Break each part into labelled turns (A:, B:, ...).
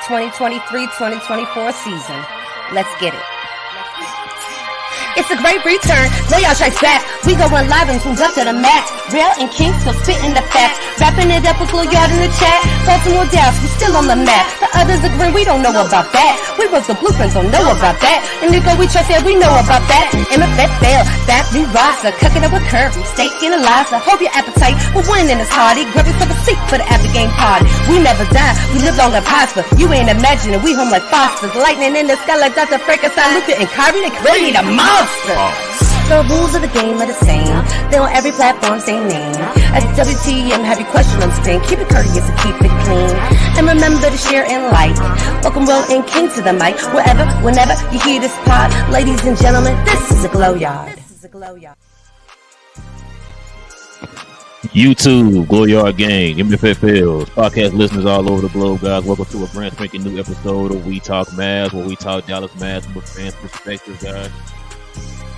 A: 2023-2024 season. Let's get it. It's a great return. Playoff strikes back. We going live and tuned up to the max. Relle and King still spitting the facts. Wrapping it up with Lil Yard in the chat. Baltimore, Dallas, we still on the map. The others agree we don't know about that. We wrote the blueprints, don't know about that. And Nico, we trust, yeah, we know about that. MFF fail, that we roster. Cooking up with Curry, steak and Eliza. Hope your appetite for winning is hearty. Grab yourself a seat for the after game party. We never die, we live long and prosper. You ain't imagining, we home like Fosters. Lightning in the sky like Dr. Frankenstein, Luca and Kyrie, they created a monster. The rules of the game are the same. They on every platform, same name. At WTM, have your question on screen. Keep it courteous and keep it clean. And remember to share and like. Welcome Relle and King to the mic. Wherever, whenever you hear this pod. Ladies and gentlemen, this is a Glow Yard.
B: YouTube, Glow Yard Gang, MFFL, podcast listeners all over the globe, guys. Welcome to a brand spanking new episode of We Talk Mavs, where we talk Dallas Mavs from a fan's perspective, guys.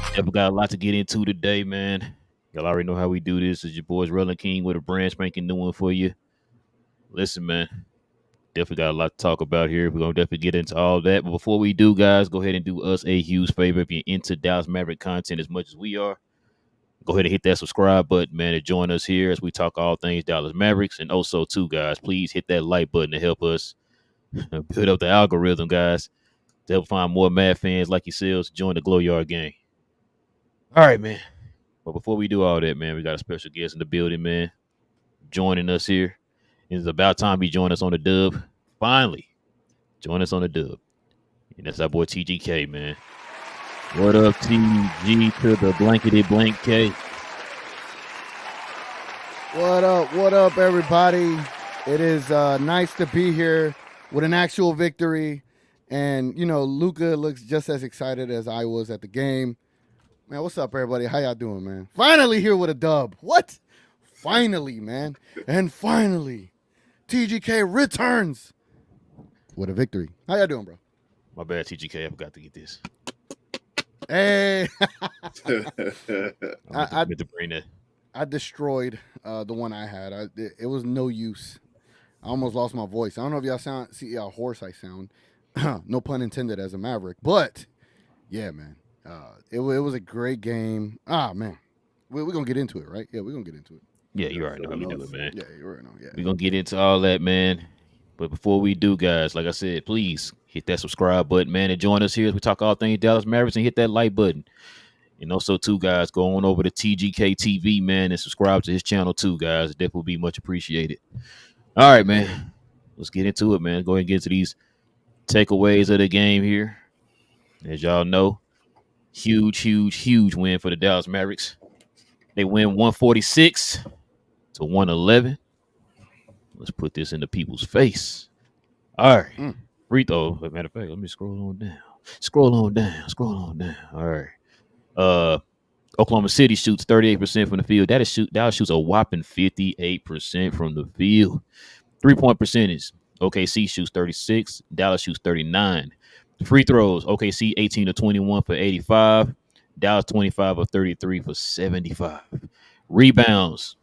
B: Definitely got a lot to get into today, man. Y'all already know how we do this. It's your boys Relle and King with a brand spanking new one for you. Listen, man, definitely got a lot to talk about here. We're going to definitely get into all that. But before we do, guys, go ahead and do us a huge favor. If you're into Dallas Maverick content as much as we are, go ahead and hit that subscribe button, man, to join us here as we talk all things Dallas Mavericks. And also, too, guys, please hit that like button to help us build up the algorithm, guys, to help find more Mav fans like yourselves to join the Glow Yard Gang. All right, man. But before we do all that, man, we got a special guest in the building, man, joining us here. It's about time he joined us on the dub. Finally, join us on the dub. And that's our boy TGK, man. What up, TG to the blankety blank K?
C: What up, everybody? It is nice to be here with an actual victory. And, you know, Luka looks just as excited as I was at the game. Man, what's up, everybody? How y'all doing, man? Finally here with a dub. What? Finally, man. And finally, TGK returns with a victory. How y'all doing, bro?
B: My bad, TGK. I forgot to get this.
C: Hey.
B: I meant to bring that.
C: I destroyed the one I had. It was no use. I almost lost my voice. I don't know if y'all see how hoarse I sound. No pun intended as a Maverick. But, yeah, man. It was a great game. Man. We're going to get into it, right? Yeah, we're going to get into it.
B: Yeah, you already know how we do it, man.
C: Yeah, you already know. Yeah.
B: We're going to get into all that, man. But before we do, guys, like I said, please hit that subscribe button, man, and join us here as we talk all things Dallas Mavericks, and hit that like button. And also, too, guys, go on over to TGK TV, man, and subscribe to his channel, too, guys. It definitely will be much appreciated. All right, man. Let's get into it, man. Go ahead and get to these takeaways of the game here. As y'all know, huge win for the Dallas Mavericks. They win 146 to 111. Let's put this in the people's face. All right. Free throw. Matter of fact, let me scroll on down. All right. Oklahoma City shoots 38% from the field. Dallas shoots a whopping 58% from the field. 3-point percentage. OKC shoots 36. Dallas shoots 39. Free throws. OKC 18 of 21 for 85. Dallas 25 of 33 for 75. Rebounds.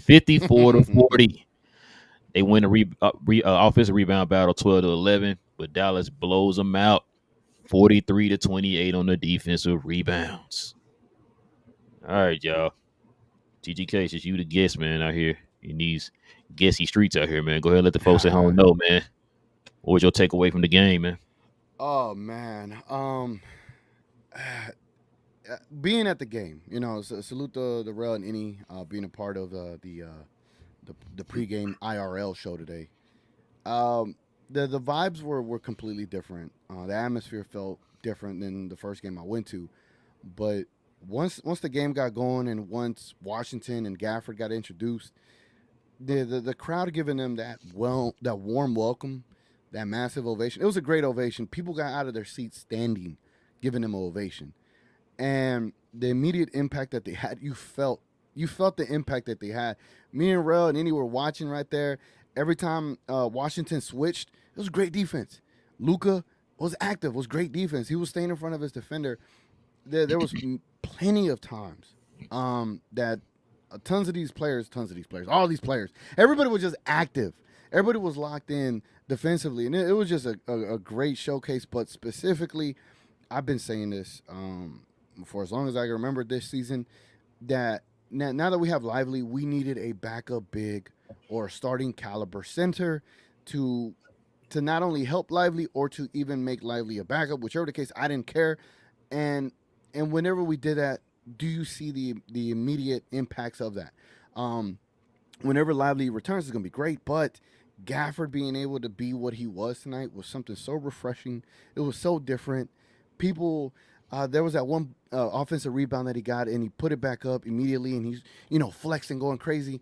B: 54 to 40. They win the offensive rebound battle 12 to 11, but Dallas blows them out 43 to 28 on the defensive rebounds. All right, y'all. TGK, it's just you the guest, man, out here in these guessy streets out here, man. Go ahead and let the folks at home know, man. What was your takeaway from the game, man?
C: Oh, man. Being at the game, you know, salute the Relle and King being a part of the pregame IRL show today. The vibes were completely different. The atmosphere felt different than the first game I went to. But once the game got going and once Washington and Gafford got introduced, the crowd giving them that warm welcome, that massive ovation. It was a great ovation. People got out of their seats standing, giving them an ovation. And the immediate impact that they had, you felt the impact that they had. Me and Relle and Indy were watching right there. Every time Washington switched, it was great defense. Luka was active, was great defense. He was staying in front of his defender. There was plenty of times that tons of these players, all these players, everybody was just active. everybody was locked in defensively, and it was just a great showcase. But specifically, I've been saying this for as long as I can remember this season, that now that we have Lively, we needed a backup big or starting caliber center to not only help Lively or to even make Lively a backup, whichever the case. I didn't care, and whenever we did that, do you see the immediate impacts of that? Whenever Lively returns, it's gonna be great, but Gafford being able to be what he was tonight was something so refreshing. It was so different. People, there was that one offensive rebound that he got, and he put it back up immediately, and he's flexing, going crazy.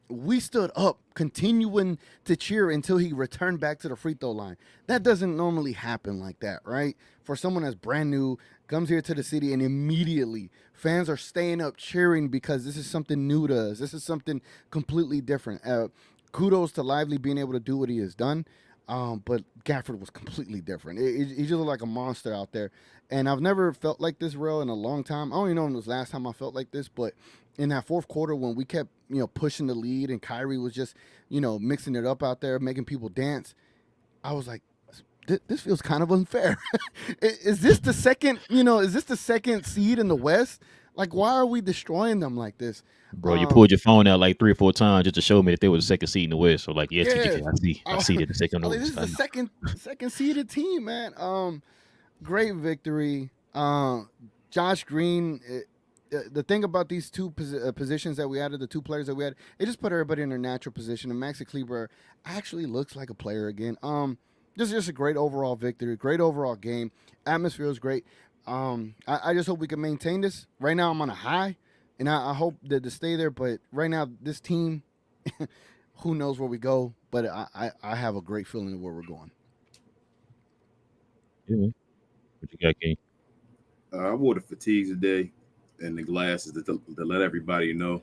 C: We stood up, continuing to cheer until he returned back to the free throw line. That doesn't normally happen like that, right? For someone that's brand new, comes here to the city, and immediately fans are staying up cheering because this is something new to us. This is something completely different. Kudos to Lively being able to do what he has done, but Gafford was completely different. He just looked like a monster out there, and I've never felt like this, Rel, in a long time. I don't even know when was the last time I felt like this, but in that fourth quarter when we kept pushing the lead and Kyrie was just mixing it up out there, making people dance, I was like, this feels kind of unfair. Is this the second seed in the West? Like, why are we destroying them like this?
B: Bro, you pulled your phone out like 3 or 4 times just to show me that they were the second seed in the West. So like, yeah, TGK, I see that the second.
C: Like, this is the second seeded team, man. Great victory. Josh Green. The thing about these two positions that we added, the two players that we had, it just put everybody in their natural position. And Maxi Kleber actually looks like a player again. Just a great overall victory, great overall game. Atmosphere was great. I just hope we can maintain this. Right now, I'm on a high, and I hope that to stay there. But right now, this team, who knows where we go? But I have a great feeling of where we're going.
B: Yeah. What you got, King?
D: I wore the fatigues today and the glasses to let everybody know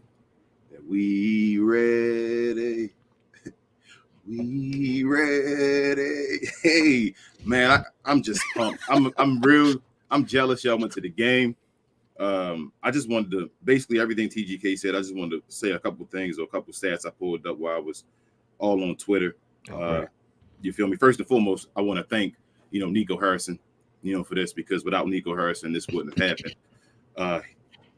D: that we ready. We ready. Hey, man, I'm just pumped. I'm jealous y'all went to the game. I just wanted to, basically everything TGK said, I just wanted to say a couple things or a couple stats I pulled up while I was all on Twitter.
B: Okay.
D: You feel me? First and foremost, I want to thank, Nico Harrison, for this, because without Nico Harrison, this wouldn't have happened.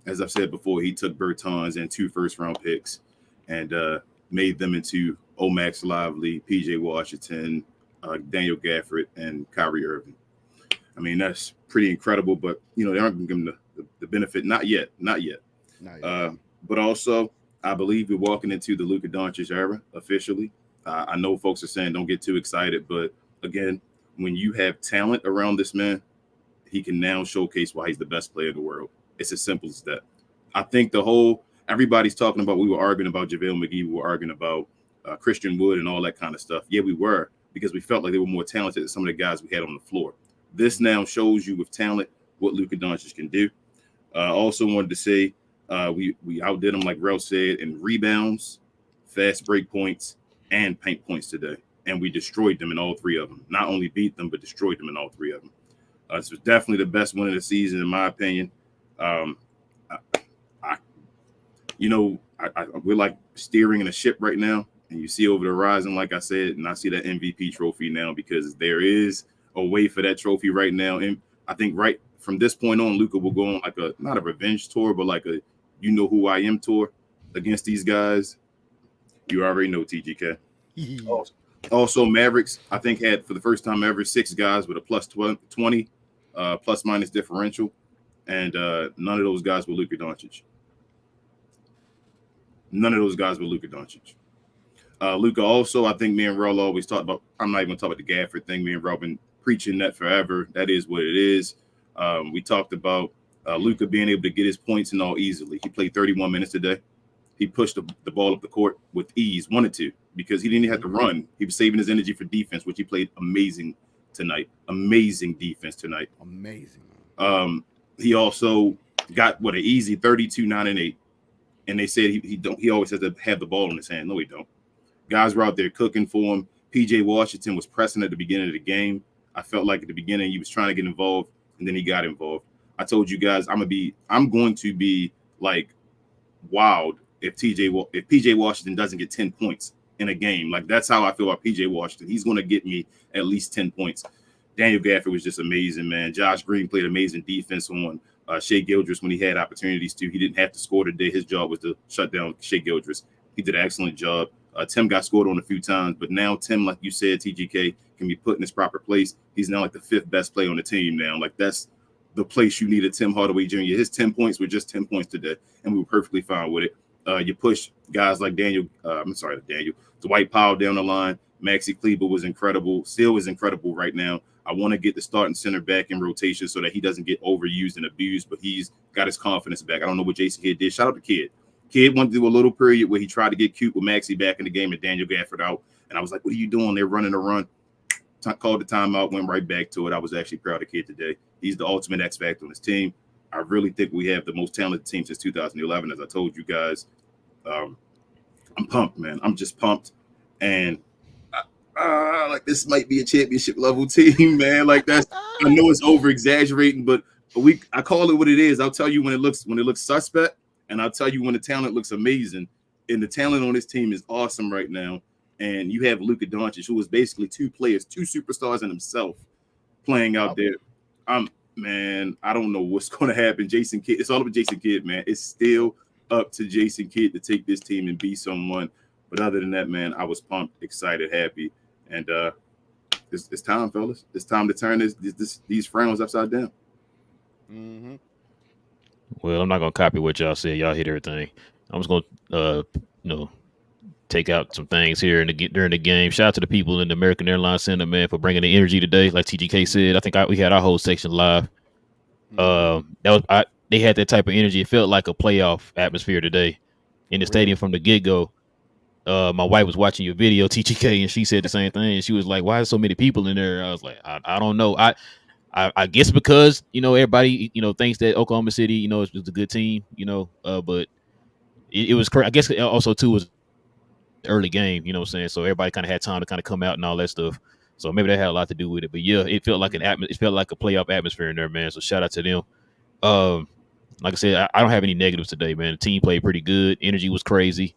D: As I've said before, he took Bertans and 2 first-round picks and made them into Omax Lively, PJ Washington, Daniel Gafford, and Kyrie Irving. I mean, that's pretty incredible, but, they aren't going to give him the benefit. Not yet. But also, I believe we're walking into the Luka Doncic era officially. I know folks are saying don't get too excited, but again, when you have talent around this man, he can now showcase why he's the best player in the world. It's as simple as that. I think everybody's talking about, we were arguing about JaVale McGee, we were arguing about Christian Wood and all that kind of stuff. Yeah, we were, because we felt like they were more talented than some of the guys we had on the floor. This now shows you with talent what Luka Doncic can do. Also wanted to say we outdid him, like Rel said, in rebounds, fast break points, and paint points today. And we destroyed them in all 3 of them. Not only beat them, but destroyed them in all 3 of them. This was definitely the best win of the season, in my opinion. We're like steering in a ship right now, and you see over the horizon, like I said, and I see that MVP trophy now, because there is a way for that trophy right now. And I think right from this point on, Luka will go on like not a revenge tour, but like a who I am tour against these guys. You already know, TGK. Also, Mavericks, I think, had for the first time ever 6 guys with a plus 20 plus minus differential, and none of those guys were Luka Doncic. Luka also, I think me and Rel always talk about, I'm not even talking about the Gafford thing. Me and Rel been preaching that forever. That is what it is. We talked about Luka being able to get his points and all easily. He played 31 minutes today. He pushed the ball up the court with ease, wanted to, because he didn't have to run. He was saving his energy for defense, which he played amazing tonight. Amazing defense tonight.
C: Amazing.
D: He also got an easy 32, 9, and 8. And they said he always has to have the ball in his hand. No, he don't. Guys were out there cooking for him. PJ Washington was pressing at the beginning of the game. I felt like at the beginning he was trying to get involved, and then he got involved. I told you guys I'm going to be like wild if PJ Washington doesn't get 10 points in a game. Like, that's how I feel about PJ Washington. He's going to get me at least 10 points. Daniel Gafford was just amazing, man. Josh Green played amazing defense on Shea Gildress when he had opportunities to. He didn't have to score today. His job was to shut down Shea Gildress. He did an excellent job. Tim got scored on a few times, but now Tim, like you said, TGK, can be put in his proper place. He's now like the 5th best player on the team now. Like, that's the place you needed Tim Hardaway Jr. His 10 points were just 10 points today, and we were perfectly fine with it. You push guys like Dwight Powell down the line. Maxi Kleber was incredible, still is incredible right now. I want to get the starting center back in rotation so that he doesn't get overused and abused, but he's got his confidence back. I don't know what Jason Kidd did. Shout out to Kidd. Kidd went through a little period where he tried to get cute with Maxi back in the game and Daniel Gafford out. And I was like, what are you doing? They're running a run. Called the timeout, went right back to it. I was actually proud of Kidd today. He's the ultimate X factor on his team. I really think we have the most talented team since 2011. As I told you guys, I'm pumped, man. I'm just pumped. And like, this might be a championship level team, man. Like, that's, I know it's over exaggerating, but I call it what it is. I'll tell you when it looks suspect, and I'll tell you when the talent looks amazing. And the talent on this team is awesome right now. And you have Luka Doncic, who is basically 2 players, 2 superstars in himself, playing out there. Man, I don't know what's going to happen. Jason Kidd, it's all about Jason Kidd, man. It's still up to Jason Kidd to take this team and be someone. But other than that, man, I was pumped, excited, happy. And it's time, fellas. It's time to turn these frowns upside down.
C: Mm-hmm.
B: Well, I'm not gonna copy what y'all said. Y'all hit everything. I'm just gonna, take out some things here during the game. Shout out to the people in the American Airlines Center, man, for bringing the energy today. Like TGK said, I think we had our whole section live. They had that type of energy. It felt like a playoff atmosphere today in the stadium from the get-go. My wife was watching your video, TGK, and she said the same thing. She was like, "Why are so many people in there?" I was like, "I don't know. I guess because everybody thinks that Oklahoma City is a good team, but it was crazy. I guess also too was early game, what I'm saying? So everybody kind of had time to kind of come out and all that stuff. So maybe that had a lot to do with it. But yeah, it felt like it felt like a playoff atmosphere in there, man. So shout out to them. Like I said, I don't have any negatives today, man. The team played pretty good. Energy was crazy.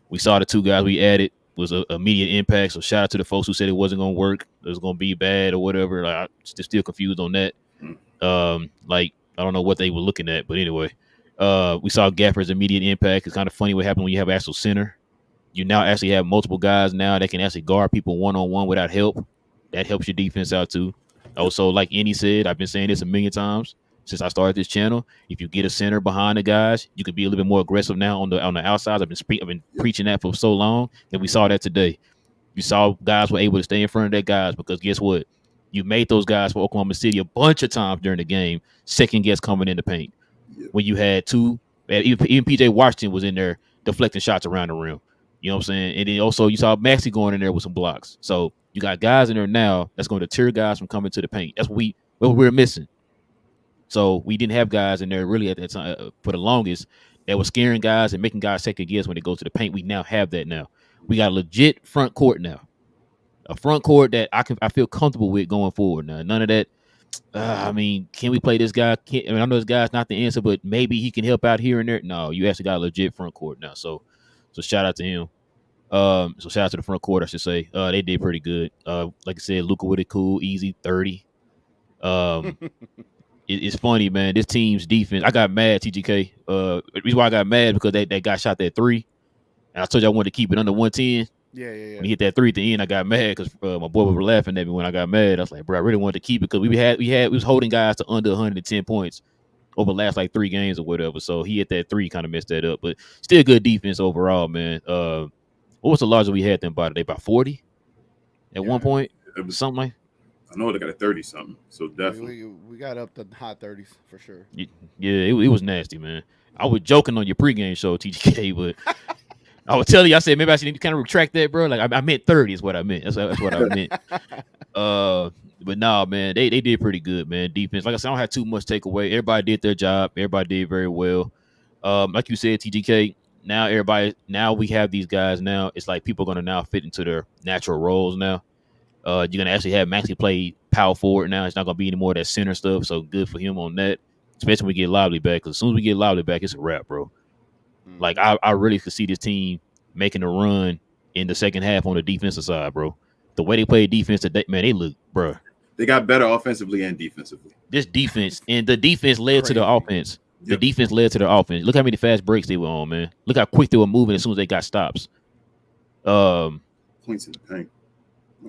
B: We saw the 2 guys we added was a immediate impact. So shout out to the folks who said it wasn't going to work. It was going to be bad or whatever. Like, I'm still confused on that. Like, I don't know what they were looking at, but anyway, we saw Gafford's immediate impact. It's kind of funny what happened when you have actual center. You now actually have multiple guys now that can actually guard people one-on-one without help. That helps your defense out too. Also, like Andy said, I've been saying this a million times since I started this channel. If you get a center behind the guys, you can be a little bit more aggressive now on the outsides. I've been preaching that for so long, and we saw that today. You saw guys were able to stay in front of their guys because guess what? You made those guys for Oklahoma City a bunch of times during the game second guess coming in the paint. When you had 2, even PJ Washington was in there deflecting shots around the rim. You know what I'm saying? And then also you saw Maxi going in there with some blocks. So you got guys in there now that's going to deter guys from coming to the paint. That's what we're missing. So we didn't have guys in there really at that time for the longest that was scaring guys and making guys second guess when they go to the paint. We now have that now. We got a legit front court now. A front court that I feel comfortable with going forward now. None of that. Can we play this guy? I know this guy's not the answer, but maybe he can help out here and there. No, you actually got a legit front court now. So shout out to him. So shout out to the front court, I should say. They did pretty good. Like I said, Luka with it cool, easy 30. It's funny, man. This team's defense. I got mad, TGK. The reason why I got mad because they got shot that 3, and I told you I wanted to keep it under 110.
C: Yeah.
B: When he hit that 3 at the end, I got mad because my boy was laughing at me when I got mad. I was like, bro, I really wanted to keep it because we was holding guys to under 110 points over the last like 3 games or whatever. So he hit that 3, kind of messed that up, but still good defense overall, man. What was the largest we had them by today? About 40 at one point, something like.
D: I know they got a 30-something, so definitely.
C: We got up to high 30s for sure.
B: Yeah, it was nasty, man. I was joking on your pregame show, TGK, but I was telling you, I said maybe I should kind of retract that, bro. Like I meant 30 is what I meant. That's what I meant. But nah, man, they did pretty good, man. Defense, like I said, I don't have too much takeaway. Everybody did their job. Everybody did very well. Like you said, TGK. Now we have these guys. Now it's like people are gonna now fit into their natural roles now. You're gonna actually have Maxi play power forward now. It's not gonna be any more of that center stuff. So good for him on that. Especially when we get Lively back. Because as soon as we get Lively back, it's a wrap, bro. Like I really could see this team making a run in the second half on the defensive side, bro. The way they played defense today, man, they look, bro.
D: They got better offensively and defensively.
B: This defense and the defense led to the offense. The defense led to the offense. Look how many fast breaks they were on, man. Look how quick they were moving as soon as they got stops.
D: Points in the paint.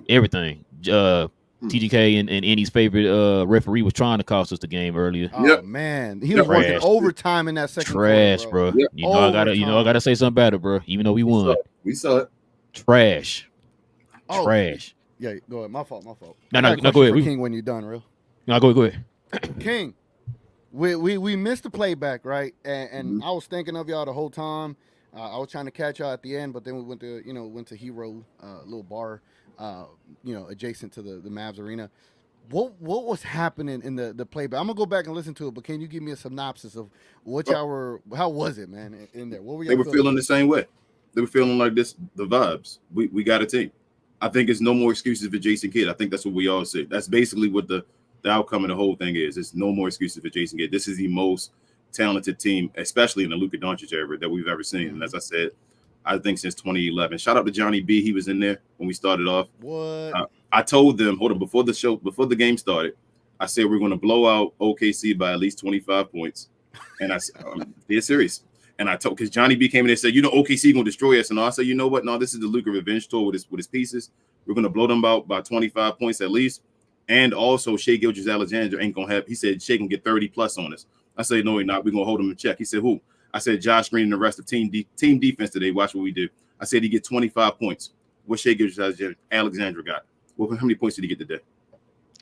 B: Everything. TGK and Andy's favorite referee was trying to cost us the game earlier.
C: Oh man, he was working overtime in that second
B: quarter, bro.
D: Yep.
B: You know I gotta say something about it, bro. Even though we won.
D: We saw it.
B: Trash.
C: Yeah, go ahead. My fault.
B: No, go ahead.
C: King, when you're done, real.
B: No, go ahead.
C: King, we missed the playback, right? And I was thinking of y'all the whole time. I was trying to catch y'all at the end, but then we went to Hero, little bar, adjacent to the Mavs arena. What was happening in the playback? I'm gonna go back and listen to it, but can you give me a synopsis of what y'all were? How was it, man, in there? What were y'all?
D: They were feeling the same way. They were feeling like this. The vibes. We got a team. I think it's no more excuses for Jason Kidd. I think that's what we all said. That's basically what the outcome of the whole thing is. It's no more excuses for Jason Kidd. This is the most talented team, especially in the Luka Doncic era, that we've ever seen. And as I said, I think since 2011. Shout out to Johnny B. He was in there when we started off.
C: What?
D: I told them, hold on, before the game started, I said we're going to blow out OKC by at least 25 points. And I said, they're serious. And I told, because Johnny B came in and said, OKC going to destroy us. And I said, you know what? No, this is the Luka revenge tour with his pieces. We're going to blow them out by 25 points at least. And also, Shai Gilgeous-Alexander ain't going to have, he said, Shai can get 30 plus on us. I said, no, he's not. We're going to hold him in check. He said, who? I said, Josh Green and the rest of team defense today. Watch what we do. I said he get 25 points. What Shai Gilgeous-Alexander got? Well, how many points did he get today?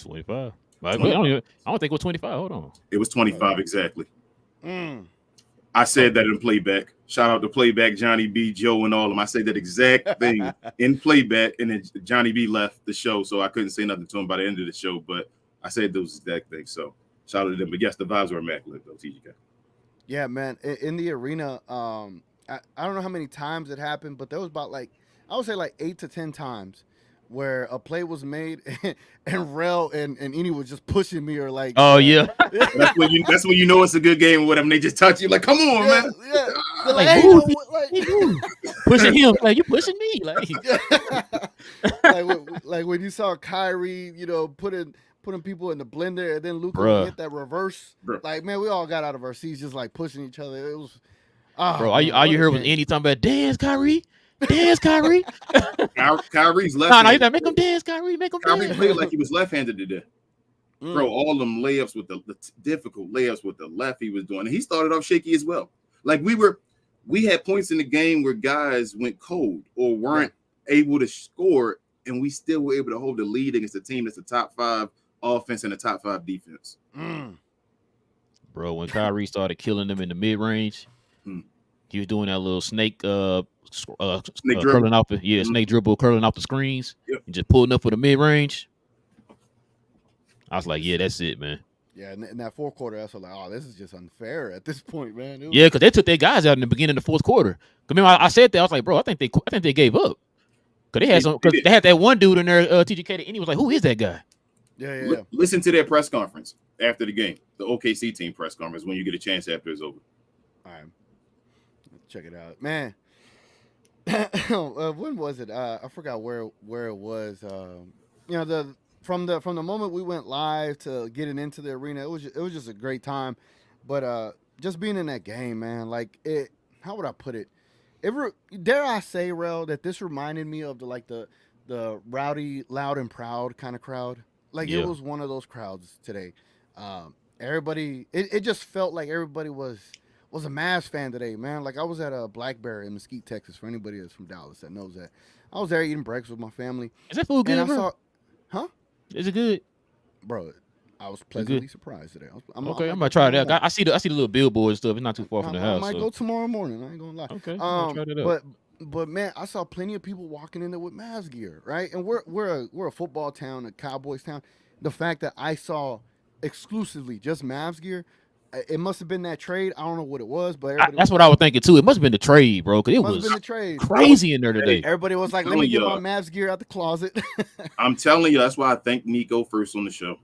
B: 25. I don't think it was 25. Hold on.
D: It was 25 exactly. I said that in playback. Shout out to playback, Johnny B, Joe, and all of them. I said that exact thing in playback, and then Johnny B left the show, so I couldn't say nothing to him by the end of the show, but I said those exact things. So shout out to them. But yes, the vibes were immaculate, though, TGK.
C: Yeah, man. In the arena, I don't know how many times it happened, but there was about I would say 8 to 10 times where a play was made and Relle and Eni was just pushing me or
B: oh yeah.
D: That's when you know it's a good game with them. They just touch you like, come on, man.
C: Yeah.
B: Pushing him like you pushing me
C: like when you saw Kyrie, putting people in the blender and then Luka hit that reverse. Like, man, we all got out of our seats just pushing each other. It was
B: all you heard was Eni talking about dance Kyrie. Dance, Kyrie.
D: Kyrie's left.
B: No, you gotta make him dance, Kyrie. Make him dance.
D: Kyrie played like he was left-handed today. Bro, all them layups with the difficult layups with the left he was doing. And he started off shaky as well. Like we had points in the game where guys went cold or weren't able to score, and we still were able to hold the lead against a team that's a top 5 offense and a top 5 defense.
B: Bro, when Kyrie started killing them in the mid-range, he was doing that little snake curling off snake dribble curling off the screens and just pulling up for the mid-range. I was like, yeah, that's it, man.
C: Yeah, in that fourth quarter, I was like, oh, this is just unfair at this point, man.
B: Yeah, because they took their guys out in the beginning of the fourth quarter. Remember, I said that, I was like, bro, I think they gave up. Because they had that one dude in there, TGK, and he was like, who is that guy?
C: Yeah.
D: Listen to their press conference after the game, the OKC team press conference when you get a chance after it's over.
C: All right. Check it out. Man. When was it? I forgot where it was. From the moment we went live to getting into the arena, it was just a great time. But just being in that game, man, how would I put it? Dare I say, Relle, that this reminded me of the rowdy, loud and proud kind of crowd. It was one of those crowds today. Everybody, it just felt like everybody was a Mavs fan today, man. I was at a Blackberry in Mesquite, Texas, for anybody that's from Dallas that knows that. I was there eating breakfast with my family.
B: Is that food good,
C: and
B: bro? Is it good?
C: Bro, I was pleasantly surprised today.
B: I'm gonna try that. I see the little billboard and stuff. It's not too far from the house.
C: I might go tomorrow morning. I ain't gonna lie.
B: Okay, I'll try that out.
C: But man, I saw plenty of people walking in there with Mavs gear, right? And we're a football town, a Cowboys town. The fact that I saw exclusively just Mavs gear, it must have been that trade. I don't know what it was, but
B: that's what I was thinking too. It must have been the trade, bro, because it was crazy in there today.
C: Everybody was like, "Let me get my Mavs gear out the closet."
D: I'm telling you, that's why I thank Nico first on the show.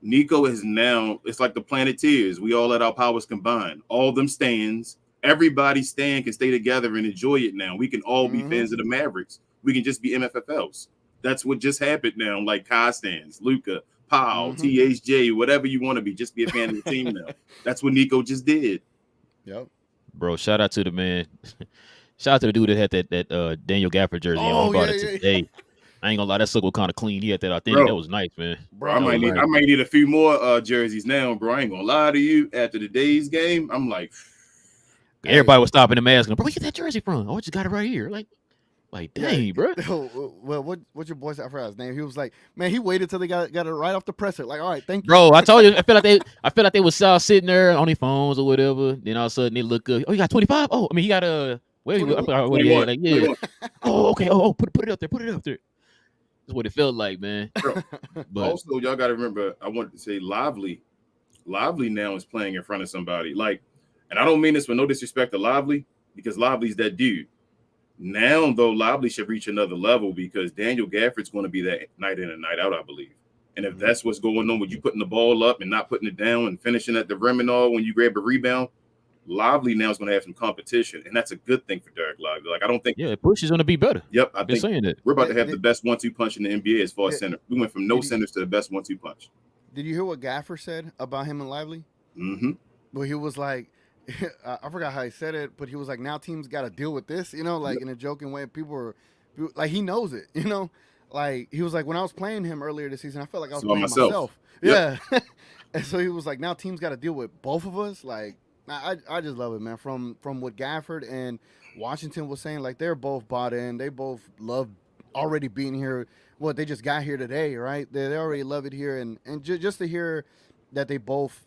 D: Nico is now, it's like the Planeteers. We all let our powers combine. All them stands, everybody can stay together and enjoy it now. We can all be fans of the Mavericks. We can just be MFFLs. That's what just happened now. Like Kai stands, Luka, Powell, THJ, whatever you want to be. Just be a fan of the team now. That's what Nico just did.
C: Yep.
B: Bro, shout out to the man. Shout out to the dude that had that Daniel Gafford jersey on. He bought it today. I ain't gonna lie, that sucker was kind of clean. He had that authentic. That was nice, man.
D: Bro, I might need a few more jerseys now, bro. I ain't gonna lie to you. After today's game, I'm like,
B: everybody was stopping him asking, bro, where you get that jersey from? Oh, I just got it right here. Like, dang, bro.
C: Well, what's your boy say? I forgot his name. He was like, man, he waited till they got it right off the presser. Like, all right, thank you,
B: bro. I told you, I feel like they was sitting there on their phones or whatever. Then all of a sudden they look good. Oh, you got 25? Oh, I mean, he got what he had? Like, yeah. Oh, okay. Oh, put it up there. Put it up there. That's what it felt like, man.
D: But also, y'all got to remember, I wanted to say Lively now is playing in front of somebody. Like, and I don't mean this with no disrespect to Lively, because Lively's that dude. Now, though, Lively should reach another level because Daniel Gafford's going to be that night in and night out, I believe. And if that's what's going on with you putting the ball up and not putting it down and finishing at the rim and all when you grab a rebound, Lively now is going to have some competition, and that's a good thing for Derek Lively. Like, I don't think
B: Push is going to be better.
D: Yep, I've been
B: saying that
D: we're about to have the best 1-2 punch in the NBA as far as center. We went from no centers to the best 1-2 punch.
C: Did you hear what Gafford said about him and Lively? Well, he was like, I forgot how he said it, but he was like, now teams got to deal with this, in a joking way. People were like, he knows it, like he was like, when I was playing him earlier this season, I felt like I was playing myself. Yep. Yeah. And so he was like, now teams got to deal with both of us. Like, I just love it, man. From what Gafford and Washington was saying, like they're both bought in. They both love already being here. Well, they just got here today, right? They already love it here, and just to hear that they both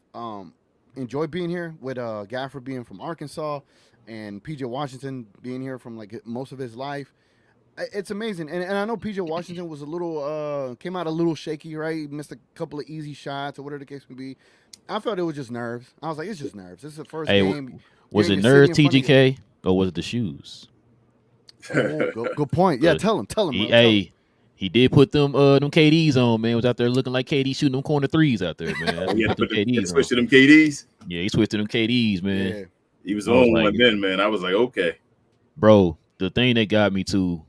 C: enjoy being here, with Gafford being from Arkansas and PJ Washington being here from like most of his life. It's amazing. And I know PJ Washington was came out a little shaky, right? He missed a couple of easy shots or whatever the case may be. I felt it was just nerves. I was like, it's just nerves. This is the first game.
B: Was it nerves, TGK, or was it the shoes?
C: Oh, good point. Yeah, tell him.
B: He did put them KDs on, man. Was out there looking like KD shooting them corner threes out there, man.
D: He switched to them KDs.
B: Yeah, he switched to them KDs, man.
C: Yeah.
D: He was on one then, man. I was like, okay.
B: Bro, the thing that got me too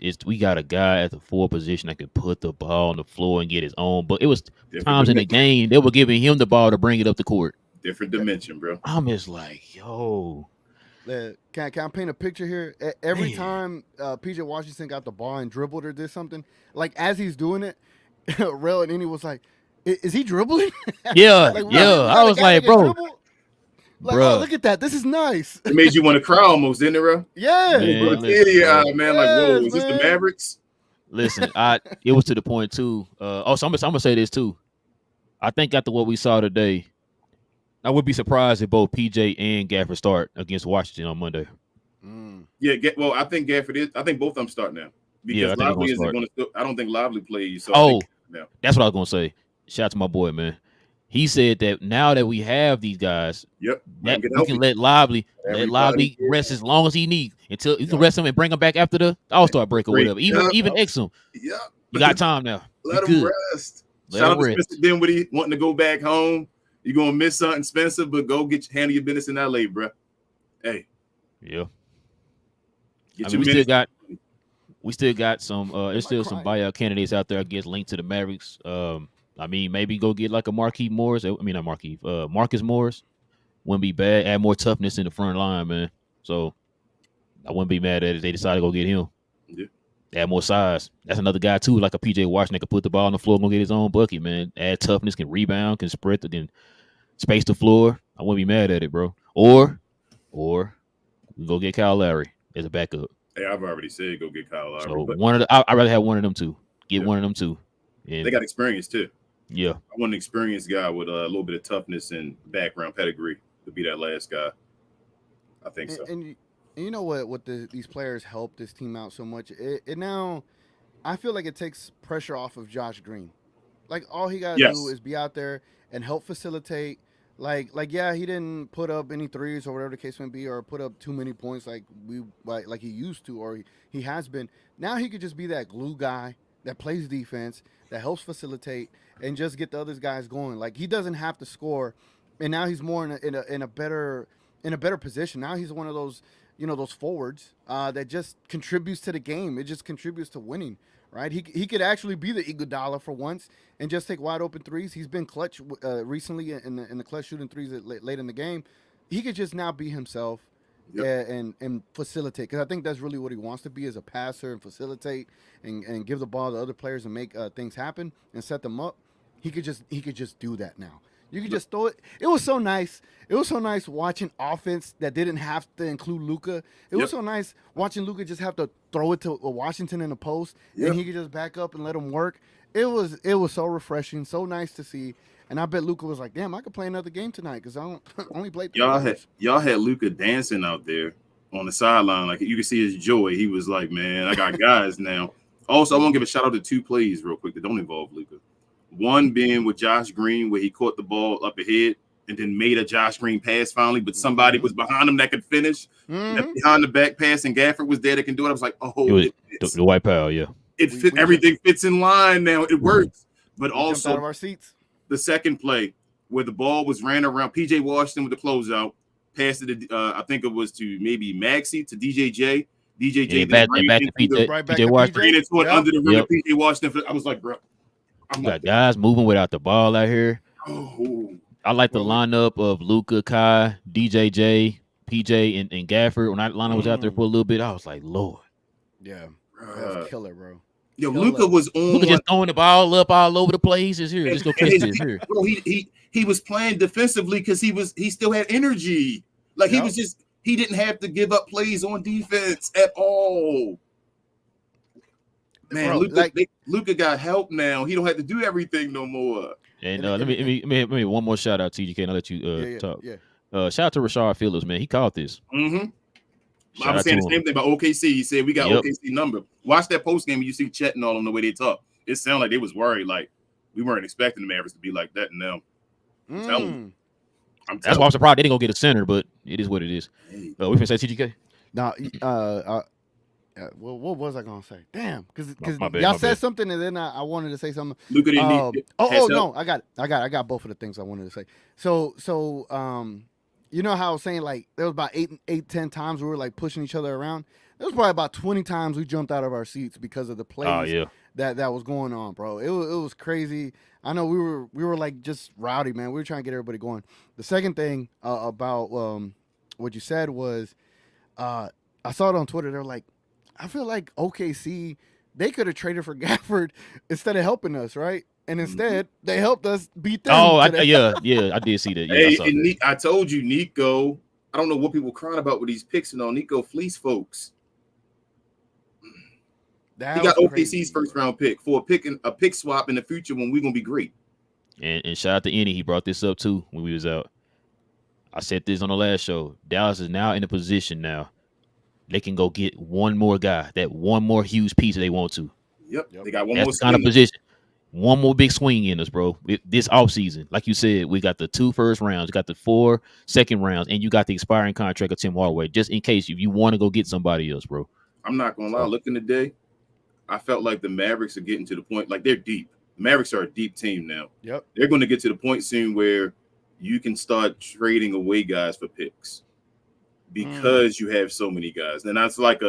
B: is we got a guy at the 4 position that could put the ball on the floor and get his own. But it was times in the game they were giving him the ball to bring it up the court.
D: Different dimension, bro.
B: I'm just like, yo.
C: Can I paint a picture here? Every time PJ Washington got the ball and dribbled or did something, like as he's doing it, Relle and King was like, "Is he dribbling?"
B: Yeah, I was like, bro.
C: Like, oh, look at that. This is nice.
D: It made you want to cry almost, didn't it, bro?
C: Yeah.
B: Man,
D: man, like, whoa, is this the Mavericks?
B: Listen, it was to the point too. So I'm gonna say this too. I think after what we saw today, I would be surprised if both PJ and Gafford start against Washington on Monday.
D: Yeah, I think Gafford is. I think both of them start now because Lively isn't going to. I don't think Lively plays. So
B: that's what I was gonna say. Shout out to my boy, man. He said that now that we have these guys,
D: that
B: we can let Lively rest as long as he needs until you can rest him and bring him back after the All-Star break or whatever. Even X him.
D: Yeah,
B: you got time now.
D: Let him rest. Shout out to Spencer Dinwiddie wanting to go back home. You're gonna miss something, Spencer, but go handle your business in LA, bro. Hey,
B: yeah. We still got some. There's still some buyout candidates out there. I guess linked to the Mavericks. I mean, maybe go get like a Marquise Morris. Marcus Morris. Wouldn't be bad. Add more toughness in the front line, man. So I wouldn't be mad at it if they decide to go get him.
D: Yeah.
B: Add more size. That's another guy too, like a PJ Washington, that can put the ball on the floor and go get his own bucket, man. Add toughness, can rebound, can sprint, can space the floor. I wouldn't be mad at it, bro. Or we go get Kyle Lowry as a backup.
D: Hey, I've already said go get Kyle Lowry.
B: So I'd rather have one of them two. One of them two. And
D: they got experience too.
B: Yeah.
D: I want an experienced guy with a little bit of toughness and background pedigree to be that last guy. I think so.
C: And you know what these players help this team out so much? It now, I feel like it takes pressure off of Josh Green. Like, all he got to do is be out there and help facilitate. Like, yeah, he didn't put up any threes or whatever the case may be, or put up too many points like he used to, or he has been. Now he could just be that glue guy that plays defense, that helps facilitate, and just get the other guys going. Like, he doesn't have to score, and now he's more in a better in a better position. Now he's one of those, those forwards that just contributes to the game. It just contributes to winning, right? He could actually be the Iguodala for once and just take wide open threes. He's been clutch recently in the clutch shooting threes late in the game. He could just now be himself. Yep. And facilitate, because I think that's really what he wants to be, as a passer and facilitate and give the ball to other players and make things happen and set them up. He could just do that now. You could just throw it. It was so nice. It was so nice watching offense that didn't have to include Luka. It was so nice watching Luka just have to throw it to Washington in the post, and he could just back up and let him work. It was so refreshing, so nice to see. And I bet Luka was like, "Damn, I could play another game tonight because I don't only played."
D: Y'all had Luka dancing out there on the sideline, like you could see his joy. He was like, "Man, I got guys now." Also, I want to give a shout out to 2 plays real quick that don't involve Luka. One being with Josh Green, where he caught the ball up ahead and then made a Josh Green pass finally, but somebody was behind him that could finish. Behind the back pass, and Gafford was there that can do it. I was like, "Oh,
B: the white pal, yeah."
D: It fit. Everything fits in line now. It works. But also,
C: out of our seats.
D: The second play where the ball was ran around, PJ Washington with the closeout, passed it to, I think it was to maybe Maxey, to DJJ. DJJ
B: back to PJ Washington.
D: Under the rim of PJ Washington. I was like, bro,
B: got guys moving without the ball out here.
D: Oh,
B: I like the lineup of Luka, Kai, DJJ, PJ, and Gafford. When that lineup was out there for a little bit, I was like, Lord.
C: Yeah. That's killer, bro.
D: Yo, Luka was on.
B: Luka just throwing the ball up all over the place. It's here. Just go catch this here.
D: Bro, he was playing defensively because he still had energy. Like he didn't have to give up plays on defense at all. Man, bro, Luka got help now. He don't have to do everything no more.
B: And let me one more shout out to TGK and I'll let you talk. Yeah. Shout out to Rashard Phillips, man. He caught this.
D: Mm-hmm. I was saying the same thing about OKC. He said we got OKC number. Watch that post game and you see Chet and all on the way they talk. It sounded like they was worried, like we weren't expecting the Mavericks to be like that. Now, I'm telling you.
B: That's why I'm surprised they didn't go get a center, but it is what it is. We can say TGK.
C: Now, what was I gonna say? Damn, because y'all said something and then I wanted to say something.
D: Luka didn't need.
C: No, I got both of the things I wanted to say. So you know how I was saying, like, there was about 10 times we were like pushing each other around. There was probably about 20 times we jumped out of our seats because of the plays that was going on, bro. It was crazy. I know we were like just rowdy, man. We were trying to get everybody going. The second thing about what you said was, I saw it on Twitter. They were like, I feel like OKC, they could have traded for Gafford instead of helping us, right? And instead, they helped us beat them.
B: Oh, I did see that. Yeah,
D: hey, I told you, Nico. I don't know what people crying about with these picks and all. Nico fleece folks. He got OKC's first round pick for a pick swap in the future when we're gonna be great.
B: And shout out to Any. He brought this up too when we was out. I said this on the last show. Dallas is now in a position now. They can go get one more guy, that one more huge piece if they want to.
D: Yep. They got one
B: more. That's the kind of position. One more big swing in us, bro. This offseason, like you said, we got the 2 first rounds, we got the 4 second rounds, and you got the expiring contract of Tim Hardaway, just in case if you want to go get somebody else, bro.
D: I'm not going to lie. Looking today, I felt like the Mavericks are getting to the point, like they're deep. The Mavericks are a deep team now.
C: Yep.
D: They're going to get to the point soon where you can start trading away guys for picks because you have so many guys. And that's like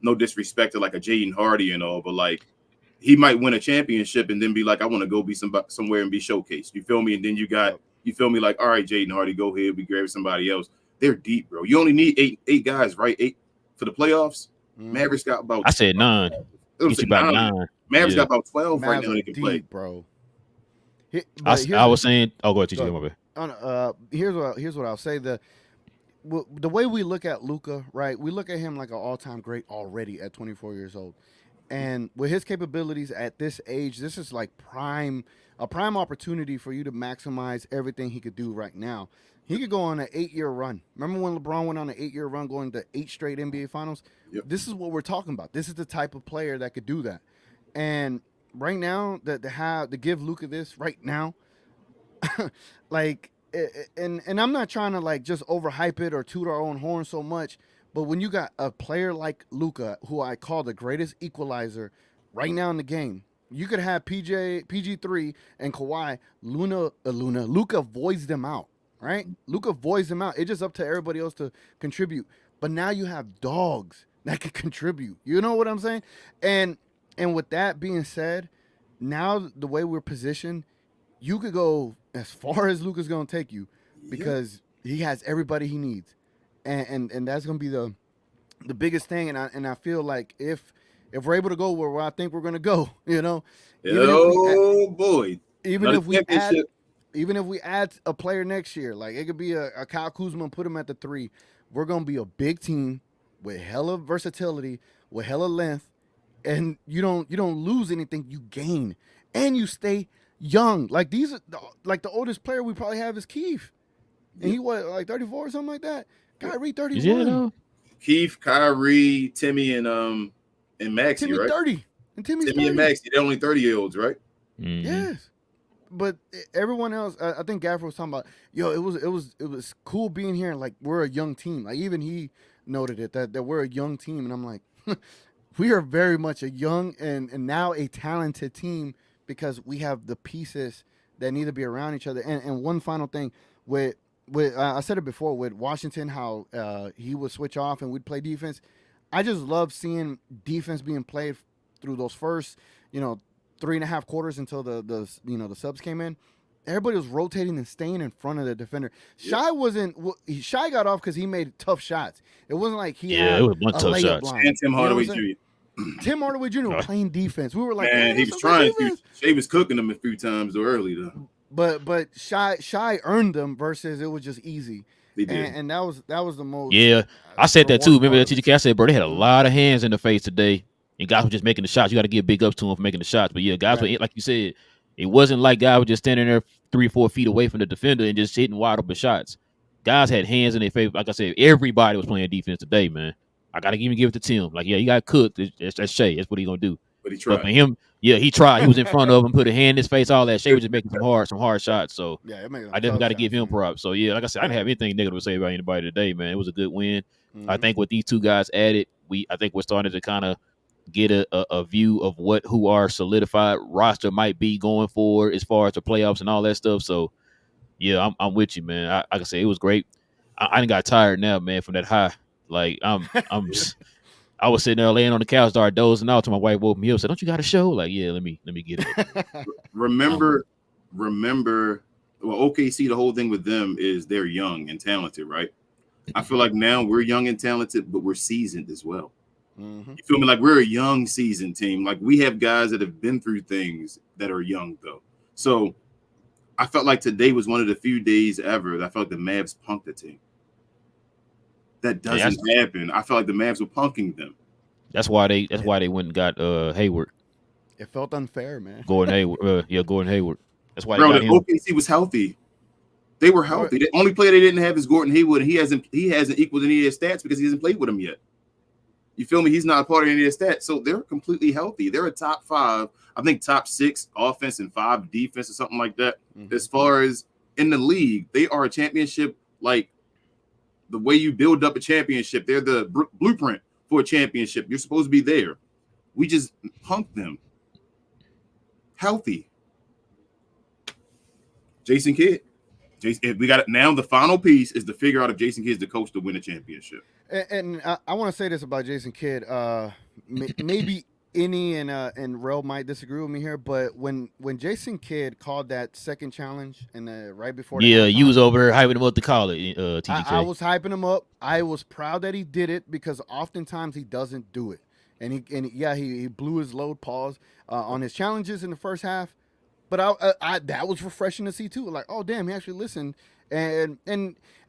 D: no disrespect to like a Jaden Hardy and all, but like, he might win a championship and then be like, I want to go be somewhere and be showcased. You feel me? And then you feel me? Like, all right, Jaden Hardy, go ahead. We grab somebody else. They're deep, bro. You only need eight guys, right? 8 for the playoffs. Mavericks got about.
B: I said 9.
D: It about 9. Mavericks got about 12 right now. They can play,
C: bro.
B: I was saying. Oh, go ahead, TJ.
C: Here's what I'll say. The way we look at Luka, right? We look at him like an all-time great already at 24 years old. And with his capabilities at this age, this is like a prime opportunity for you to maximize everything he could do right now. He could go on an 8-year run. Remember when LeBron went on an 8-year run going to 8 straight NBA finals?
D: Yep.
C: This is what we're talking about. This is the type of player that could do that. And right now, to give Luka this right now, like, and I'm not trying to like just overhype it or toot our own horn so much. But when you got a player like Luka, who I call the greatest equalizer right now in the game, you could have PG3 and Kawhi. Luka voids them out. right? Luka voids him out. It's just up to everybody else to contribute. But now you have dogs that can contribute. You know what I'm saying? And with that being said, now the way we're positioned, you could go as far as Luka's going to take you because he has everybody he needs. And that's going to be the biggest thing. And I feel like if we're able to go where I think we're going to go, you know,
D: boy.
C: Even if we add a player next year, like it could be a Kyle Kuzma and put him at the 3, we're gonna be a big team with hella versatility, with hella length, and you don't lose anything, you gain, and you stay young. Like these are like the oldest player we probably have is Keith, and he was like 34 or something like that. Kyrie 31.
B: Yeah,
D: Keith, Kyrie, Timmy, and Maxie,
C: Timmy
D: right?
C: 30, and Timmy 30.
D: and Maxie, they're only 30-year-olds, right?
B: Mm-hmm.
C: Yes. But everyone else, I think Gaffer was talking about, it was cool being here and like we're a young team. Like even he noted it that we're a young team, and I'm like, we are very much a young and now a talented team because we have the pieces that need to be around each other. And one final thing with I said it before with Washington, how he would switch off and we'd play defense. I just love seeing defense being played through those first, 3.5 quarters until the subs came in. Everybody was rotating and staying in front of the defender. Shy got off because he made tough shots. It wasn't like he had
B: it was one
C: a
B: tough
C: layup
B: shots.
C: line.
D: And Tim Hardaway Jr.
C: Tim Hardaway Jr. was playing defense. We were like,
D: Man, he was trying to. Shay was cooking them a few times early though.
C: But Shy earned them versus it was just easy.
D: He did.
C: And that was the most.
B: Yeah, I said that too. Remember that TGK? I said, bro, they had a
C: Mm-hmm.
B: lot of hands in the face today. And guys were just making the shots. You got to give big ups to them for making the shots. But yeah, guys were, like you said, it wasn't like guys were just standing there 3 or 4 feet away from the defender and just hitting wide open shots. Guys had hands in their face. Like I said, everybody was playing defense today, man. I got to even give it to Tim. Like, yeah, he got cooked. That's Shay. That's what he going to do.
D: But he tried.
B: But for him, yeah, he tried. He was in front of him, put a hand in his face, all that. Shay was just making some hard shots. So
C: Yeah,
B: I definitely got to give him props. So yeah, like I said, I didn't have anything negative to say about anybody today, man. It was a good win.
C: Mm-hmm.
B: I think what these two guys added, I think we're starting to kind of get a view of who our solidified roster might be going forward as far as the playoffs and all that stuff. So yeah, I'm with you, man. Like I said, it was great. I didn't got tired now, man, from that high. Like I was sitting there laying on the couch, started dozing out till my wife woke me up. Said, "Don't you got a show?" Like, yeah, let me get it.
D: Remember. Well, OKC, the whole thing with them is they're young and talented, right? I feel like now we're young and talented, but we're seasoned as well.
C: Mm-hmm.
D: You feel me? Like we're a young, seasoned team. Like we have guys that have been through things that are young, though. So I felt like today was one of the few days ever that I felt like the Mavs punked the team. That doesn't happen. I felt like the Mavs were punking them.
B: That's why they went and got Hayward.
C: It felt unfair, man.
B: Gordon Hayward. Gordon Hayward. That's why they
D: Bro,
B: got
D: the
B: him.
D: OKC was healthy. They were healthy. The only player they didn't have is Gordon Hayward, and he hasn't equaled any of their stats because he hasn't played with them yet. You feel me? He's not a part of any of their stats. So they're completely healthy. They're a top 5, I think top 6 offense and 5 defense or something like that. Mm-hmm. As far as in the league, they are a championship. Like the way you build up a championship, they're the blueprint for a championship. You're supposed to be there. We just punked them. Healthy. Jason Kidd. We got it now. The final piece is to figure out if Jason Kidd's the coach to win a championship.
C: And I want to say this about Jason Kidd. Maybe Innie and Rel might disagree with me here, but when Jason Kidd called that second challenge and right before,
B: you was over there hyping him up to call it. TGK.
C: I was hyping him up. I was proud that he did it because oftentimes he doesn't do it, and he blew his load pause on his challenges in the first half. But I that was refreshing to see too. Like, oh damn, he actually listened. And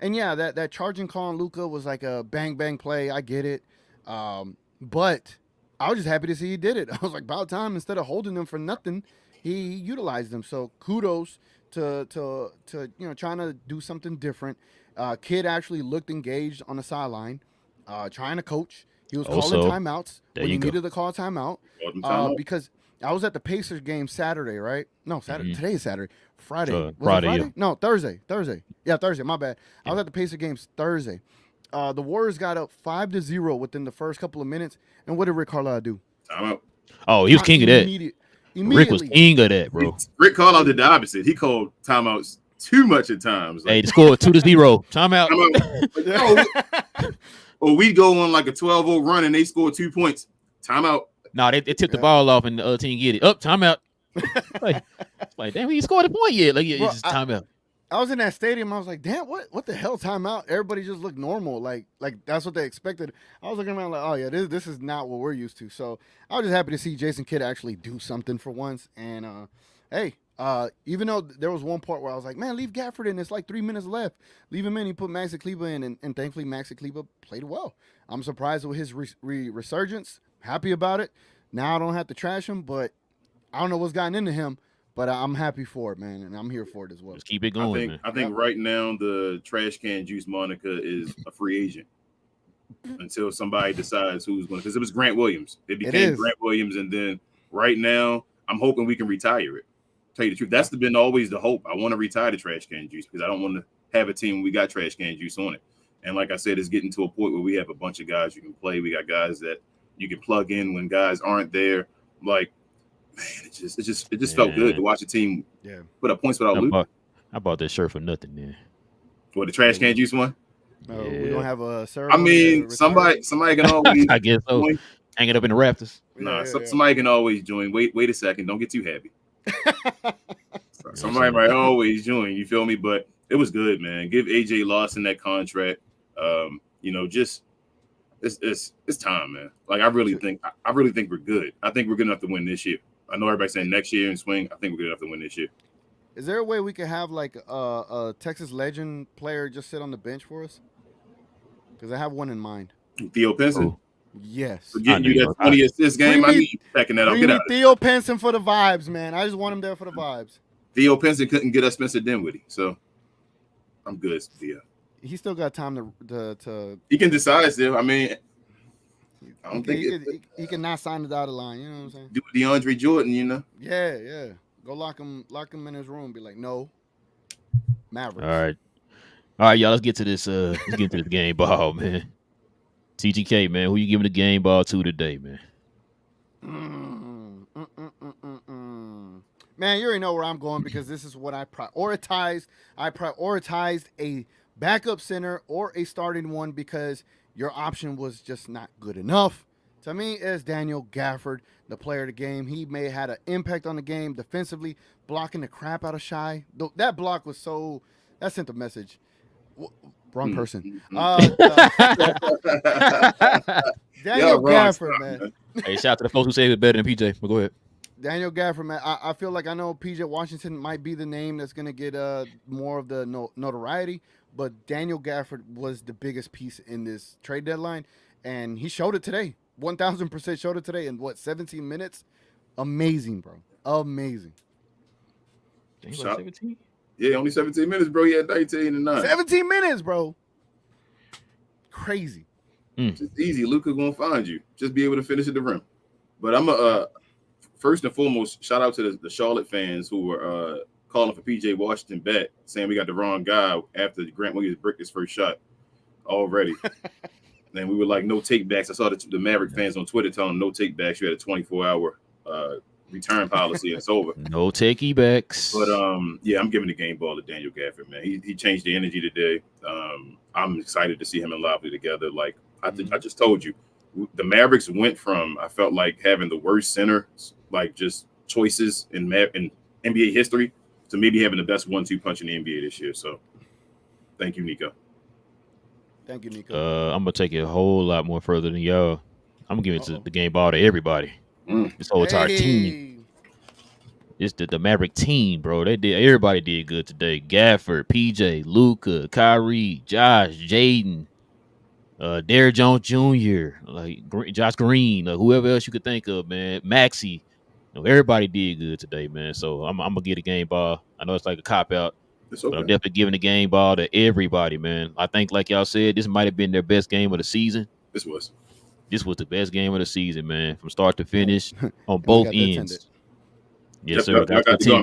C: yeah, that charging call on Luka was like a bang bang play. I get it. But I was just happy to see he did it. I was like, about time, instead of holding them for nothing, he utilized them. So kudos to trying to do something different. Kid actually looked engaged on the sideline, trying to coach. He was calling timeouts when he needed to call timeout. Because I was at the Pacers game Saturday, right? No, Saturday. Mm-hmm. Today is Saturday. Friday.
B: Friday?
C: Yeah. No, Thursday. Yeah, Thursday. My bad. I was at the Pacers games Thursday. The Warriors got up 5-0 within the first couple of minutes. And what did Rick Carlisle do?
D: Timeout.
B: Oh, he was king of that.
C: Immediately.
B: Rick was king of that, bro.
D: Rick Carlisle did the opposite. He called timeouts too much at times.
B: Hey, the score 2-0. Timeout.
D: Or we go on like a 12-0 run and they score 2 points. Timeout.
B: No, they tipped the ball off and the other team get it. Up, timeout. like, damn, you scored a point yet. Like, it's just timeout.
C: I was in that stadium. I was like, damn, what the hell timeout? Everybody just looked normal. Like that's what they expected. I was looking around like, oh, yeah, this is not what we're used to. So I was just happy to see Jason Kidd actually do something for once. And, hey, even though there was one part where I was like, man, leave Gafford in. It's like 3 minutes left. Leave him in. He put Maxi Kleber in, and thankfully Maxi Kleber played well. I'm surprised with his resurgence. Happy about it. Now I don't have to trash him, but I don't know what's gotten into him. But I'm happy for it, man, and I'm here for it as well.
B: Just keep it going,
D: I think right now the trash can juice moniker is a free agent until somebody decides who's going to. Because it was Grant Williams. It became Grant Williams, and then right now I'm hoping we can retire it. Tell you the truth, that's been always the hope. I want to retire the trash can juice because I don't want to have a team we got trash can juice on it. And like I said, it's getting to a point where we have a bunch of guys you can play. We got guys that you can plug in when guys aren't there. Like, man, it just felt good to watch a team put up points without losing.
B: I bought that shirt for nothing, man.
D: What, the trash can juice one?
C: We don't have a ceremony.
D: I mean, somebody can always.
B: I guess so.
D: Join.
B: Hang it up in the rafters.
D: Somebody can always join. Wait a second. Don't get too happy. Somebody might always join. You feel me? But it was good, man. Give AJ Lawson that contract. Just it's time, man. Like I really think we're good. I think we're good enough to win this year. I know everybody's saying next year and swing. I think we're good enough to win this year.
C: Is there a way we could have like a Texas legend player just sit on the bench for us? Because I have one in mind.
D: Theo Pinson.
C: Oh. Yes.
D: For getting you that 20 assist game. I need checking that out.
C: Get out. Theo Pinson for the vibes, man. I just want him there for the vibes.
D: Theo Pinson couldn't get us Spencer Dinwiddie, so I'm good, Theo.
C: He still got time to.
D: He can decide still. I mean, I don't think
C: he can not sign the dotted line. You know what I'm saying?
D: Do DeAndre Jordan, you know?
C: Yeah. Go lock him in his room. Be like, no, Mavericks.
B: All right, y'all. Let's get to this. Let's get into this game ball, man. TGK, man. Who you giving the game ball to today, man?
C: Man, you already know where I'm going because this is what I prioritized. I prioritized a backup center or a starting one because your option was just not good enough. To me, it's Daniel Gafford, the player of the game. He may have had an impact on the game defensively, blocking the crap out of Shai. That block was that sent a message. Wrong person. Daniel Gafford, man.
B: Hey, shout out to the folks who say it better than PJ. But go ahead.
C: Daniel Gafford, man. I feel like I know PJ Washington might be the name that's going to get more of the notoriety, but Daniel Gafford was the biggest piece in this trade deadline, and he showed it today. 1,000% showed it today in 17 minutes? Amazing, bro. Amazing.
B: 17?
D: Yeah, only 17 minutes, bro. He had 19 and 9.
C: 17 minutes, bro. Crazy.
D: Just easy. Luka gonna find you. Just be able to finish at the rim. But I'm first and foremost, shout out to the Charlotte fans who were calling for PJ Washington back, saying we got the wrong guy after Grant Williams bricked his first shot already. And we were like, no take backs. I saw the Maverick fans on Twitter telling them no take backs. You had a 24-hour return policy and it's over.
B: No takey backs.
D: But I'm giving the game ball to Daniel Gafford, man. He changed the energy today. I'm excited to see him and Lively together. Like I just told you, the Mavericks went from, I felt like, having the worst center, like just choices in NBA history, to maybe having the best 1-2 punch in the NBA this year. So thank you, Nico.
C: Thank you, Nico.
B: I'm gonna take it a whole lot more further than y'all. I'm gonna give it the game ball to everybody. This whole entire team. It's the Maverick team, bro. Everybody did good today. Gafford, PJ, Luka, Kyrie, Josh, Jaden, Derrick Jones Jr., like Josh Green, whoever else you could think of, man. Maxey. Everybody did good today, man. So I'm gonna get a game ball. I know it's like a cop out.
D: Okay.
B: But I'm definitely giving the game ball to everybody, man. I think, like y'all said, this might have been their best game of the season.
D: This was
B: the best game of the season, man, from start to finish on both ends. Yes, sir.
D: I'm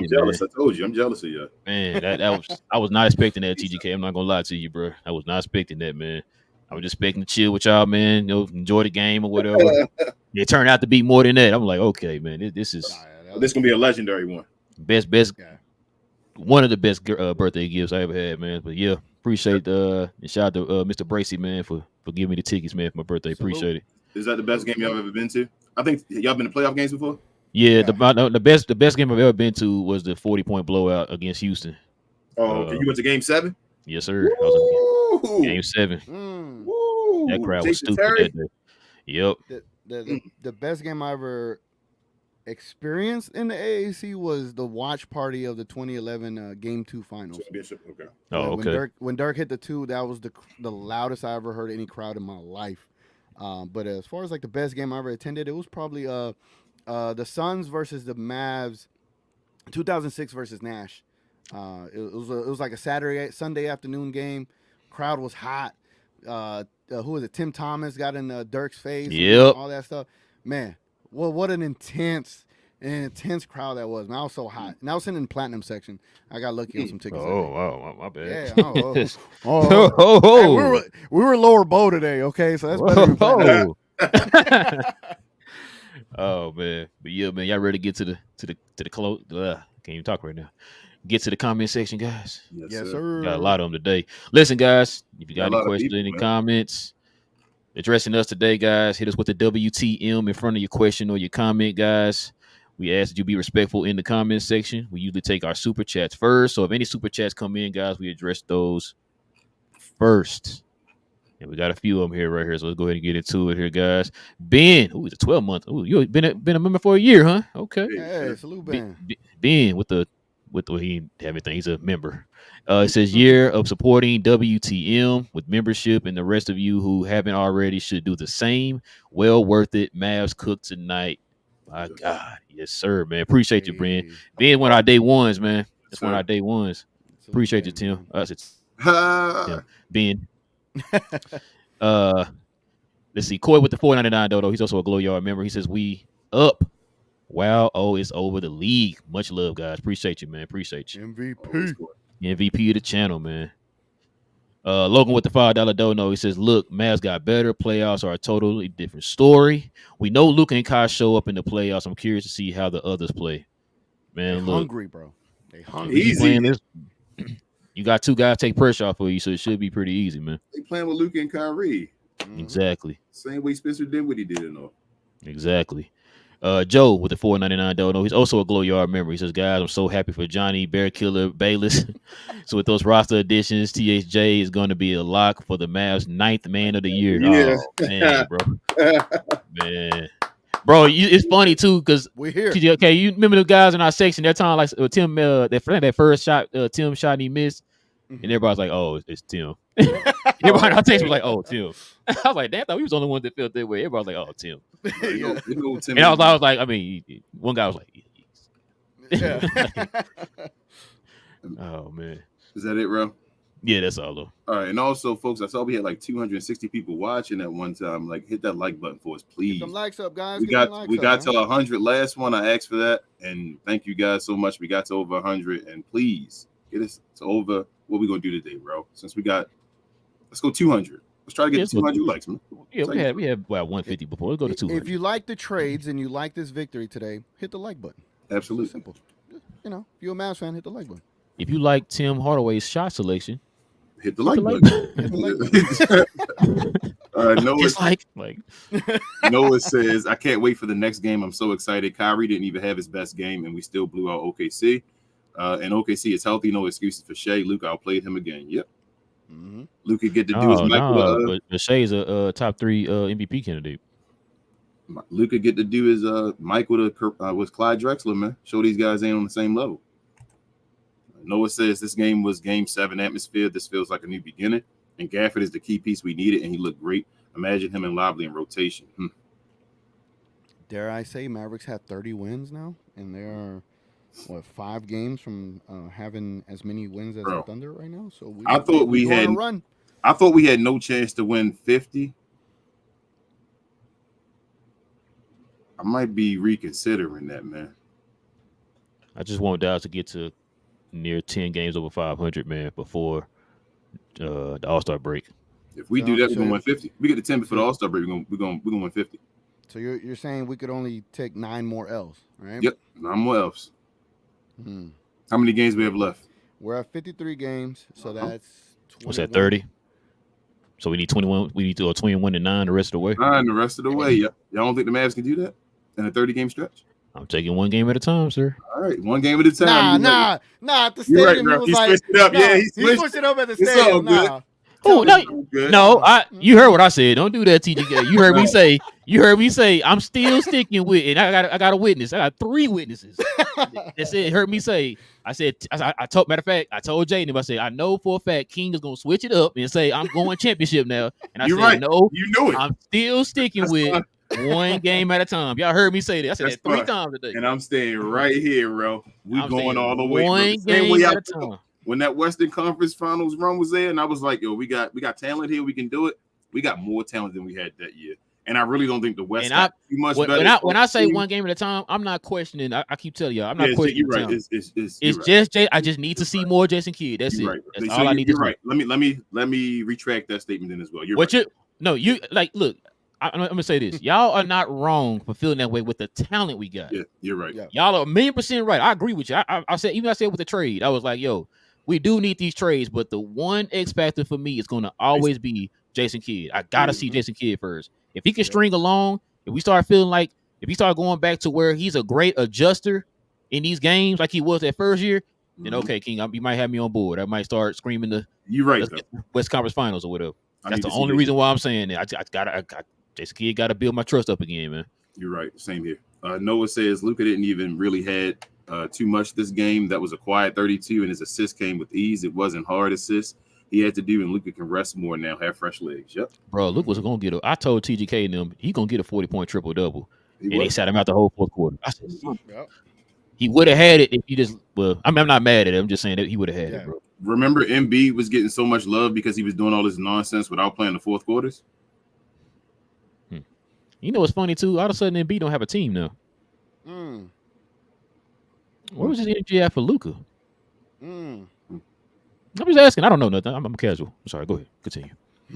D: jealous. I told you, I'm jealous of you.
B: Man, I was not expecting that, TGK. I'm not gonna lie to you, bro. I was not expecting that, man. I was just expecting to chill with y'all, man. Enjoy the game or whatever. It turned out to be more than that. I'm like, okay, man, this is
D: this gonna be a legendary one.
B: Best. one of the best birthday gifts I ever had, man. But yeah, appreciate and shout out to Mr. Bracy, man, for giving me the tickets, man, for my birthday.
C: Salute.
B: Appreciate it.
D: Is that the best game y'all ever been to? I think y'all been to playoff games before.
B: Yeah, the best game I've ever been to was the 40-point blowout against Houston.
D: Oh, okay. You went to Game 7?
B: Yes, sir. I was
D: Woo!
B: in Game 7.
D: Woo!
B: That crowd was
D: Jason
B: stupid
D: Terry?
B: that day. Yep.
C: The best game I ever experienced in the AAC was the watch party of the 2011 Game 2 finals.
D: Championship. Okay.
B: Oh, okay.
C: When Dirk hit the 2, that was the loudest I ever heard any crowd in my life. But as far as like the best game I ever attended, it was probably the Suns versus the Mavs, 2006 versus Nash. It was like a Sunday afternoon game. Crowd was hot. Who was it? Tim Thomas got in Dirk's face.
B: Yep.
C: All that stuff. Man, what an intense crowd that was. Man, I was so hot. And I was sitting in the platinum section. I got lucky on some tickets.
B: Oh, wow. My bad.
C: Yeah.
B: Oh.
C: Hey, we were lower bow today, okay? So that's better than platinum.
B: Oh man, but yeah, man, y'all ready to get to the close? Can't even talk right now. Get to the comment section, guys.
C: Yes, sir.
B: Got a lot of them today. Listen, guys, if you got
D: A lot
B: any
D: of
B: questions,
D: people,
B: any
D: man.
B: comments addressing us today, guys, hit us with the WTM in front of your question or your comment, guys. We ask that you be respectful in the comment section. We usually take our super chats first. So if any super chats come in, guys, we address those first. And we got a few of them here right here. So let's go ahead and get into it here, guys. Ben, he's a 12-month. Oh, you've been a member for a year, huh? Okay.
C: Hey, salute, Ben.
B: Ben with the he didn't have anything. He's a member. It says year of supporting WTM with membership, and the rest of you who haven't already should do the same. Well worth it. Mavs cook tonight. My God, yes, sir, man. Appreciate you, Ben. Ben, one of our day ones, man. That's one of our day ones. Appreciate you, Tim. Ben. Let's see. Coy with the $4.99 though. He's also a Glow Yard member. He says we up. Wow. Oh, it's over the league. Much love, guys. Appreciate you, man. Appreciate you. MVP of the channel, man. Logan with the $5 dono. He says, look, Mavs got better. Playoffs are a totally different story. We know Luka and Kai show up in the playoffs. I'm curious to see how the others play. Man,
C: They're
B: look.
C: hungry, bro. They hungry.
D: Easy.
B: You got two guys take pressure off of you, so it should be pretty easy, man.
D: They playing with Luka and Kyrie.
B: Exactly.
D: Same way Spencer Dinwiddie did it, though.
B: Exactly. Joe with the $4.99 dono. He's also a Glow Yard member. He says, guys, I'm so happy for Johnny Bear Killer Bayless. So with those roster additions, THJ is going to be a lock for the Mavs 9th man of the year.
D: Yeah.
B: Oh, man, bro. Man. Bro, it's funny, too, because
C: We're here.
B: okay, you remember the guys in our section that time, like Tim, that first shot, Tim shot and he missed, and everybody's like, oh, it's Tim. Everybody in our text was like, oh, Tim. I was like, damn, I thought we was the only one that felt that way. Everybody was like, oh, Tim. And I was like, I mean, one guy was like, oh, man.
D: Is that it, bro?
B: Yeah, that's all, though.
D: All right. And also, folks, I saw we had like 260 people watching at one time. Like, hit that like button for us, please.
C: Get them likes up, guys.
D: We got to 100 last one. I asked for that. And thank you guys so much. We got to over 100. And please get us to over what we going to do today, bro. Since let's go 200. Let's try to get to 200 likes, man.
B: Yeah, we had about 150 before. Let's go to 200.
C: If you like the trades and you like this victory today, hit the like button.
D: Absolutely.
C: Simple. You know, if you're a Mavs fan, hit the like button.
B: If you like Tim Hardaway's shot selection,
D: hit the like button. Noah says, I can't wait for the next game. I'm so excited. Kyrie didn't even have his best game, and we still blew out OKC. And OKC is healthy. No excuses for Shea. Luka outplayed him again. Yep. Mm-hmm. Luka get to do his Michael.
B: But Shea's a top 3 MVP candidate.
D: Luka get to do his Michael with Clyde Drexler, man. Show these guys ain't on the same level. Noah says this game was Game 7 atmosphere. This feels like a new beginning. And Gafford is the key piece we needed, and he looked great. Imagine him and Lively in rotation.
C: Dare I say Mavericks have 30 wins now? And they are, 5 games from having as many wins as the Thunder right now? So
D: I thought we had no chance to win 50. I might be reconsidering that, man.
B: I just want Dallas to get to near 10 games over 500, man, before the All-Star break.
D: If we do that, we're gonna win 50. We get to 10 before the All-Star break. We're gonna win 50.
C: So you're saying we could only take 9 more L's, right?
D: Yep, 9 more L's. How many games we have left?
C: We're at 53 games, so that's 21.
B: What's that, 30? So we need 21. We need to go 21-9 the rest of the way.
D: 9 the rest of the way. Y'all don't think the Mavs can do that in a 30-game stretch?
B: I'm taking one game at a time, sir.
D: All right, one game at a time.
C: Nah. At the
D: You're right,
C: stadium,
D: bro.
C: he was like,
D: Switched it up.
C: nah,
D: Yeah, he
C: switched
D: switched
C: it up at the
D: It's
C: stadium.
D: all good.
C: Nah.
B: Oh
D: Good.
B: no! You heard what I said. Don't do that, TGK. You heard me say. You heard me say. I'm still sticking with it. I got a witness. I got 3 witnesses. That said, heard me say. I said. I told. Matter of fact, I told Jaden. I said I know for a fact King is gonna switch it up and say I'm going championship now. And I
D: You're
B: said
D: right.
B: no.
D: You knew it.
B: I'm still sticking
D: That's
B: with
D: fine.
B: one game at a time. Y'all heard me say that. I said
D: That's
B: that 3
D: fine.
B: times today.
D: And I'm staying right here, bro. We
B: I'm
D: going
B: saying
D: all the way.
B: one
D: Bro. The same
B: game
D: way
B: at
D: I
B: a time.
D: when that Western Conference Finals run was there, and I was like, yo, we got talent here. We can do it. We got more talent than we had that year. And I really don't think the West
B: And
D: got too much better.
B: when I say one game at a time, I'm not questioning. I keep telling y'all, I'm not questioning.
D: You're right.
B: talent.
D: It's
B: It's
D: right.
B: just Jay. I just need to see more Jason Kidd. That's
D: You're
B: it.
D: right.
B: That's
D: So
B: all I need to
D: you're
B: see.
D: right. Let me retract that statement then as well. You're
B: What
D: right.
B: you like? Look, I'm gonna say this. Y'all are not wrong for feeling that way with the talent we got.
D: Yeah, you're right.
C: Yeah.
B: Y'all are 1,000,000% right. I agree with you. I said with the trade, I was like, yo, we do need these trades, but the one X factor for me is gonna always be Jason Kidd. I gotta see Jason Kidd first. If he can string along, if we start feeling like if he start going back to where he's a great adjuster in these games like he was that first year, then okay, King, you might have me on board. I might start screaming the
D: You're right.
B: West Conference Finals or whatever. That's the only reason why I'm saying that. Jason Kidd got to build my trust up again, man.
D: You're right. Same here. Noah says Luka didn't even really had too much this game. That was a quiet 32, and his assist came with ease. It wasn't hard assists he had to do, and Luka can rest more now, have fresh legs. Yep.
B: Bro, Luka was going to get I told TGK and them, he going to get a 40-point triple-double. And they sat him out the whole fourth quarter. I said, he would have had it if he just, I'm not mad at it. I'm just saying that he would have had it, bro.
D: Remember Embiid was getting so much love because he was doing all this nonsense without playing the fourth quarters?
B: You know what's funny, too? All of a sudden, Embiid don't have a team now. Where was his energy at for Luka? I'm just asking. I don't know nothing. I'm casual. I'm sorry. Go ahead. Continue.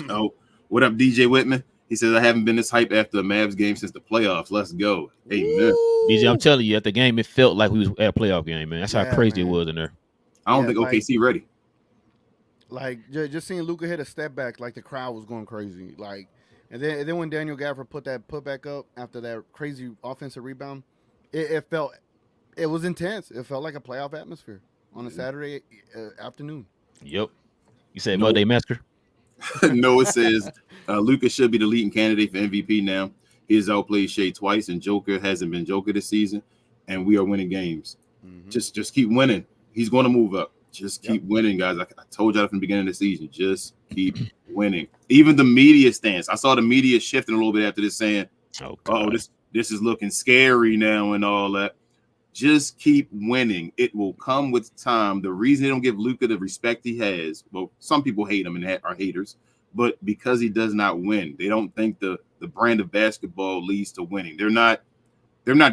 D: Oh, what up, DJ Whitman? He says, I haven't been this hype after a Mavs game since the playoffs. Let's go. Amen.
B: DJ, I'm telling you, at the game, it felt like we was at a playoff game, man. That's how crazy it was in there.
D: I don't think OKC ready.
C: Like, just seeing Luka hit a step back, like the crowd was going crazy. Like, and then when Daniel Gafford put that putback up after that crazy offensive rebound, it was intense. It felt like a playoff atmosphere on a Saturday afternoon.
B: Yep. You said Monday Massacre?
D: Noah says Luka should be the leading candidate for MVP now. He has outplayed Shea twice, and Joker hasn't been Joker this season, and we are winning games. Just keep winning. He's going to move up. Just keep winning, guys. I told y'all from the beginning of the season. Just keep winning. Even the media stance. I saw the media shifting a little bit after this, saying, "Oh, this is looking scary now," and all that. Just keep winning. It will come with time. The reason they don't give Luka the respect he has, well, some people hate him and are haters, but because he does not win, they don't think the brand of basketball leads to winning. They're not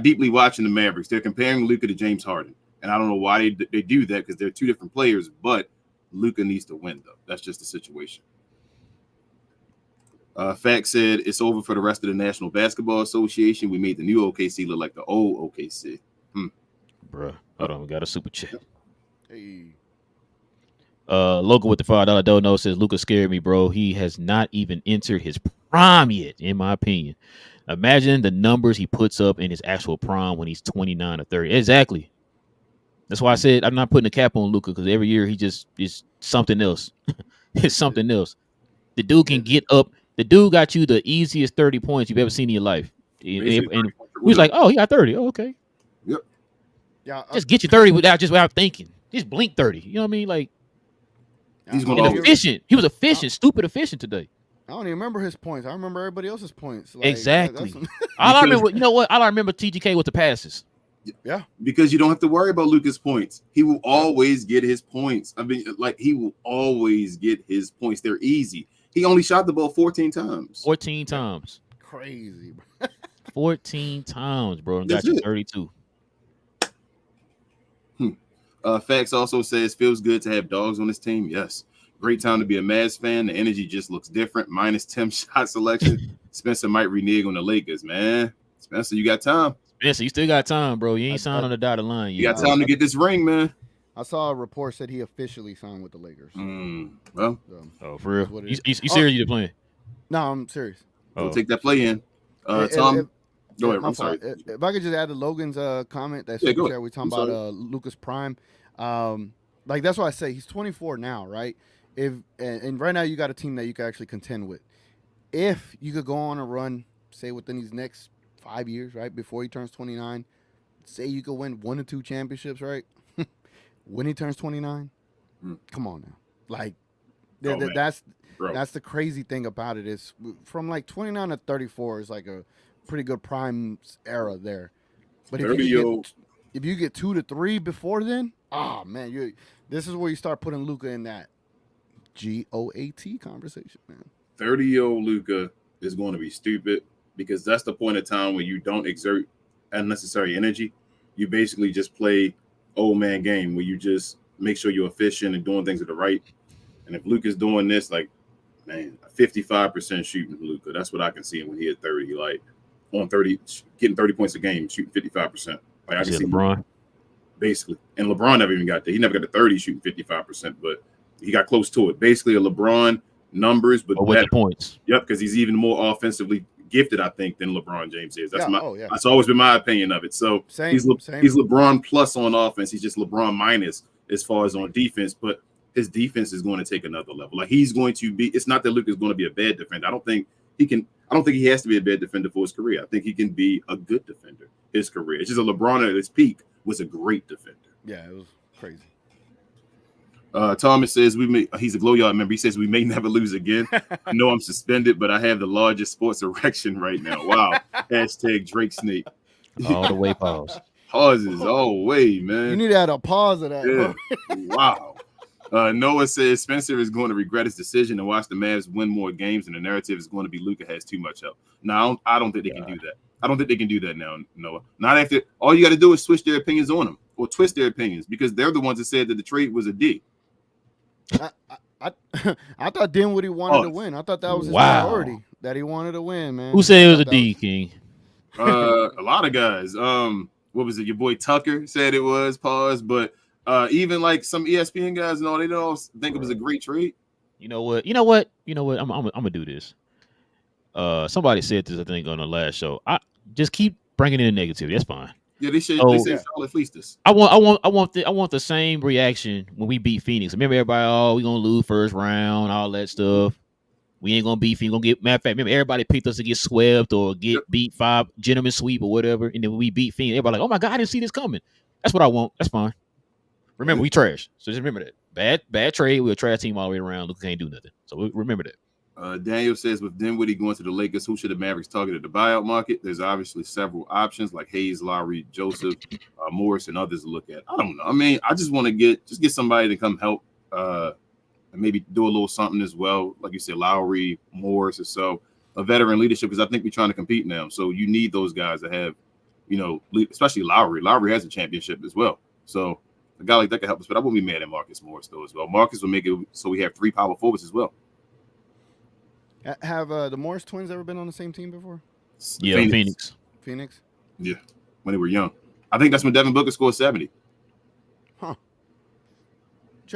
D: deeply watching the Mavericks. They're comparing Luka to James Harden. And I don't know why they do that because they're two different players, but Luka needs to win, though. That's just the situation. Fact said it's over for the rest of the National Basketball Association. We made the new OKC look like the old OKC.
B: Bruh, hold on. We got a super chat.
C: Hey.
B: Logan with the $5 dono says Luka scared me, bro. He has not even entered his prime yet, in my opinion. Imagine the numbers he puts up in his actual prime when he's 29 or 30. Exactly. That's why I said I'm not putting a cap on Luka because every year he just is something else. It's something else. The dude can get up. The dude got you the easiest 30 points you've ever seen in your life. And he was like, oh, he got 30. Oh, okay.
D: Yep.
C: Yeah.
B: Just get you 30 without thinking. Just blink 30. You know what I mean? Like,
D: he's
B: efficient. He was efficient, stupid efficient today.
C: I don't even remember his points. I remember everybody else's points. Like,
B: exactly. All I remember, you know what? All I remember TGK was the passes.
C: Yeah.
D: Because you don't have to worry about Luka's points. He will always get his points. I mean, like, he will always get his points. They're easy. He only shot the ball 14 times.
B: 14 times.
C: Crazy, bro.
B: 14 times, bro. And
D: That's
B: got you
D: it.
B: 32.
D: Fax also says feels good to have dogs on this team. Yes. Great time to be a Mavs fan. The energy just looks different. Minus Tim's shot selection. Spencer might renege on the Lakers, man. Spencer, you got time.
B: Spencer, you still got time, bro. You ain't signed on the dotted line yet.
D: You got time to get this ring, man.
C: I saw a report said he officially signed with the Lakers.
D: Well,
C: So,
B: Oh, for real?
C: that's what it
B: You
C: is.
B: serious? You playing?
C: No, I'm serious.
D: go
B: Oh,
D: take that play in.
C: If-
D: Tom, go ahead.
C: my
D: I'm
C: fault.
D: sorry.
C: If I could just add to Logan's comment, that
D: Yeah,
C: super
D: go
C: chat
D: ahead.
C: we talking
D: I'm
C: about
D: sorry.
C: Lucas Prime. Like that's why I say he's 24 now, right? And right now you got a team that you can actually contend with. If you could go on a run, say within these next 5 years, right before he turns 29, say you could win 1 or 2 championships, right? When he turns 29, come on now, like
D: Oh, man. Bro.
C: that's the crazy thing about it is from like 29 to 34 is like a pretty good prime era there. But if
D: 30-year-old.
C: you get 2 to 3 before then, oh man, this is where you start putting Luka in that GOAT conversation, man.
D: 30-year-old Luka is going to be stupid because that's the point of time when you don't exert unnecessary energy. You basically just play old man game where you just make sure you're efficient and doing things at the right. And if Luka's doing this, like, man, 55% shooting Luka, that's what I can see when he hit 30. Like on 30, getting 30 points a game, shooting 55%. Like I can see
B: LeBron.
D: Basically. And LeBron never even got there. He never got to 30 shooting 55%, but he got close to it. Basically a LeBron numbers, but
B: with the points.
D: Yep, because he's even more offensively gifted, I think, than LeBron James is. That's
C: yeah.
D: That's always been my opinion of it. So he's LeBron plus on offense. He's just LeBron minus as far as on defense, but his defense is going to take another level. Like he's going to be. It's not that Luka is going to be a bad defender. I don't think he has to be a bad defender for his career. I think he can be a good defender his career. It's just a LeBron at his peak was a great defender.
C: Yeah, it was crazy.
D: Thomas says he's a glow yard member. He says we may never lose again. I know I'm suspended, but I have the largest sports erection right now. Wow. Hashtag Drake Snake.
B: All the way pause.
D: Pauses all way, man.
C: You need to add a pause of that.
D: Yeah. Wow. Noah says Spencer is going to regret his decision and watch the Mavs win more games, and the narrative is going to be Luka has too much help. No, I don't think they can do that. I don't think they can do that now, Noah. Not after all you got to do is switch their opinions on them or twist their opinions because they're the ones that said that the trade was a D.
C: I thought Dinwiddie wanted to win. I thought that was his priority, that he wanted to win, man.
B: Who said it was a D, King?
D: A lot of guys. What was it? Your boy Tucker said it was. Pause. But even like some ESPN guys, they don't think it was a great trade.
B: You know what? I'm gonna do this. Somebody said this, I think, on the last show. I just keep bringing in the negativity. That's fine.
D: Yeah, they said Charlotte fleeced us.
B: I want the same reaction when we beat Phoenix. Remember everybody, we gonna lose first round, all that stuff. We ain't gonna beat Phoenix. Matter of fact, remember everybody picked us to get swept or get beat 5 gentlemen sweep or whatever, and then when we beat Phoenix, everybody like, oh my god, I didn't see this coming. That's what I want. That's fine. Remember, we trash. So just remember that. Bad trade. We're a trash team all the way around. Luka can't do nothing. So remember that.
D: Daniel says, with Dinwiddie going to the Lakers, who should the Mavericks target at the buyout market? There's obviously several options like Hayes, Lowry, Joseph, Morris, and others to look at. I don't know. I mean, I just want to get somebody to come help and maybe do a little something as well. Like you said, Lowry, Morris, or so. A veteran leadership, because I think we're trying to compete now. So you need those guys to have, especially Lowry. Lowry has a championship as well. So a guy like that can help us. But I wouldn't be mad at Marcus Morris, though, as well. Marcus will make it so we have 3 power forwards as well.
C: Have the Morris twins ever been on the same team before?
B: Yeah, Phoenix.
D: Yeah, when they were young. I think that's when Devin Booker scored 70.
C: Huh.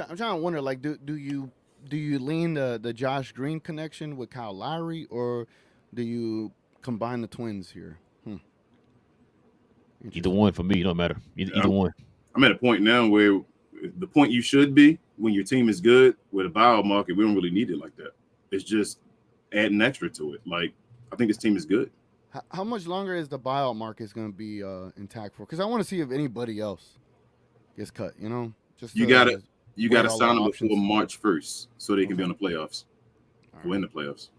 C: I'm trying to wonder, like, do you lean the Josh Green connection with Kyle Lowry, or do you combine the twins here?
B: Either one for me, it don't matter. Either one.
D: I'm at a point now where the point you should be when your team is good with a buyout market, we don't really need it like that. It's just adding extra to it. Like, I think this team is good.
C: How much longer is the buyout market going to be intact for? Because I want to see if anybody else gets cut. Just
D: you gotta sign them before March 1st so they can be on the playoffs, win the playoffs.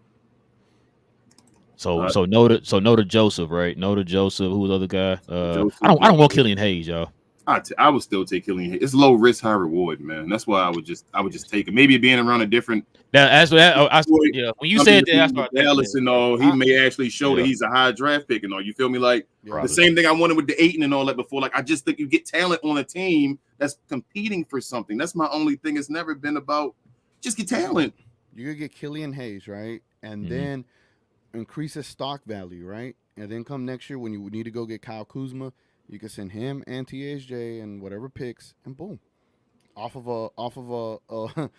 B: So no to Joseph, right? No to Joseph. Who's the other guy? I don't want Killian Hayes, y'all.
D: I would still take Killian Hayes. It's low risk, high reward, man. That's why I would just take it. Maybe being around a different.
B: When you said that, I started
D: Dallas and all, he may actually show that he's a high draft pick and all. You feel me? Like the same thing I wanted with the Ayton and all that before. Like I just think you get talent on a team that's competing for something. That's my only thing. It's never been about just get talent.
C: You could get Killian Hayes, right, and then increase his stock value, right, and then come next year when you need to go get Kyle Kuzma. You can send him and THJ and whatever picks, and boom. off of a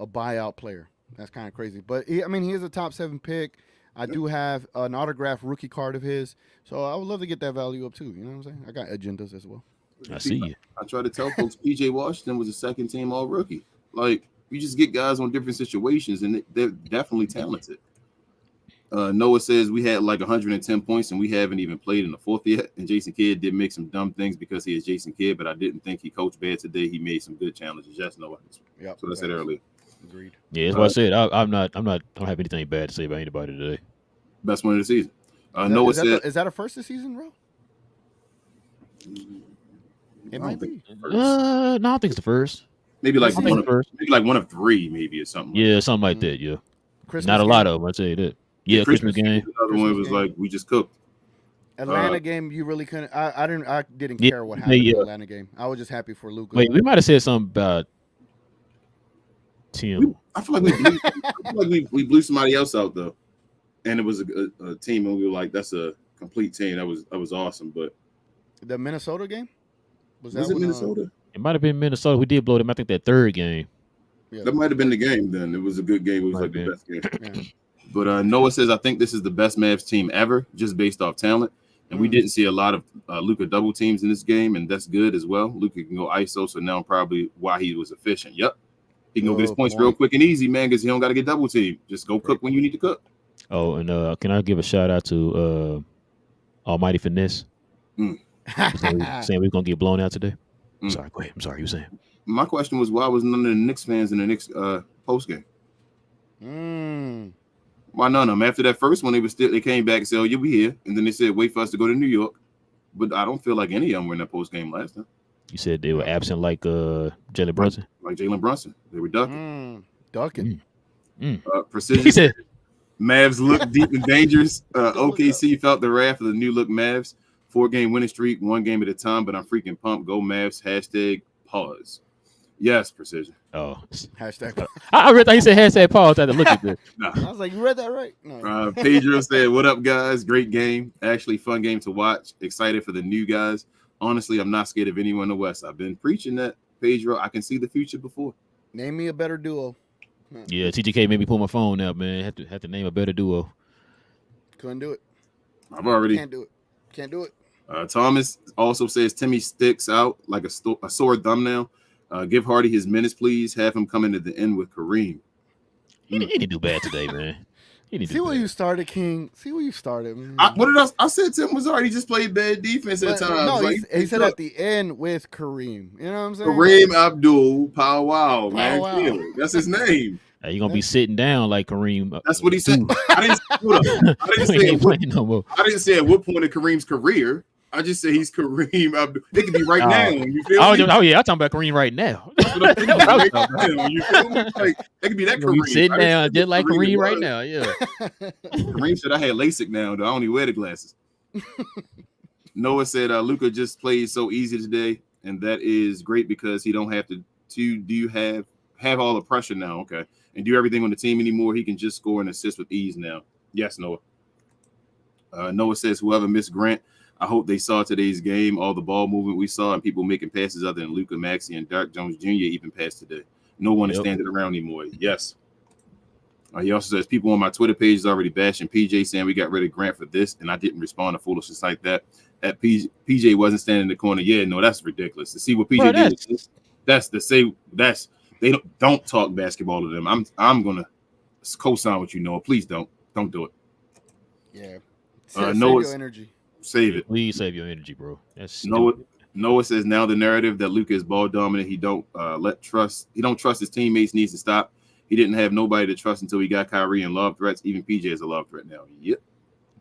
C: buyout player. That's kind of crazy. But he is a top 7 pick. I do have an autographed rookie card of his, so I would love to get that value up too. You know what I'm saying? I got agendas as well.
B: I see you.
D: I try to tell folks PJ Washington was a second team all rookie. Like, you just get guys on different situations, and they're definitely talented. Noah says we had like 110 points, and we haven't even played in the fourth yet. And Jason Kidd did make some dumb things because he is Jason Kidd, but I didn't think he coached bad today. He made some good challenges. Yes, Noah.
C: Yeah,
D: so I said earlier.
C: Agreed.
B: Yeah, that's what I said. I don't have anything bad to say about anybody today.
D: Best one of the season. Noah said,
C: "Is that a first this season, bro?" It might be.
B: No, I don't think it's the first.
D: Maybe like
B: I think the first.
D: maybe like one of 3, maybe or something.
B: Yeah, something like that. Yeah,
C: Christmas
B: not a
C: game.
B: lot of them. I tell you that. Yeah, Christmas game.
D: Another one was
C: game.
D: like we just cooked.
C: Atlanta game, you really couldn't. I didn't care what happened in the Atlanta game. I was just happy for Luka.
B: Wait, we might have said something about Tim.
D: I feel like we blew somebody else out though, and it was a team, and we were like, "That's a complete team." That was awesome. But
C: the Minnesota game
D: was it Minnesota?
B: It might have been Minnesota. We did blow them. I think that third game.
C: Yeah.
D: That might have been the game. Then it was a good game. It was
B: Might
D: like the
B: have
D: best game.
C: Yeah.
D: But Noah says, I think this is the best Mavs team ever, just based off talent. And we didn't see a lot of Luka double teams in this game, and that's good as well. Luka can go ISO, so now probably why he was efficient. Yep. He can go get his points real quick and easy, man, because he don't got to get double teamed. Just go cook when you need to cook.
B: Oh, and can I give a shout out to Almighty Finesse? Saying we're going to get blown out today. Sorry, go ahead. I'm sorry, you were saying.
D: My question was, why was none of the Knicks fans in the Knicks post game? Why none of them? After that first one, they came back and said, "Oh, you'll be here," and then they said, "Wait for us to go to New York." But I don't feel like any of them were in that post game last time.
B: You said they were absent like Jalen Brunson?
D: Like Jalen Brunson. They were ducking. Precision.
B: He said,
D: Mavs look deep and dangerous. OKC felt the wrath of the new look Mavs. 4-game winning streak, 1 game at a time, but I'm freaking pumped. Go Mavs. #pause. Yes, Precision.
B: Oh.
C: Hashtag.
B: I read that he said hashtag pause. I had to look at this.
D: Nah.
C: I was like, you read that right? No.
D: Pedro said, "What up, guys? Great game. Actually, fun game to watch. Excited for the new guys. Honestly, I'm not scared of anyone in the West. I've been preaching that, Pedro. I can see the future before."
C: Name me a better duo.
B: Yeah, TGK made me pull my phone out, man. Had to name a better duo.
C: Couldn't do it.
D: I've already
C: Can't do it.
D: Thomas also says Timmy sticks out like a sore thumbnail. Give Hardy his minutes, please. Have him come in at the end with Kareem.
B: He didn't do bad today, man.
C: See where you started, King. See where you started, man.
D: I said Tim was already just played bad defense at times.
C: No,
D: like,
C: he said at the end with Kareem. You know what I'm saying?
D: Kareem Abdul Pow Wow, man.
C: Wow.
D: That's his name.
B: You're going to be sitting down like Kareem.
D: That's what he said. I didn't say at what point in Kareem's career. I just say he's Kareem Abdul. It could be right now. You feel me?
B: Oh, yeah. I'm talking about Kareem right now.
D: That's what I'm thinking. You feel me? Like, it could be that Kareem.
B: Sitting down just like Kareem right now. Yeah.
D: Kareem said, "I had LASIK now, though. I only wear the glasses." Noah said, Luka just played so easy today, and that is great because he don't have to do you have all the pressure now, okay, and do everything on the team anymore. He can just score and assist with ease now. Yes, Noah. Noah says, whoever missed Grant, I hope they saw today's game, all the ball movement we saw, and people making passes other than Luka, Maxey, and Dark Jones Jr. even passed today. No one is standing around anymore. Yes. He also says, people on my Twitter page is already bashing PJ, saying we got rid of Grant for this, and I didn't respond to foolishness like that. That PJ wasn't standing in the corner. Yeah, no, that's ridiculous. To see what PJ did, they don't talk basketball to them. I'm gonna co-sign with you, Noah. Please don't do it.
C: Yeah.
D: Save
C: your energy.
D: Save it.
B: Please save your energy, bro. That's
D: Noah says now the narrative that Luka is ball dominant. He don't trust his teammates needs to stop. He didn't have nobody to trust until he got Kyrie and lob threats. Even PJ is a lob threat now. Yep.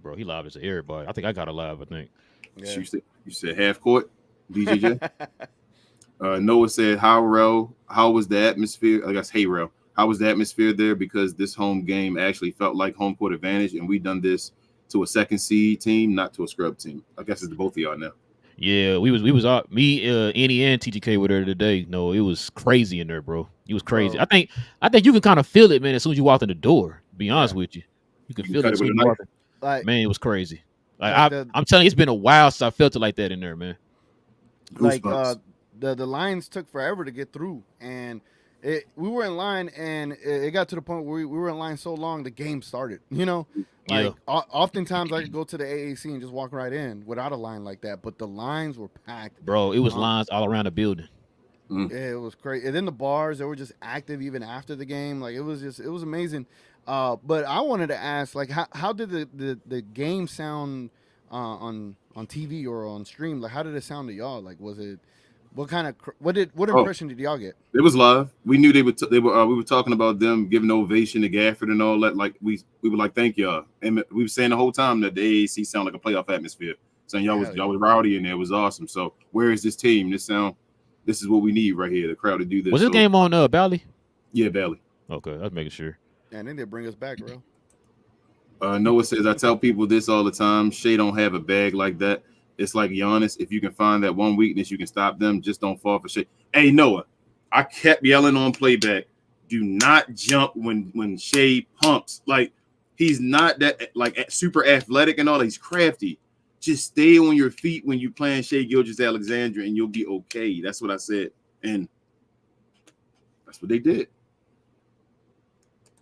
B: Bro, he lobbed it to everybody. I think I got a lob, I think.
C: Yeah.
D: You said half court, DJJ. Noah said, how was the atmosphere? I guess, hey, Rel, how was the atmosphere there? Because this home game actually felt like home court advantage, and we done this to a second seed team, not to a scrub team. I guess it's both of y'all now.
B: Yeah, we was me, Annie, and TGK were there today. No, it was crazy in there, bro. It was crazy. I think you can kind of feel it, man, as soon as you walked in the door. To be honest with you, you can feel it. As soon as you walked in.
C: Like,
B: man, it was crazy. Like I'm telling you, it's been a while since I felt it like that in there, man.
C: Like the lines took forever to get through, and we were in line, and it got to the point where we were in line so long the game started. Like oftentimes I could go to the AAC and just walk right in without a line like that, but the lines were packed.
B: Bro, it was lines all around the building.
C: Yeah, it was crazy. And then the bars, they were just active even after the game. Like it was amazing. But I wanted to ask, like, how did the game sound on TV or on stream? Like, how did it sound to y'all? Like, was it what impression did y'all get?
D: It was live. We knew we were talking about them giving ovation to Gafford and all that. Like we were like, thank y'all, and we were saying the whole time that the AAC sounded like a playoff atmosphere. Saying y'all was rowdy in there. It was awesome. So where is this team? This is what we need right here. The crowd to do this.
B: Was this game on Bally?
D: Yeah, Bally.
B: Okay, I was making sure.
C: And then they bring us back, bro.
D: Noah says, I tell people this all the time. Shea don't have a bag like that. It's like Giannis. If you can find that one weakness, you can stop them. Just don't fall for Shea. Hey, Noah, I kept yelling on playback. Do not jump when Shea pumps. Like, he's not that like super athletic and all. He's crafty. Just stay on your feet when you playing Shea Gilgeous-Alexander, and you'll be okay. That's what I said, and that's what they did.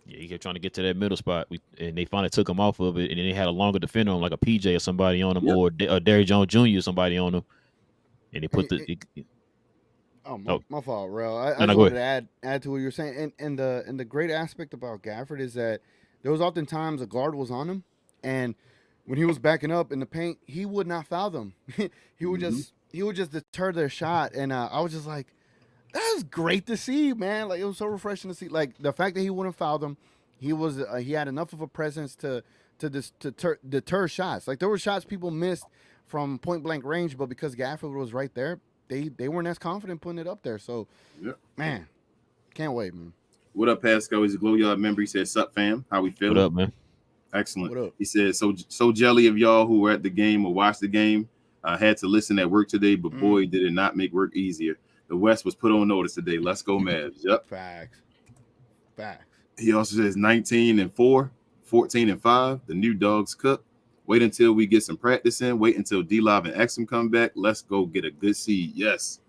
B: Yeah, he kept trying to get to that middle spot, and they finally took him off of it, and then they had a longer defender on, like a PJ or somebody on him, or Derrick Jones Jr. or somebody on him, and they put
C: my fault, Rel. I just wanted to add to what you're saying, and the great aspect about Gafford is that there was oftentimes a guard was on him, and when he was backing up in the paint, he would not foul them. he would just deter their shot, and I was just like, that was great to see, man. Like, it was so refreshing to see. Like, the fact that he wouldn't foul them, he had enough of a presence to deter shots. Like, there were shots people missed from point blank range, but because Gafford was right there, they weren't as confident putting it up there. So, man, can't wait, man.
D: What up, Pascal? He's a Glow Yard member. He says, "Sup, fam? How we feeling?"
B: What up, man?
D: Excellent.
C: What up?
D: He says, so jelly of y'all who were at the game or watched the game. I had to listen at work today, but boy, did it not make work easier. The West was put on notice today. Let's go, Mavs. Yep.
C: Facts.
D: He also says 19-4, 14-5. The new dogs cook. Wait until we get some practice in. Wait until D-Live and Exum come back. Let's go get a good seed. Yes.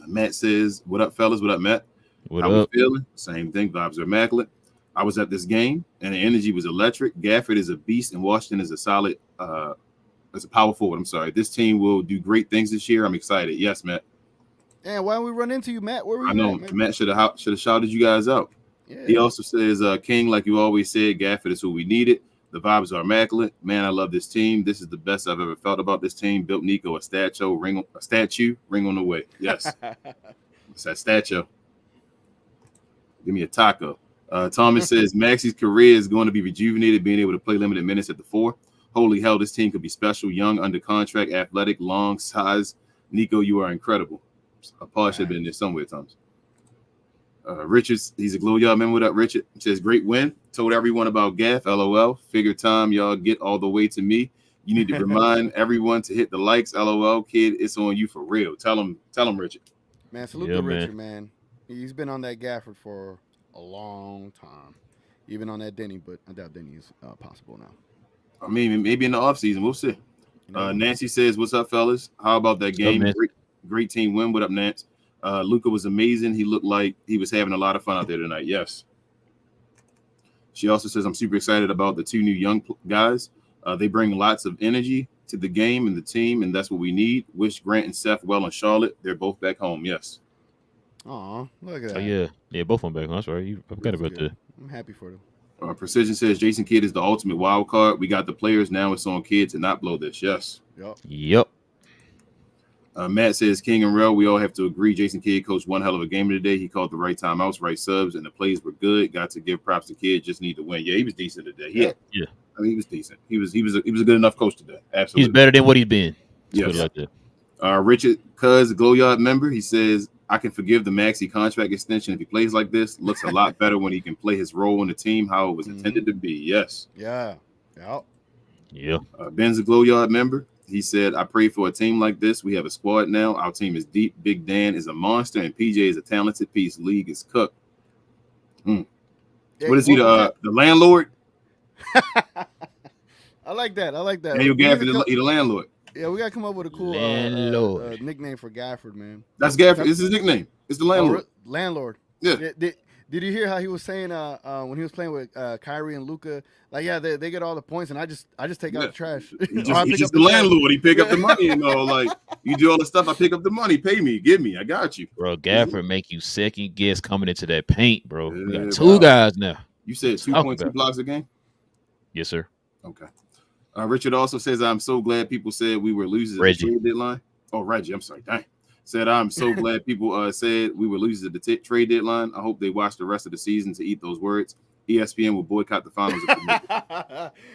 D: Matt says, what up, fellas? What up, Matt?
B: How
D: we feeling? Same thing. Vibes are immaculate. I was at this game, and the energy was electric. Gafford is a beast, and Washington is a solid as a power forward. I'm sorry. This team will do great things this year. I'm excited. Yes, Matt.
C: And why don't we run into you, Matt? Where were you?
D: I know Matt should have shouted you guys out. Yeah. He also says, King, like you always said, Gafford is who we needed. The vibes are immaculate. Man, I love this team. This is the best I've ever felt about this team. Built Nico a statue, ring on the way. Yes. It's that statue. Give me a taco. Thomas says Maxi's career is going to be rejuvenated, being able to play limited minutes at the 4. Holy hell, this team could be special. Young, under contract, athletic, long, size. Nico, you are incredible. Paul should have been there somewhere, Thomas. Richards, he's a Glow Yard member. What up, Richard? He says, great win. Told everyone about Gaff, LOL. Figure time y'all get all the way to me. You need to remind everyone to hit the likes, LOL. Kid, it's on you for real. Tell him, Richard.
C: Man, salute to Richard, man. He's been on that Gafford for a long time. Even on that Denny, but I doubt Denny is possible now.
D: I mean, maybe in the offseason. We'll see. Nancy says, what's up, fellas? How about that game? Great team win. What up, Nance? Luka was amazing. He looked like he was having a lot of fun out there tonight. Yes. She also says, I'm super excited about the 2 new young guys. They bring lots of energy to the game and the team, and that's what we need. Wish Grant and Seth well in Charlotte. They're both back home. Yes.
C: Aw, look at that.
B: Oh, yeah, both of them back home. That's right. You forgot about that.
C: I'm happy for them.
D: Precision says Jason Kidd is the ultimate wild card. We got the players. Now it's on Kidd to not blow this. Yes.
B: Yep.
D: Matt says King and Rel, we all have to agree. Jason Kidd coached one hell of a game today. He called the right timeouts, right subs, and the plays were good. Got to give props to Kidd. Just need to win. Yeah, he was decent today. Yeah. I mean, he was decent. He was a good enough coach today. Absolutely.
B: He's better than what he's been.
D: Yes. Like Richard Cuz, Glow Yard member, he says, I can forgive the Maxey contract extension if he plays like this. Looks a lot better when he can play his role in the team how it was intended to be. Yes.
C: Yeah.
D: Ben's a Glow Yard member. He said, I pray for a team like this. We have a squad now. Our team is deep. Big Dan is a monster, and PJ is a talented piece. League is cooked. What is he, the landlord?
C: I like that.
D: Daniel Gafford, he the landlord.
C: Yeah, we gotta come up with a cool
B: Landlord.
C: nickname for Gafford, man.
D: That's Gafford. It's his nickname. It's the landlord.
C: Landlord.
D: Yeah.
C: Did you hear how he was saying when he was playing with Kyrie and Luka? Like, yeah, they get all the points, and I just take out the trash.
D: He's just the landlord. He pick up the money and all. Like, you do all the stuff. I pick up the money. Pay me. Give me. I got you.
B: Bro, Gafford make you second guess coming into that paint, bro. We got
D: Yeah,
B: two guys now.
D: You said 2.2 blocks a game?
B: Yes, sir.
D: Okay. Richard also says, I'm so glad people said we were losers at the trade deadline. Oh, Reggie, I'm sorry. Dang. Said, I'm so glad people said we were losers at the trade deadline. I hope they watch the rest of the season to eat those words. ESPN will boycott the finals.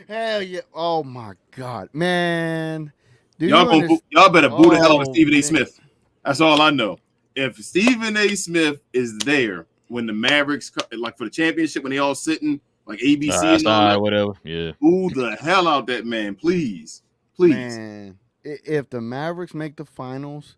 C: Hell yeah. Oh, my God. Man.
D: Y'all better boo the hell out of Stephen A. Smith. That's all I know. If Stephen A. Smith is there when the Mavericks, like for the championship, when they all sitting, like ABC and all that,
B: whatever. Yeah.
D: Boo the hell out that man, please. Please.
C: Man, if the Mavericks make the finals,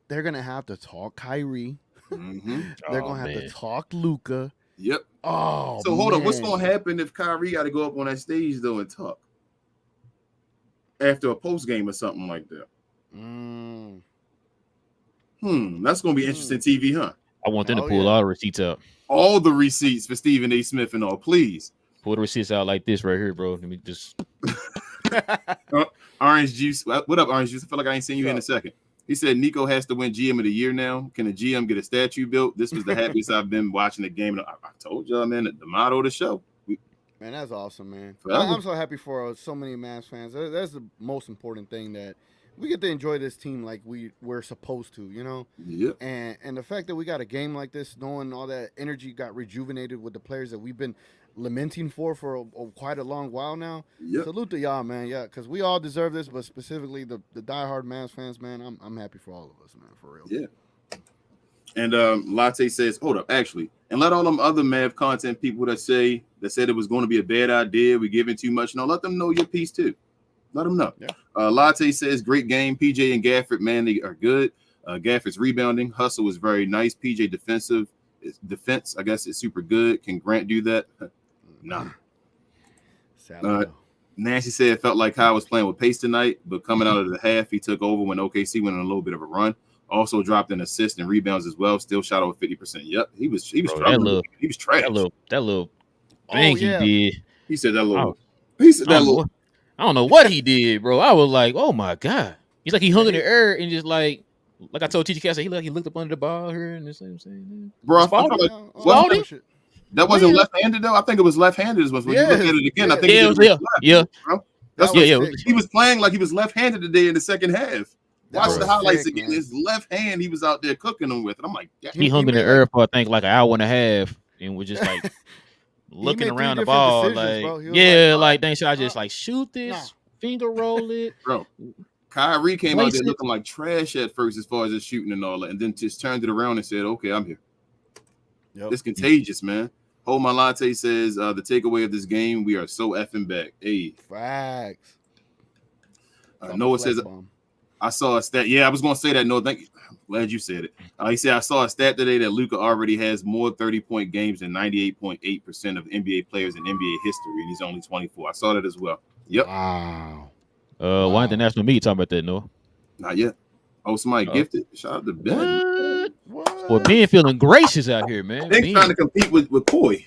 C: they're going to have to talk Kyrie.
D: Mm-hmm.
C: They're going to have to talk Luka.
D: Yep.
C: Oh,
D: so hold on. What's going to happen if Kyrie got to go up on that stage, though, and talk? After a post game or something like that. That's going to be interesting TV, huh?
B: I want them to pull all the receipts out.
D: All the receipts for Stephen A. Smith and all, please.
B: Pull the receipts out like this right here, bro. Let me just.
D: Orange Juice. What up, Orange Juice? I feel like I ain't seen you in a second. He said Nico has to win GM of the year now. Can the GM get a statue built? This was the happiest I've been watching the game. I told y'all, man, the motto of the show.
C: Man, that's awesome, man. I'm so happy for so many Mavs fans. That's the most important thing, that we get to enjoy this team like we're supposed to, you know?
D: Yeah.
C: And the fact that we got a game like this, knowing all that energy got rejuvenated with the players that we've been lamenting for quite a long while now.
D: Yep.
C: Salute to y'all, man. Yeah, because we all deserve this, but specifically the diehard Mavs fans, man, I'm happy for all of us, man, for real.
D: Yeah. And Latte says, hold up, actually, and let all them other Mav content people that said it was going to be a bad idea, we're giving too much, let them know your piece too. Let them know.
C: Yeah.
D: Latte says, great game. PJ and Gafford, man, they are good. Gafford's rebounding. Hustle was very nice. PJ defense, I guess, is super good. Can Grant do that? Nah. Nancy said it felt like Kyle was playing with pace tonight, but coming out of the half, he took over when OKC went on a little bit of a run. Also dropped an assist and rebounds as well. Still shot over 50%. Yep, he was struggling. He was trash.
B: That little thing he did.
D: He said that little. He said that little.
B: I don't know what he did, bro. I was like, oh my God. He's like he hung in the air and just like I told TGK, I said he looked up under the ball here and the same thing.
D: Bro, that wasn't left-handed though. I think it was left-handed. When you look at it again, I think it was left. He was playing like he was left-handed today in the second half. Watch the highlights again. His left hand, he was out there cooking them with. And I'm like,
B: he hung in the air for I think like an hour and a half and was just like looking around the ball, like like dang, should I just like shoot this, finger roll it,
D: bro? Kyrie came out there looking like trash at first as far as his shooting and all that, and then just turned it around and said, "Okay, I'm here." Yep. It's contagious, man. Hold My Latte says the takeaway of this game: we are so effing back. Hey,
C: facts.
D: Noah says. I saw a stat. Yeah, I was going to say that. No, thank you. Glad you said it. He said, I saw a stat today that Luka already has more 30-point games than 98.8% of NBA players in NBA history, and he's only 24. I saw that as well. Yep.
C: Wow.
B: Why ain't the national media talking about that, Noah?
D: Not yet. Oh, somebody gifted. Shout out to Ben.
B: What? Well, Ben feeling gracious out here, man.
D: They trying to compete with Koi.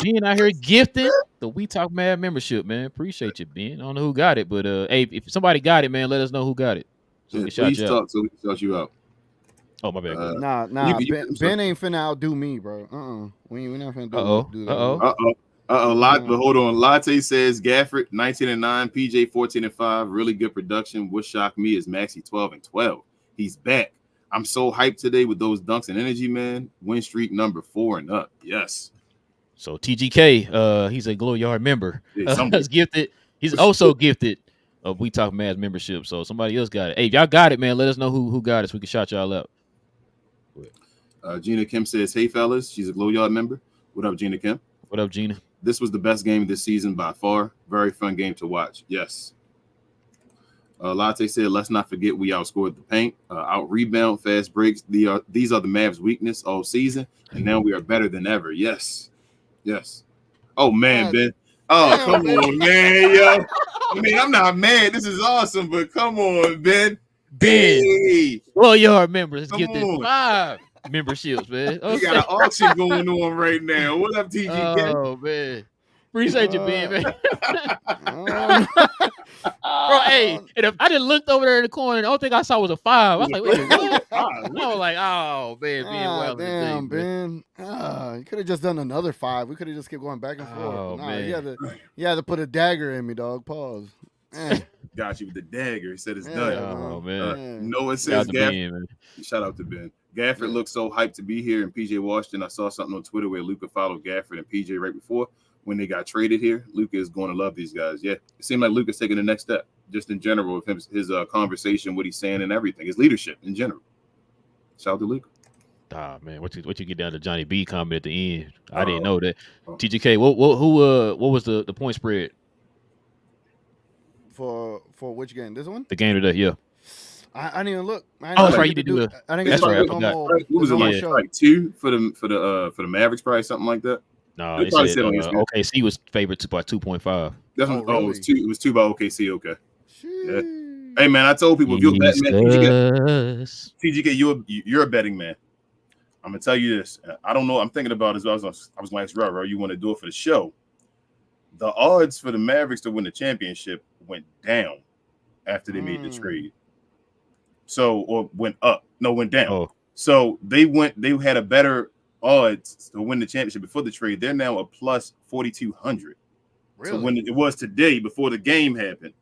B: Ben out here gifted the We Talk Mad membership, man. Appreciate you, Ben. I don't know who got it, but hey, if somebody got it, man, let us know who got it.
D: So we can talk so we can shout you out.
B: Oh, my bad.
C: Nah. Ben ain't finna outdo me, bro. We not finna do that.
D: But hold on. Latte says Gafford 19-9, PJ 14-5. Really good production. What shocked me is Maxey 12-12. He's back. I'm so hyped today with those dunks and energy, man. Win streak number 4 and up. Yes.
B: So TGK, he's a Glow Yard member. He's gifted. He's also gifted of We Talk Mavs membership. So somebody else got it. Hey, if y'all got it, man, let us know who got it so we can shout y'all out.
D: Gina Kim says, hey, fellas. She's a Glow Yard member. What up, Gina Kim?
B: What up, Gina?
D: This was the best game of this season by far. Very fun game to watch. Yes. Latte said, let's not forget we outscored the paint, out rebound, fast breaks. These are the Mavs' weakness all season, and now we are better than ever. Yes. Oh, man, Ben. Oh, come on, man, yo. I mean, I'm not mad. This is awesome, but come on, Ben.
B: Ben,
D: Hey,
B: well, y'all members, let's
D: come
B: get this
D: on.
B: 5 memberships, man.
D: We got an auction going on right now. What up, TGK?
B: Oh man, appreciate you, Ben, man.
C: Um,
B: Bro, hey, and if I just looked over there in the corner, and the only thing I saw was a 5. I was like, wait, what? I was like, oh man, being well
C: damn,
B: today, man.
C: Ben. You could have just done another 5. We could have just kept going back and forth.
B: Oh,
C: Nah,
B: man.
C: you had to put a dagger in me, dog. Pause.
D: Got you with the dagger. He said it's
C: Yeah,
D: done.
B: Oh man,
D: Noah
B: shout out
D: says
B: to
D: Gafford.
B: Ben, man.
D: Shout out to Ben. Gafford looks so hyped to be here. And PJ Washington, I saw something on Twitter where Luka followed Gafford and PJ right before when they got traded here. Luka is going to love these guys. Yeah, it seemed like Luka's taking the next step, just in general, with his conversation, what he's saying, and everything, his leadership in general. Shout out to Luka.
B: Ah man, what you get down to Johnny B comment at the end? I didn't
D: Oh.
B: know that. TGK, what was the point spread?
C: For which game? This one?
B: The game today, yeah.
C: I didn't even look.
B: Oh, that's right, you did do it.
C: I didn't
B: That's
C: get
B: right, I
C: the
B: forgot.
C: normal.
D: What was it
C: the normal
D: like?
C: show.
D: Like 2 for the Mavericks, probably something like that.
B: No,
D: They
B: they
D: probably
B: said
D: said on ESPN.
B: OKC was favored by 2.5.
D: That's
C: Oh,
D: it was
C: really?
D: 2. It was 2 by OKC. Okay.
C: Sheesh.
D: Hey man, I told people if you're a betting man,
B: Jesus.
D: TGK, you're a betting man. I'm gonna tell you this. I don't know. I'm thinking about it. I was going to ask Relle, you want to do it for the show? The odds for the Mavericks to win the championship went down after they made the trade. So, or went up. No, went down.
B: Oh.
D: So they had a better odds to win the championship before the trade. They're now a plus 4,200.
C: Really?
D: So when it was today before the game happened.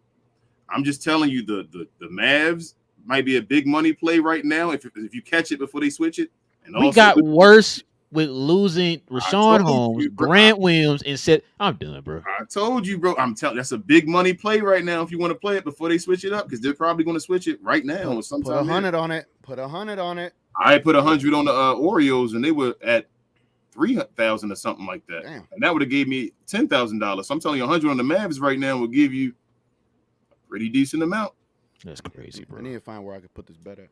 D: I'm just telling you, the Mavs might be a big money play right now if you catch it before they switch it. And
B: We
D: also
B: got worse with losing Rashawn
D: told
B: Holmes,
D: you, bro.
B: Grant Williams, and said, I'm done, bro.
D: I told you, bro. I'm telling that's a big money play right now if you want to play it before they switch it up because they're probably going to switch it right now or
C: Put
D: sometime.
C: 100 on it. Put 100 on it.
D: I put 100 on the Orioles and they were at 3,000 or something like that.
C: Damn.
D: And that would have gave me $10,000. So I'm telling you, 100 on the Mavs right now will give you a pretty decent amount.
B: That's crazy,
C: I
B: bro.
C: need to find where I could put this better.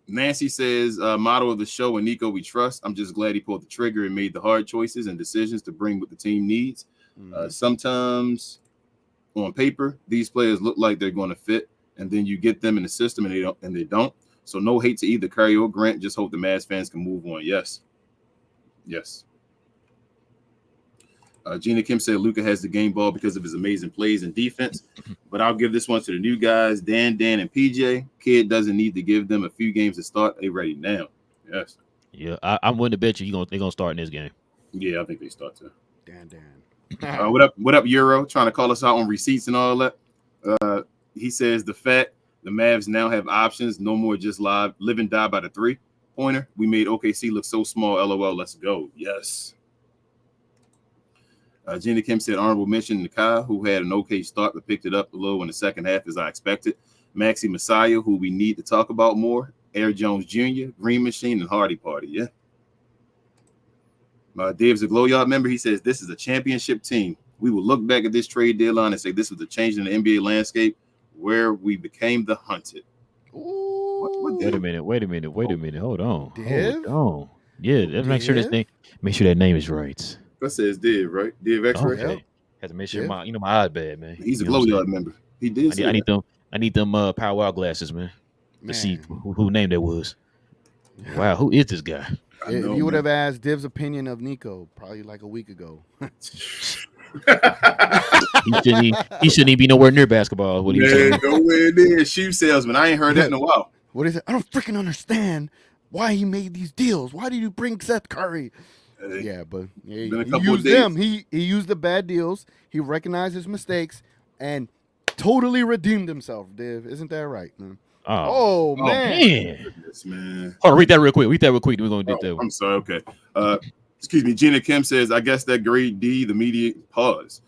D: Nancy says, motto of the show, and Nico, we trust. I'm just glad he pulled the trigger and made the hard choices and decisions to bring what the team needs. Sometimes on paper, these players look like they're going to fit, and then you get them in the system and they don't. So no hate to either Curry or Grant. Just hope the Mavs fans can move on. Yes. Gina Kim said Luka has the game ball because of his amazing plays and defense, but I'll give this one to the new guys, Dan, and PJ. Kid doesn't need to give them a few games to start. They ready now. Yes.
B: Yeah, I'm willing to bet you they're gonna start in this game.
D: Yeah, I think they start to.
C: Dan.
D: What up, Euro? Trying to call us out on receipts and all that. He says the Mavs now have options. No more just live and die by the 3-pointer. We made OKC look so small. LOL. Let's go. Yes. Gina Kim said honorable mention Nakai, who had an okay start but picked it up a little in the second half as I expected. Maxi Messiah, who we need to talk about more. Air Jones Jr., Green Machine, and Hardy Party. Yeah. Dave's a Glow Yard member. He says this is a championship team. We will look back at this trade deadline and say this was a change in the NBA landscape where we became the hunted.
C: Ooh.
B: Wait a minute. Hold on.
C: Div?
B: Hold on. Yeah, let's make sure that name is right.
D: That says Div, right? Div X-ray.
B: Okay. Have to make sure
C: Yeah.
B: my eyes bad, man.
D: He's a
B: You know
D: Glow
B: what I'm
D: Yard member. He did.
B: saying? I need them Power Wow glasses, man. To see who name that was. Wow, who is this guy?
C: If you would have asked Div's opinion of Nico probably like a week ago.
B: He shouldn't even be nowhere near basketball. What he was saying.
D: Nowhere near shoe salesman. I ain't heard that in a while.
C: What is it? I don't freaking understand why he made these deals. Why did you bring Seth Curry? Yeah, but he
D: Been a couple
C: used
D: of
C: them. He used the bad deals. He recognized his mistakes and totally redeemed himself. Div, isn't that right, man? Oh man.
D: Goodness, man.
B: Hold on, read that real quick. Then we're gonna do that.
D: I'm sorry. Okay. Excuse me. Gina Kim says, I guess that grade D, the media pause.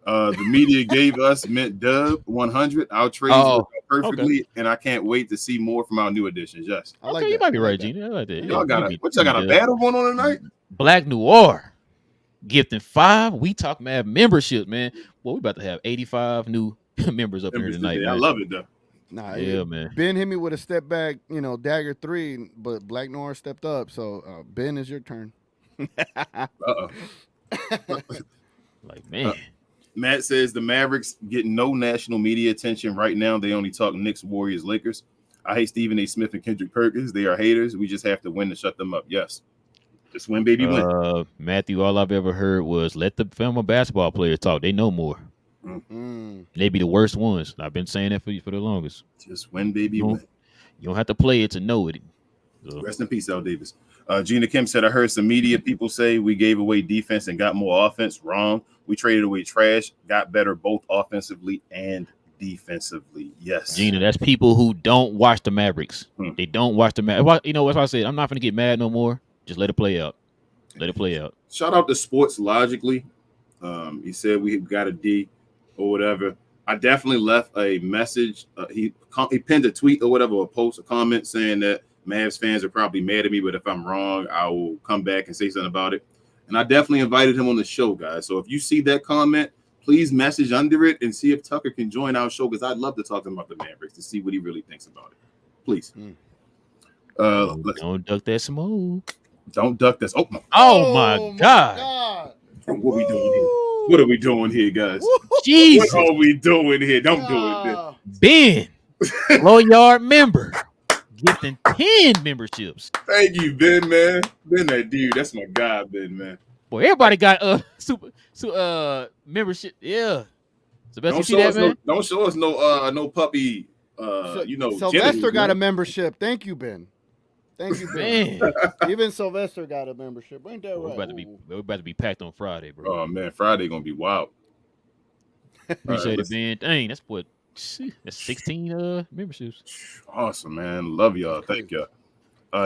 D: The media gave us mint dub 100. Our trades worked out perfectly, and I can't wait to see more from our new additions. Yes.
C: I like
B: You
C: that.
B: might be
C: I like
B: right,
C: that.
B: Gene. I like that.
D: Y'all got a battle going on tonight?
B: Black Noir gifting 5 We Talk Mavs memberships, man. Well, we about to have 85 new members up here tonight.
D: I
B: Man.
D: love it though.
C: Nah,
B: Yeah, man.
C: Ben hit me with a step back, dagger 3, but Black Noir stepped up. So Ben, is your turn.
D: Uh-oh.
B: Like, man.
D: Matt says the Mavericks get no national media attention right now. They only talk Knicks, Warriors, Lakers. I hate Stephen A. Smith and Kendrick Perkins. They are haters. We just have to win to shut them up. Yes. Just win, baby, win.
B: Matthew, all I've ever heard was let the former basketball players talk. They know more. They be the worst ones. I've been saying that for the longest.
D: Just win, baby, win.
B: You don't have to play it to know it. So.
D: Rest in peace, Al Davis. Gina Kim said, I heard some media people say we gave away defense and got more offense. Wrong. We traded away trash, got better both offensively and defensively. Yes.
B: Gina, that's people who don't watch the Mavericks. They don't watch the Mavericks. You know, that's why I said I'm not going to get mad no more. Just let it play out. Let it play out.
D: Shout out to Sports Logically. He said we got a D or whatever. I definitely left a message. He pinned a tweet or whatever, a post, a comment saying that Mavs fans are probably mad at me, but if I'm wrong, I will come back and say something about it. And I definitely invited him on the show, guys. So if you see that comment, please message under it and see if Tucker can join our show, because I'd love to talk to him about the Mavericks to see what he really thinks about it. Please.
B: Don't duck that smoke.
D: Don't duck this.
B: Oh my God.
D: What are we doing here? What are we doing here, guys?
B: Jesus.
D: What are we doing here? Don't do it,
B: Ben, low yard member, gifting 10 memberships.
D: Thank you, Ben, man. Ben, that dude. That's my guy, Ben, man.
B: Boy, everybody got super membership. Yeah. So
D: Don't show us man? Don't show us no puppy.
C: Sylvester got a membership. Thank you, Ben. Thank you, Ben. Even Sylvester got a membership. Ain't that right?
B: We're about to be packed on Friday, bro.
D: Oh man, Friday gonna be wild.
B: Appreciate it, Ben. Dang, that's 16 memberships.
D: Awesome, man. Love y'all. Thank y'all.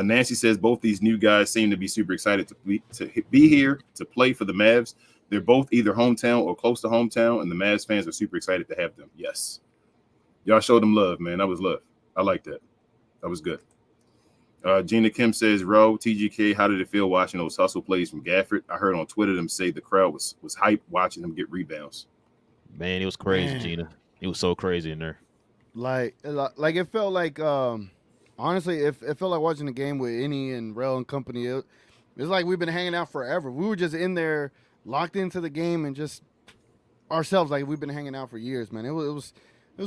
D: Nancy says both these new guys seem to be super excited to be here to play for the Mavs. They're both either hometown or close to hometown, and the Mavs fans are super excited to have them. Yes. Y'all showed them love, man. That was love. I like that. That was good. Gina Kim says, Ro, TGK, how did it feel watching those hustle plays from Gafford? I heard on Twitter them say the crowd was hyped watching him get rebounds.
B: Man, it was crazy, Gina. It was so crazy in there.
C: Like it felt like, honestly, it felt like watching the game with Any and Relle and company. It's like we've been hanging out forever. We were just in there, locked into the game, and just ourselves. Like we've been hanging out for years, man. It was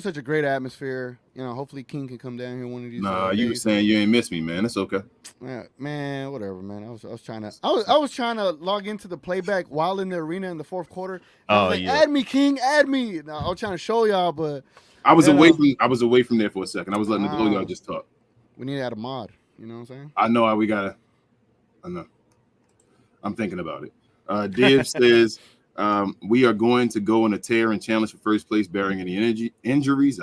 C: such a great atmosphere. You know, hopefully King can come down here one of these.
D: Nah, you were saying you ain't miss me, man. It's okay.
C: Yeah, man, whatever, man. I was trying to log into the playback while in the arena in the fourth quarter. Add me, King, add me. No, I was trying to show y'all, but
D: I was away from there for a second. I was letting the glow y'all just talk.
C: We need to add a mod. You know what I'm saying?
D: I know how we gotta. I know. I'm thinking about it. Div says we are going to go on a tear and challenge for first place, bearing any injuries.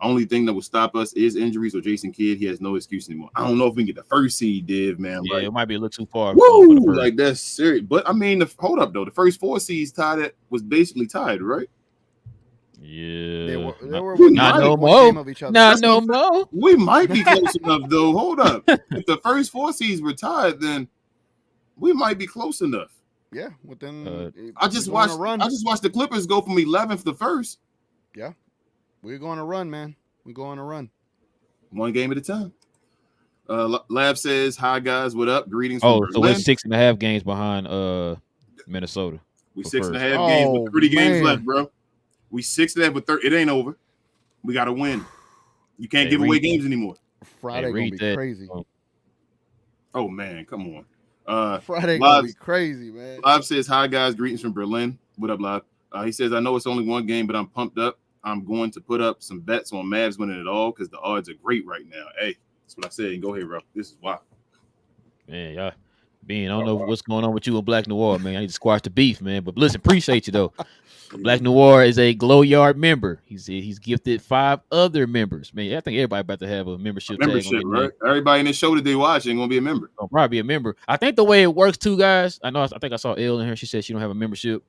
D: Only thing that will stop us is injuries or Jason Kidd. He has no excuse anymore. I don't know if we can get the first seed, Div, man.
B: Yeah, it might be a little too far.
D: Woo! Like that's serious. But I mean, hold up though. The first 4 seeds was basically tied, right?
B: Yeah.
C: They were
B: not no more. Not no more.
D: We might be close enough though. Hold up. If the first 4 seeds were tied, then we might be close enough.
C: Yeah. Well, then
D: I just watched the Clippers go from 11th to first.
C: Yeah. We're going to run, man. We're going to run.
D: One game at a time. Lab says, hi, guys. What up? Greetings
B: from Berlin. So we're 6.5 games behind Minnesota.
D: We 6.5 games with 30 games left, bro. We 6.5 with 30. It ain't over. We got to win. You can't give away games anymore.
C: Friday going to be crazy.
D: Oh, man. Come on.
C: Friday going to be crazy, man.
D: Lab says, hi, guys. Greetings from Berlin. What up, Lab? He says, I know it's only one game, but I'm pumped up. I'm going to put up some bets on Mavs winning it all because the odds are great right now. Hey, that's what I said. Go ahead, bro. This is wild.
B: Man, y'all. Bean, I don't know what's going on with you and Black Noir, man. I need to squash the beef, man. But listen, appreciate you, though. Black Noir is a Glow Yard member. He's gifted 5 other members. Man, I think everybody about to have a membership.
D: Membership, right? Everybody in this show that they watching going to be a member.
B: I'll probably be a member. I think the way it works, too, guys. I think I saw Elle in here. She said she don't have a membership.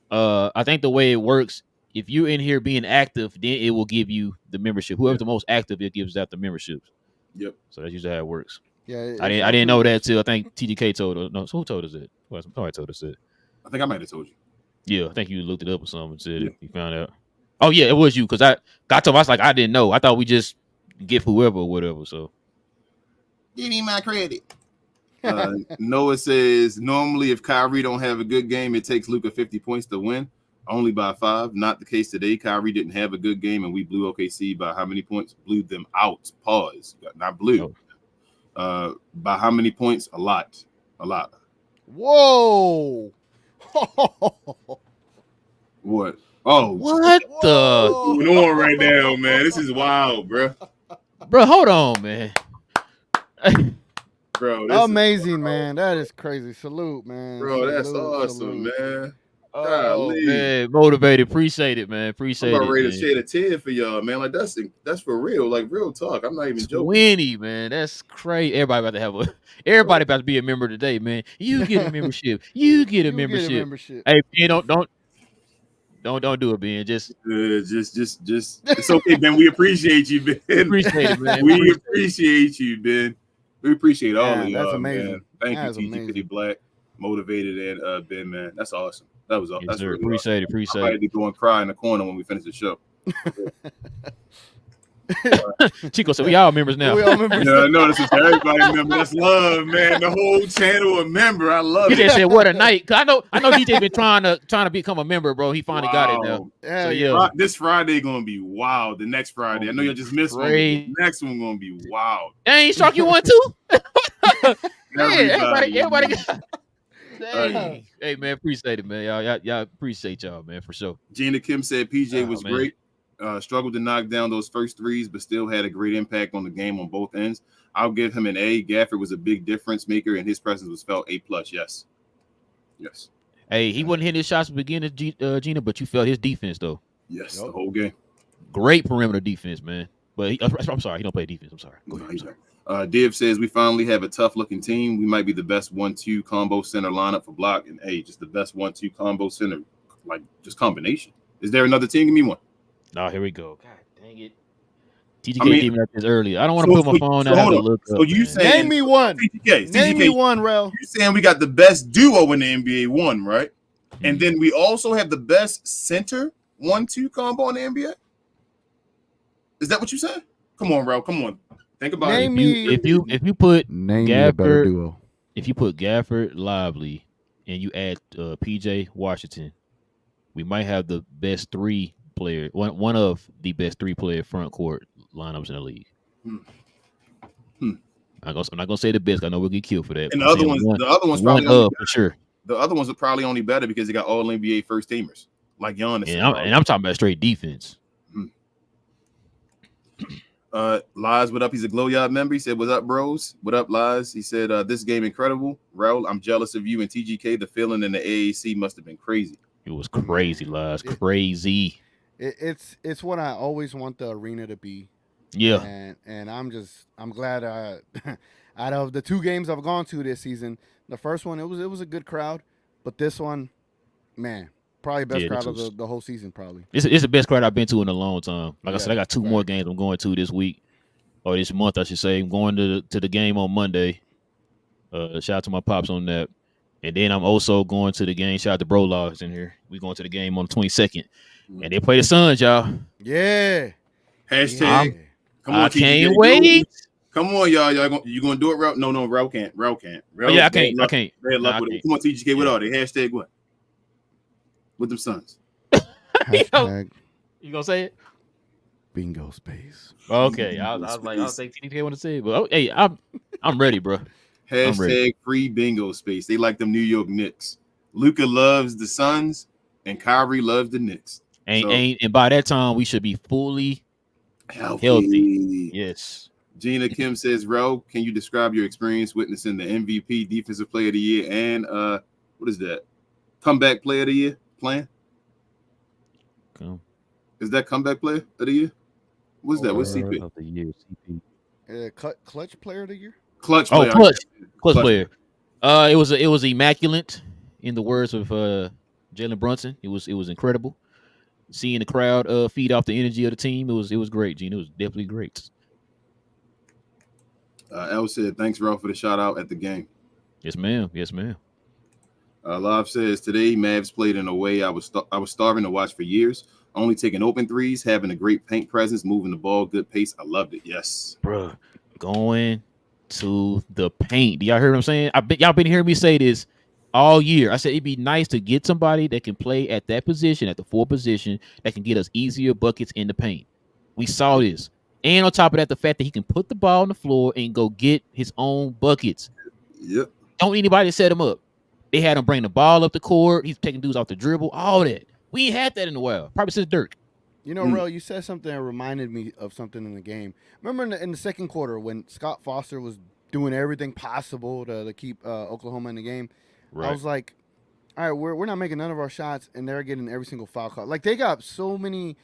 B: I think the way it works, if you're in here being active, then it will give you the membership. Whoever's the most active, it gives out the memberships.
D: Yep.
B: So that's usually how it works.
C: Yeah.
B: I didn't know that till I think TGK told us. No, so who told us it? Well, somebody told us it.
D: I think I might have told you.
B: Yeah, I think you looked it up or something and said you found out. Oh yeah, it was you because I told him I was like I didn't know. I thought we just give whoever or whatever. So
D: give me my credit. Noah says normally if Kyrie don't have a good game, it takes Luka 50 points to win. only by 5. Not the case today. Kyrie didn't have a good game, and we blew OKC by how many points? Blew them out. Pause. Not blew. By how many points? A lot.
C: Whoa.
D: What? Oh,
B: What the?
D: going on right now, man? This is wild, bro.
B: Bro, hold on, man.
D: Bro,
C: amazing, man. That is crazy. Salute, man.
D: Bro, that's
C: Salute,
D: awesome, man.
B: Oh, man, motivated. Appreciate it, man. Appreciate
D: I'm about ready
B: it.
D: to shed a tear for y'all, man. Like that's for real, like real talk. I'm not even joking.
B: 20, man. That's crazy. Everybody about to be a member today, man. You get a membership. You get a membership. Hey, Ben, don't do it, Ben. Just
D: it's okay, Ben. We appreciate you, Ben.
B: Appreciate it, man.
D: We appreciate you, Ben. We appreciate all of y'all.
C: That's amazing.
D: Man. Thank
C: That's
D: you, TG Black, motivated, and Ben, man. That's awesome. That was awesome.
B: Yes,
D: That's really
B: appreciate
D: awesome.
B: it.
D: I had to go and cry in the corner when we finish the show.
B: Chico said we all members now.
C: We all members.
D: Yeah, I know this is everybody member. That's love, man. The whole channel a member. I love
B: He
D: it.
B: just said what a night. Cause I know DJ been trying to become a member, bro. He finally got it now.
C: Yeah,
B: So, yeah.
D: This Friday gonna be wild. The next Friday, I know you just missed one. The next one gonna be wild.
B: Dang, Shark, you want too?
D: Everybody
B: got. Dang. Hey, man, appreciate it, man. Y'all appreciate y'all, man, for sure.
D: Gina Kim said PJ was
B: man.
D: great. Struggled to knock down those first threes, but still had a great impact on the game on both ends. I'll give him an A. Gafford was a big difference maker, and his presence was felt A+. Yes.
B: Hey, he wasn't hitting his shots at the beginning, Gina, but you felt his defense though.
D: Yes, the whole game.
B: Great perimeter defense, man. But I'm sorry, he don't play defense. I'm sorry. Go ahead.
D: Div says we finally have a tough-looking team. We might be the best 1-2 combo center lineup for block, and just the best 1-2 combo center, like just combination. Is there another team? Give me one.
B: No, here we go. God dang it. TGK gave me that this early. I don't want to put my phone out and look up.
D: So you saying
C: name me one. Name me one, Rel.
D: You saying we got the best duo in the NBA one, right? Mm-hmm. And then we also have the best center 1-2 combo in the NBA? Is that what you said? Come on, Rel. Come on. Think about it.
B: If you put
C: better duo.
B: If you put Gafford, Lively, and you add PJ Washington, we might have the best three player, one of the best 3-player front court lineups in the league. I'm not gonna say the best. I know we'll get killed for that.
D: And the other ones probably
B: for sure.
D: The other ones are probably only better because they got all NBA first teamers like Giannis.
B: And I'm talking about straight defense.
D: Lies, what up? He's a Glow Yard member. He said, "What's up, bros? What up, Lies?" He said, "This game incredible, Raul. I'm jealous of you and TGK. The feeling in the AAC must have been crazy."
B: It was crazy, Lies. Crazy.
C: It's what I always want the arena to be.
B: Yeah.
C: And I'm glad out of the 2 games I've gone to this season, the first one it was a good crowd, but this one, man, probably best crowd of the whole season. Probably
B: it's the best crowd I've been to in a long time. Like I said, I got 2 more games I'm going to this week or this month, I should say. I'm going to the game on Monday. Shout out to my pops on that. And then I'm also going to the game. Shout out to Bro Logs in here. We going to the game on the 22nd. And they play the Suns, y'all.
C: Yeah.
D: Hashtag. Come on,
B: I can't wait.
D: Come on, y'all. You gonna do it, Rel? No, Rel can't. Rel can't.
B: I can't.
D: Bad luck with it. Come on, TGK. What are they? Hashtag what? With them Suns.
C: Hashtag
B: you gonna say it?
C: Bingo space.
B: Okay. I was like, I'll say TGK want to say it, but hey, I'm ready, bro.
D: Hashtag free bingo space. They like them New York Knicks. Luka loves the Suns, and Kyrie loves the Knicks.
B: And by that time, we should be fully healthy. Yes.
D: Gina Kim says, Rel, can you describe your experience witnessing the MVP, Defensive Player of the Year, and what is that? Comeback Player of the Year plan? Is that Comeback Player of the Year? What's that? What's CP?
B: Of the year, CP.
C: Clutch Player of the Year?
B: Clutch player. Clutch player. It was immaculate, in the words of Jalen Brunson. It was incredible. Seeing the crowd feed off the energy of the team, it was great, Gene. It was definitely great.
D: El said, thanks, Ralph, for the shout out at the game.
B: Yes, ma'am.
D: Live says, today Mavs played in a way I was starving to watch for years. Only taking open threes, having a great paint presence, moving the ball, good pace. I loved it. Yes,
B: bro. Going to the paint. Do y'all hear what I'm saying? Y'all been hearing me say this all year. I said it'd be nice to get somebody that can play at that position, at the 4 position, that can get us easier buckets in the paint. We saw this. And on top of that, the fact that he can put the ball on the floor and go get his own buckets.
D: Yep.
B: Don't need anybody to set him up. They had him bring the ball up the court. He's taking dudes off the dribble. All that. We ain't had that in a while. Probably since Dirk.
C: You know, Relle, you said something that reminded me of something in the game. Remember in the second quarter when Scott Foster was doing everything possible to keep Oklahoma in the game? Right. I was like, all right, we're not making none of our shots, and they're getting every single foul call. Like, they got so many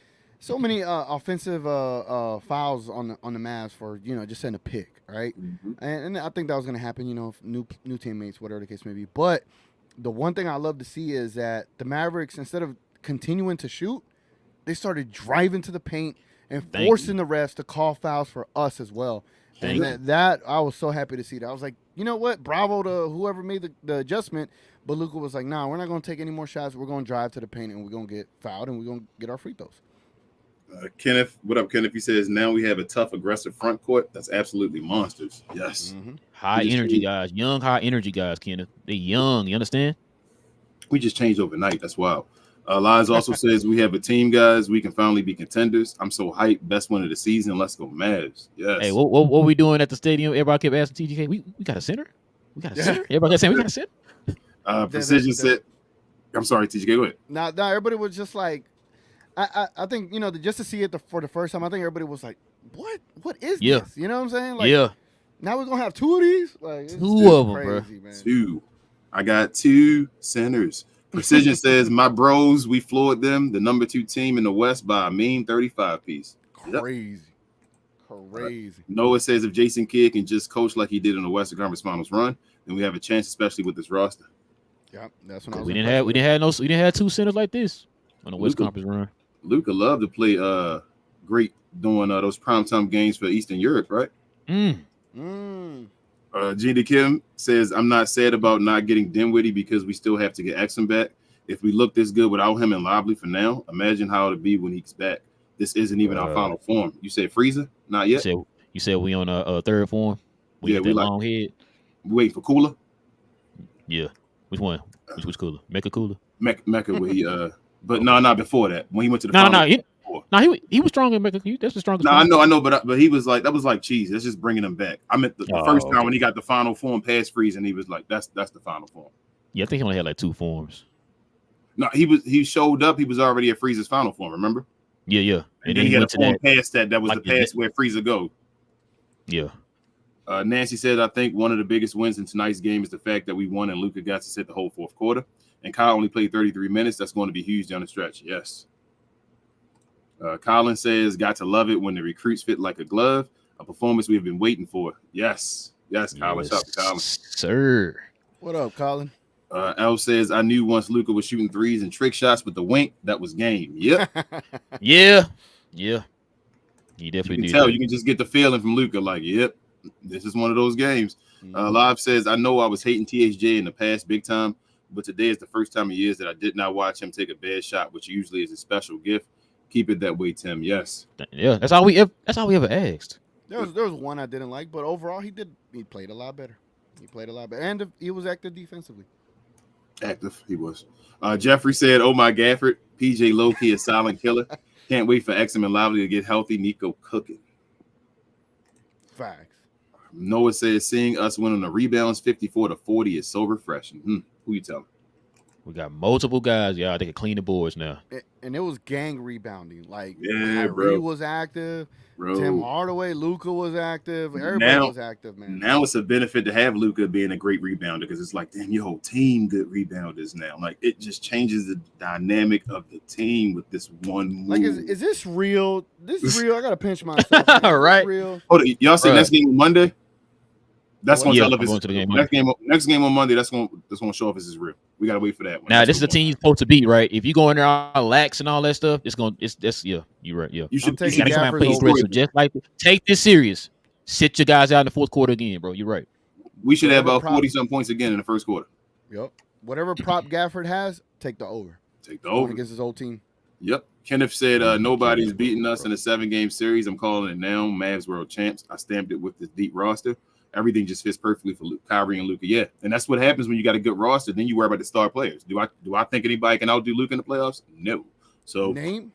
C: offensive fouls on the Mavs for, just setting a pick, right? Mm-hmm. And I think that was going to happen, if new teammates, whatever the case may be. But the one thing I love to see is that the Mavericks, instead of continuing to shoot, they started driving to the paint and forcing the refs to call fouls for us as well. And that I was so happy to see that. I was like, you know what? Bravo to whoever made the adjustment. But Luka was like, nah, we're not going to take any more shots. We're going to drive to the paint, and we're going to get fouled, and we're going to get our free throws.
D: Kenneth, what up, Kenneth? He says, now we have a tough, aggressive front court. That's absolutely monsters. Yes.
B: Mm-hmm. High energy guys. Young, high energy guys, Kenneth. They're young. You understand?
D: We just changed overnight. That's wild. Lies also says we have a team, guys. We can finally be contenders. I'm so hyped. Best win of the season. Let's go Mavs. Yes.
B: Hey, what we doing at the stadium? Everybody kept asking TGK. We got a center? We got a center? Everybody kept saying we got a center?
D: Precision said, I'm sorry, TGK, go ahead.
C: Nah, everybody was just like, I think, just to see it for the first time, I think everybody was like, what is this? You know what I'm saying? Like, now we're going to have 2 of these? Like,
B: two of them,
C: crazy,
B: bro.
C: Man.
D: 2. I got 2 centers. Precision says, my bros, we floored them, the number 2 team in the West by a mean 35 piece.
C: Crazy. Crazy.
D: Noah says, if Jason Kidd can just coach like he did in the Western Conference Finals run, then we have a chance, especially with this roster.
C: Yep, that's when I was.
B: We didn't have 2 centers like this on the West Conference run.
D: Luka loved to play great doing those primetime games for Eastern Europe, right? Gina Kim says, I'm not sad about not getting Dinwiddie because we still have to get Exum back. If we look this good without him and Lively for now, imagine how it'll be when he's back. This isn't even our final form. You said Freezer? Not yet?
B: You said we on a third form? We long head?
D: We waiting for Cooler?
B: Yeah. Which one? Which Cooler? Mecca Cooler?
D: Mecca where he but no, before that. When he went to the final.
B: He was strong in Mecca. That's the strongest.
D: No, I know, but he was like, that was like cheese. That's just bringing him back. I meant the first time when he got the final form past Freeze, and he was like, that's the final form.
B: Yeah, I think he only had like 2 forms.
D: No, he showed up. He was already at Freeze's final form. Remember?
B: Yeah.
D: And then he had a form past that. That was like the pass where Freezer go.
B: Yeah.
D: Nancy said, I think one of the biggest wins in tonight's game is the fact that we won and Luka got to sit the whole fourth quarter. And Kyle only played 33 minutes. That's going to be huge down the stretch. Yes. Colin says, got to love it when the recruits fit like a glove. A performance we have been waiting for. Yes, Colin. Shout out to Colin.
B: Sir.
C: What up, Colin?
D: L says, I knew once Luka was shooting threes and trick shots with the wink, that was game. Yep.
B: Yeah. He definitely
D: did. You can just get the feeling from Luka, like, yep, this is one of those games. Live says, I know I was hating THJ in the past big time, but today is the first time in years that I did not watch him take a bad shot, which usually is a special gift. Keep it that way, Tim. Yes.
B: Yeah, that's all we ever asked.
C: There was one I didn't like, but overall he played a lot better. And he was active defensively.
D: Active, he was. Jeffrey said, oh my Gafford, PJ Loki a silent killer. Can't wait for Exum and Lively to get healthy. Nico cooking.
C: Facts.
D: Noah says, seeing us winning the rebounds 54-40 is so refreshing. Who you telling?
B: We got multiple guys, y'all. They can clean the boards now.
C: And it was gang rebounding. Like,
D: Kyrie
C: bro. Was active. Bro. Tim Hardaway, Luka was active. Everybody was active, man.
D: Now it's a benefit to have Luka being a great rebounder because it's like, damn, your whole team good rebounders now. Like, it just changes the dynamic of the team with this one move.
C: Like, is this real? This is real. I got to pinch myself.
B: Right.
C: Real?
D: Hold on. Y'all see next game on Monday? That's going to tell
B: if
D: it's next game on Monday. That's going to show if this is real. We got to wait for that one.
B: Now, this is the team you're supposed to beat, right? If you go in there all lax and all that stuff, you're right. Yeah.
D: You should
B: play just like take this serious. Sit your guys out in the fourth quarter again, bro. You're right.
D: We should have about 40-some points again in the first quarter.
C: Yep. Whatever prop Gafford has, take the over.
D: Take the over
C: against his old team.
D: Yep. Kenneth said, nobody's beating us in a 7-game series. I'm calling it now. Mavs world champs. I stamped it with this deep roster. everything just fits perfectly for Kyrie and Luka. Yeah, and that's what happens when you got a good roster. Then you worry about the star players. Do I think anybody can outdo Luka in the playoffs? No. So
C: name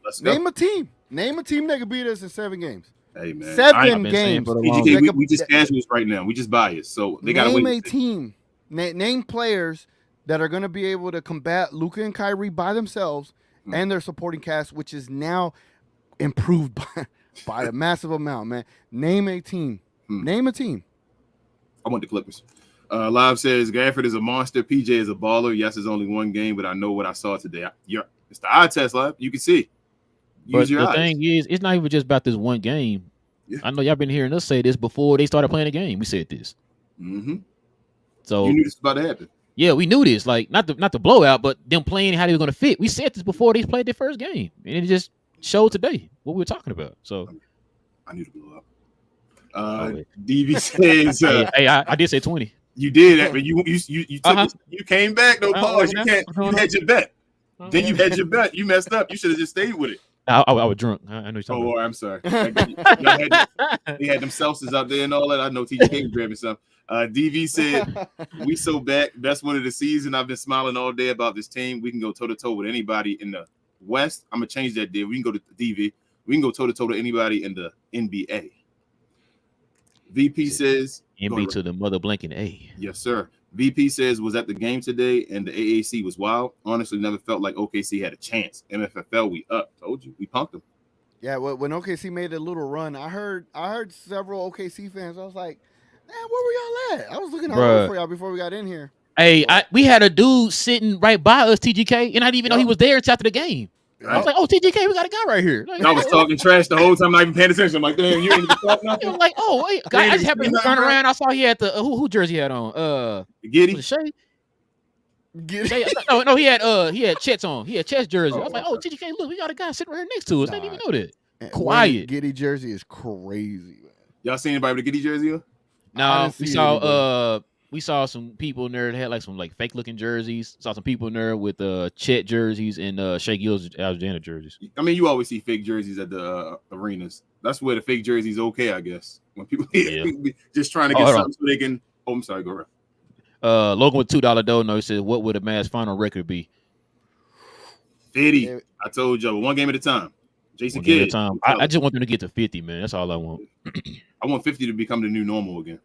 C: a team. Name a team that could beat us in 7 games.
D: Hey man,
C: 7 games.
D: PGK, we just casuals right now. We just biased. So they got to wait.
C: Name a team. Name players that are going to be able to combat Luka and Kyrie by themselves and their supporting cast, which is now improved by a massive amount, man. Name a team. Name a team.
D: I want the Clippers. Live says Gafford is a monster. PJ is a baller. Yes, it's only 1 game, but I know what I saw today. It's the eye test, Live. You can see.
B: But the thing is, it's not even just about this 1 game. Yeah. I know y'all been hearing us say this before they started playing the game. We said this.
D: Mm-hmm.
B: So
D: you knew this was about to happen.
B: Yeah, we knew this. Like not the blowout, but them playing how they were going to fit. We said this before they played their first game, and it just showed today what we were talking about. So
D: I knew to blow up. DV says,
B: "Hey, I did say 20.
D: You did, but you took you came back. No pause. You can't. You had your bet. Then you had your bet. You messed up. You should have just stayed with it.
B: I was drunk. I know you're talking about.
D: I'm sorry. They had them seltzers out there and all that. I know TJ was grabbing some. DV said, "We so back. Best one of the season. I've been smiling all day about this team. We can go toe to toe with anybody in the West. I'm gonna change that deal. We can go to DV. We can go toe to toe to anybody in the NBA." VP says,
B: "NB to the mother blanking A."
D: Yes, sir. VP says, was at the game today, and the AAC was wild. Honestly, never felt like OKC had a chance. MFFL, we up. Told you, we punked them.
C: Yeah, when OKC made a little run, I heard several OKC fans. I was like, man, where were y'all at? I was looking all over for y'all before we got in here.
B: Hey, we had a dude sitting right by us, TGK, and I didn't even know he was there until after the game. I was like, "Oh, TGK, we got a guy right here." Like,
D: I was talking trash the whole time, not even paying attention. I'm like, "Damn, you ain't even talking nothing."
B: I'm like, "Oh, wait." I just happened to turn around. I saw he had the who jersey he had on?
D: Giddy.
B: Shay? No, he had Chet's on. He had Chet's jersey. I was like, "Oh, TGK, look, we got a guy sitting right here next to us." I didn't even know that. Quiet.
C: Giddy jersey is crazy, man.
D: Y'all seen anybody with a Giddy jersey on?
B: No, we saw some people in there that had like some like fake looking jerseys. Saw some people in there with Chet jerseys and Shea Gilgeous-Alexander jerseys.
D: I mean, you always see fake jerseys at the arenas. That's where the fake jerseys okay, I guess. When people just trying to get something so they can. Oh, I'm sorry, go ahead.
B: Logan with $2 dono says, "What would a Mavs final record be?"
D: 50. I told you, 1 game at a time. Jason
B: Kidd. I just want them to get to 50, man. That's all I want.
D: I want 50 to become the new normal again.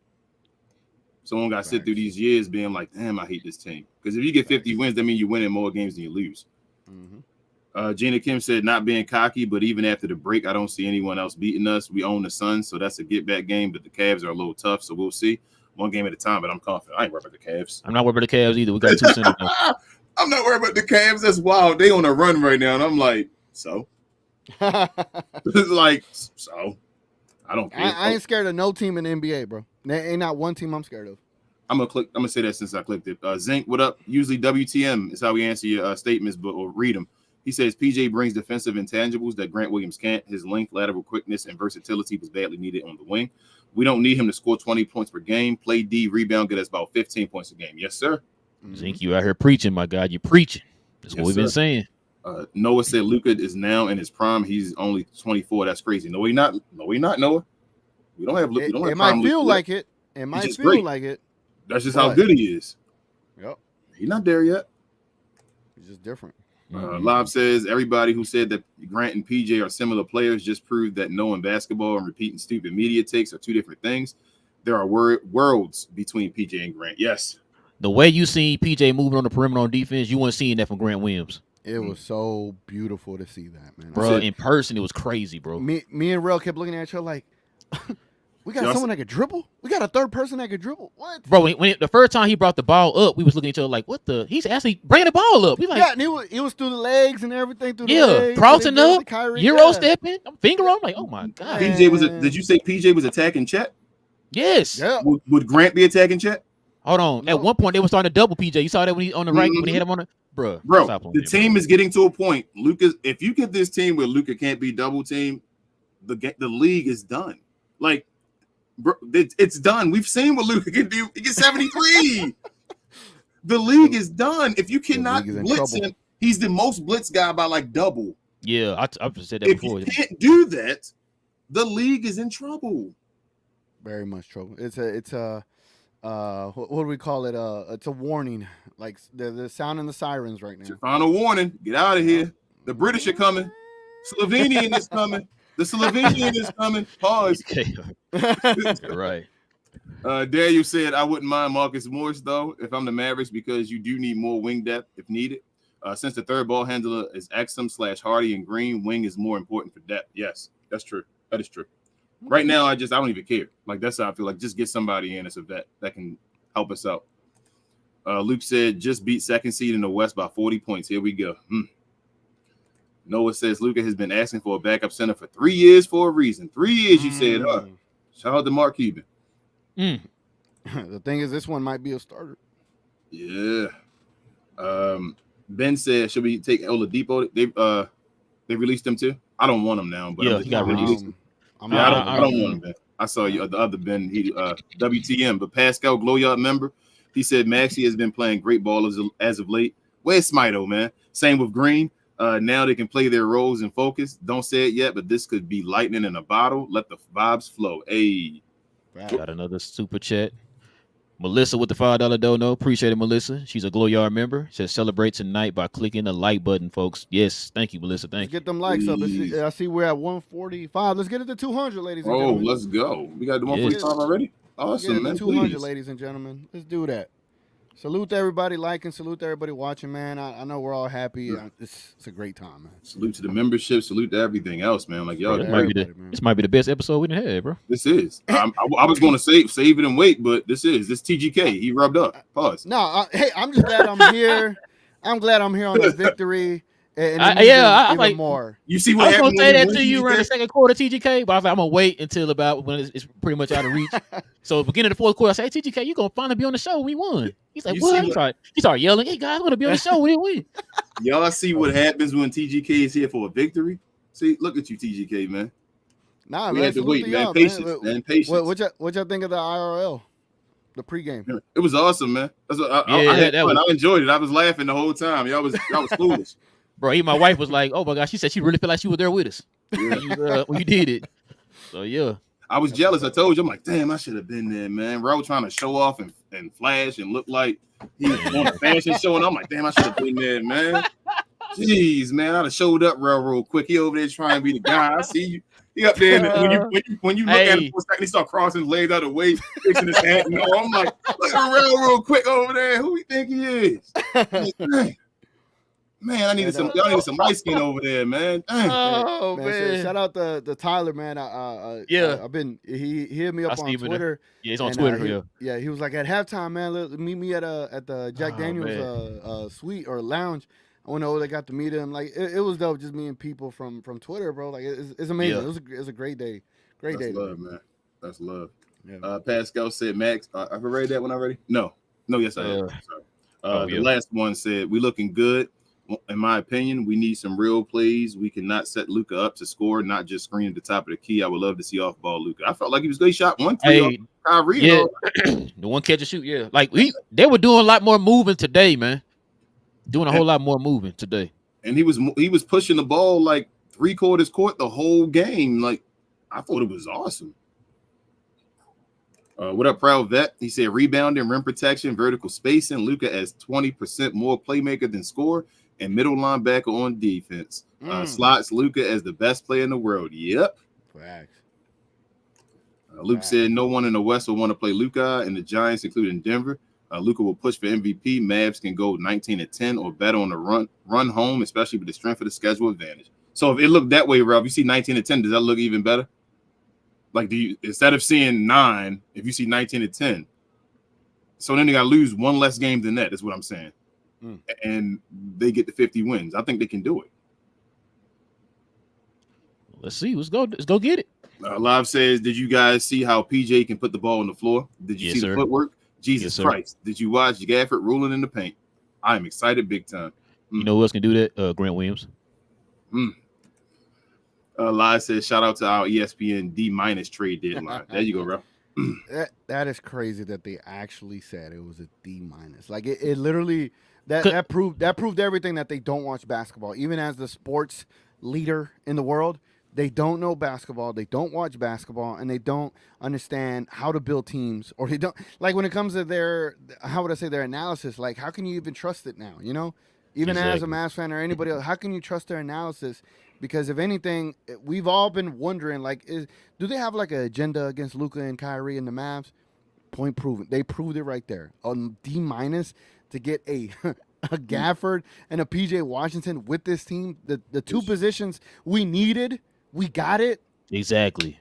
D: Someone got to sit through these years being like, damn, I hate this team. Because if you get 50 wins, that means you're winning more games than you lose. Mm-hmm. Gina Kim said, not being cocky, but even after the break, I don't see anyone else beating us. We own the Suns, so that's a get-back game, but the Cavs are a little tough, so we'll see. 1 game at a time, but I'm confident. I ain't worried about the Cavs.
B: I'm not worried about the Cavs either. We got 2 centers.
D: I'm not worried about the Cavs. That's wild. They on a run right now, and I'm like, so? Like, so? I don't care.
C: I ain't scared of no team in the NBA, bro. There ain't not one team I'm scared of.
D: I'm gonna say that since I clicked it. Zinc, what up? Usually WTM is how we answer your statements, but or read them. He says PJ brings defensive intangibles that Grant Williams can't. His length, lateral quickness, and versatility was badly needed on the wing. We don't need him to score 20 points per game. Play D, rebound, get us about 15 points a game. Yes, sir.
B: Zinc, you out here preaching, my God. You're preaching. That's what we've been saying.
D: Noah said Luka is now in his prime. He's only 24. That's crazy. No, he not. Noah. We don't have Luka.
C: It might feel like it. It might feel like it.
D: That's just how good he is.
C: Yep.
D: He's not there yet.
C: He's just different.
D: Live says everybody who said that Grant and PJ are similar players just proved that knowing basketball and repeating stupid media takes are 2 different things. There are worlds between PJ and Grant. Yes.
B: The way you see PJ moving on the perimeter on defense, you weren't seeing that from Grant Williams.
C: It was so beautiful to see that, man.
B: Bro, in person, it was crazy, bro.
C: Me and Relle kept looking at each other like, we got someone that could dribble? We got a third person that could dribble? What?
B: Bro, when the first time he brought the ball up, we was looking at each other like, what the? He's actually bringing the ball up. We like,
C: yeah, and it was through the legs and everything. Through the legs.
B: Crossing up, Euro stepping, finger on. I'm like, oh my God.
D: PJ was. Did you say PJ was attacking Chet?
B: Yes.
C: Yeah.
D: Would Grant be attacking Chet?
B: Hold on. No. At one point, they were starting to double PJ. You saw that when he on the right, when he had him on the bro.
D: The team is getting to a point. Lucas, if you get this team where Luka can't be double teamed, the league is done. Like, bro, it's done. We've seen what Luka can do. He gets 73. The league is done. If you cannot blitz him, he's the most blitz guy by like double.
B: Yeah, I've said that before.
D: If you can't do that, the league is in trouble.
C: Very much true. It's a what do we call it? It's a warning. Like the sound and the sirens right
D: It's your
C: now.
D: final warning. Get out of here. The British are coming. Slovenian is coming. The Slovenian is coming. Pause.
B: Okay. Right.
D: Daniel said, I wouldn't mind Marcus Morris, though, if I'm the Mavericks, because you do need more wing depth if needed. Since the third ball handler is Exum/Hardy and Green, wing is more important for depth. Yes, that's true. That is true. Right now, I don't even care. Like, that's how I feel. Like, just get somebody in as a vet that can help us out. Luke said, just beat second seed in the West by 40 points. Here we go. Noah says, Luka has been asking for a backup center for 3 years for a reason. 3 years, you said, huh? Shout out to Mark Cuban.
C: The thing is, this one might be a starter.
D: Yeah. Ben said, should we take Oladipo? They released him too. I don't want him now, but
B: Yeah, he got released.
D: I don't want him, Ben. I saw you the other Ben. He WTM, but Pascal Gloyard member. He said Maxey has been playing great ball as of late. Where's Smito, man? Same with Green. Now they can play their roles and focus. Don't say it yet, but this could be lightning in a bottle. Let the vibes flow. Hey.
B: Got another super chat. Melissa with the $5 dono. Appreciate it, Melissa. She's a Glow Yard member. Says celebrate tonight by clicking the like button, folks. Yes, thank you, Melissa. Thank
C: you. Get them likes up. I see we're at 145. Let's get it to 200, ladies and gentlemen.
D: Oh, let's go. We got the 145 already? Awesome, man.
C: 200,
D: please.
C: Ladies and gentlemen. Let's do that. Salute to everybody liking. Salute to everybody watching, man. I know we're all happy. It's a great time, man.
D: Salute to the membership. Salute to everything else, man. Like, y'all.
B: This might be the best episode we done had, bro.
D: This is. I was going to save it and wait, but this TGK. He rubbed up. Pause.
C: No, hey, I'm just glad I'm here. I'm glad I'm here on this victory. And
B: I'm like
C: more.
D: You see what
B: I was
D: happened?
B: Gonna say that to you around the second quarter, TGK, but I was like, I'm gonna wait until about when it's pretty much out of reach. So beginning of the fourth quarter, I said, hey, TGK, you gonna finally be on the show? We won. He's like, what? He started yelling, hey guys, I want to be on the show. We win.
D: Y'all see what happens when TGK is here for a victory? See, look at you, TGK, man.
C: Nah,
D: we had to wait, man. Patience, man. Patience.
C: What y'all think of the IRL? The pregame.
D: It was awesome, man. That's what I enjoyed it. I was laughing the whole time. Y'all was foolish.
B: Bro, even my wife was like, oh my gosh, she said she really felt like she was there with us when you did it. So yeah.
D: I was jealous. I told you, I'm like, damn, I should have been there, man. Ro trying to show off and flash and look like he was on a fashion show, and I'm like, damn, I should have been there, man. Jeez, man, I'd have showed up real quick. He over there trying to be the guy. I see you. He up there, and when you look at him for a second, he start crossing his legs out of the way, fixing his hat. And I'm like, look at real quick over there. Who you think he is? Man, y'all needed some light skin over there, man.
C: Oh man. Shout out to Tyler, man. I've been he hit me up on Twitter.
B: Yeah, he's on Twitter.
C: He was like, at halftime, man, meet me at the Jack Daniels suite or lounge. I went over, they got to meet him. Like it was dope, just meeting people from Twitter, bro. Like it's amazing. Yeah. It was a great day. Great day.
D: That's love, man. That's love. Yeah. Pascal said, Max, I've read that one already. No, yes, I have. The last one said, we looking good. In my opinion, we need some real plays. We cannot set Luka up to score, not just screen at the top of the key. I would love to see off-ball Luka. I felt like he was good. He shot 1 3 Kyrie.
B: Yeah. The one catch and shoot, yeah. Like they were doing a lot more moving today, man. Doing a whole lot more moving today.
D: And he was pushing the ball like 3/4 court the whole game. Like, I thought it was awesome. What up, Proud Vet? He said rebounding, rim protection, vertical spacing. Luka as 20% more playmaker than score. And middle linebacker on defense. Slots Luka as the best player in the world. Yep.
C: Facts.
D: Luke said no one in the West will want to play Luka, and the Giants, including Denver. Luka will push for MVP. Mavs can go 19-10 or better on the run home, especially with the strength of the schedule advantage. So if it looked that way, Ralph, you see 19-10, does that look even better? Like, instead of seeing 9, if you see 19-10, so then they got to lose one less game than that. Is what I'm saying. And they get the 50 wins. I think they can do it.
B: Let's see. Let's go get it.
D: Live says, did you guys see how PJ can put the ball on the floor? Did you see the footwork? Jesus Christ. Did you watch Gafford rolling in the paint? I'm excited big time.
B: You know who else can do that? Grant Williams.
D: Live says, shout out to our ESPN D- trade deadline. There you go, bro.
C: That is crazy that they actually said it was a D-. Like it literally that proved everything that they don't watch basketball. Even as the sports leader in the world, They don't know basketball. They don't watch basketball, and they don't understand how to build teams. Or they don't like when it comes to their their analysis. Like, how can you even trust it now? You know, even as a
B: Exactly.
C: Mavs fan or anybody else, how can you trust their analysis? Because if anything, we've all been wondering, like, do they have like an agenda against Luka and Kyrie and the Mavs? Point proven. They proved it right there. On D- to get a a Gafford and a PJ Washington with this team, the two positions we needed, we got it.
B: Exactly.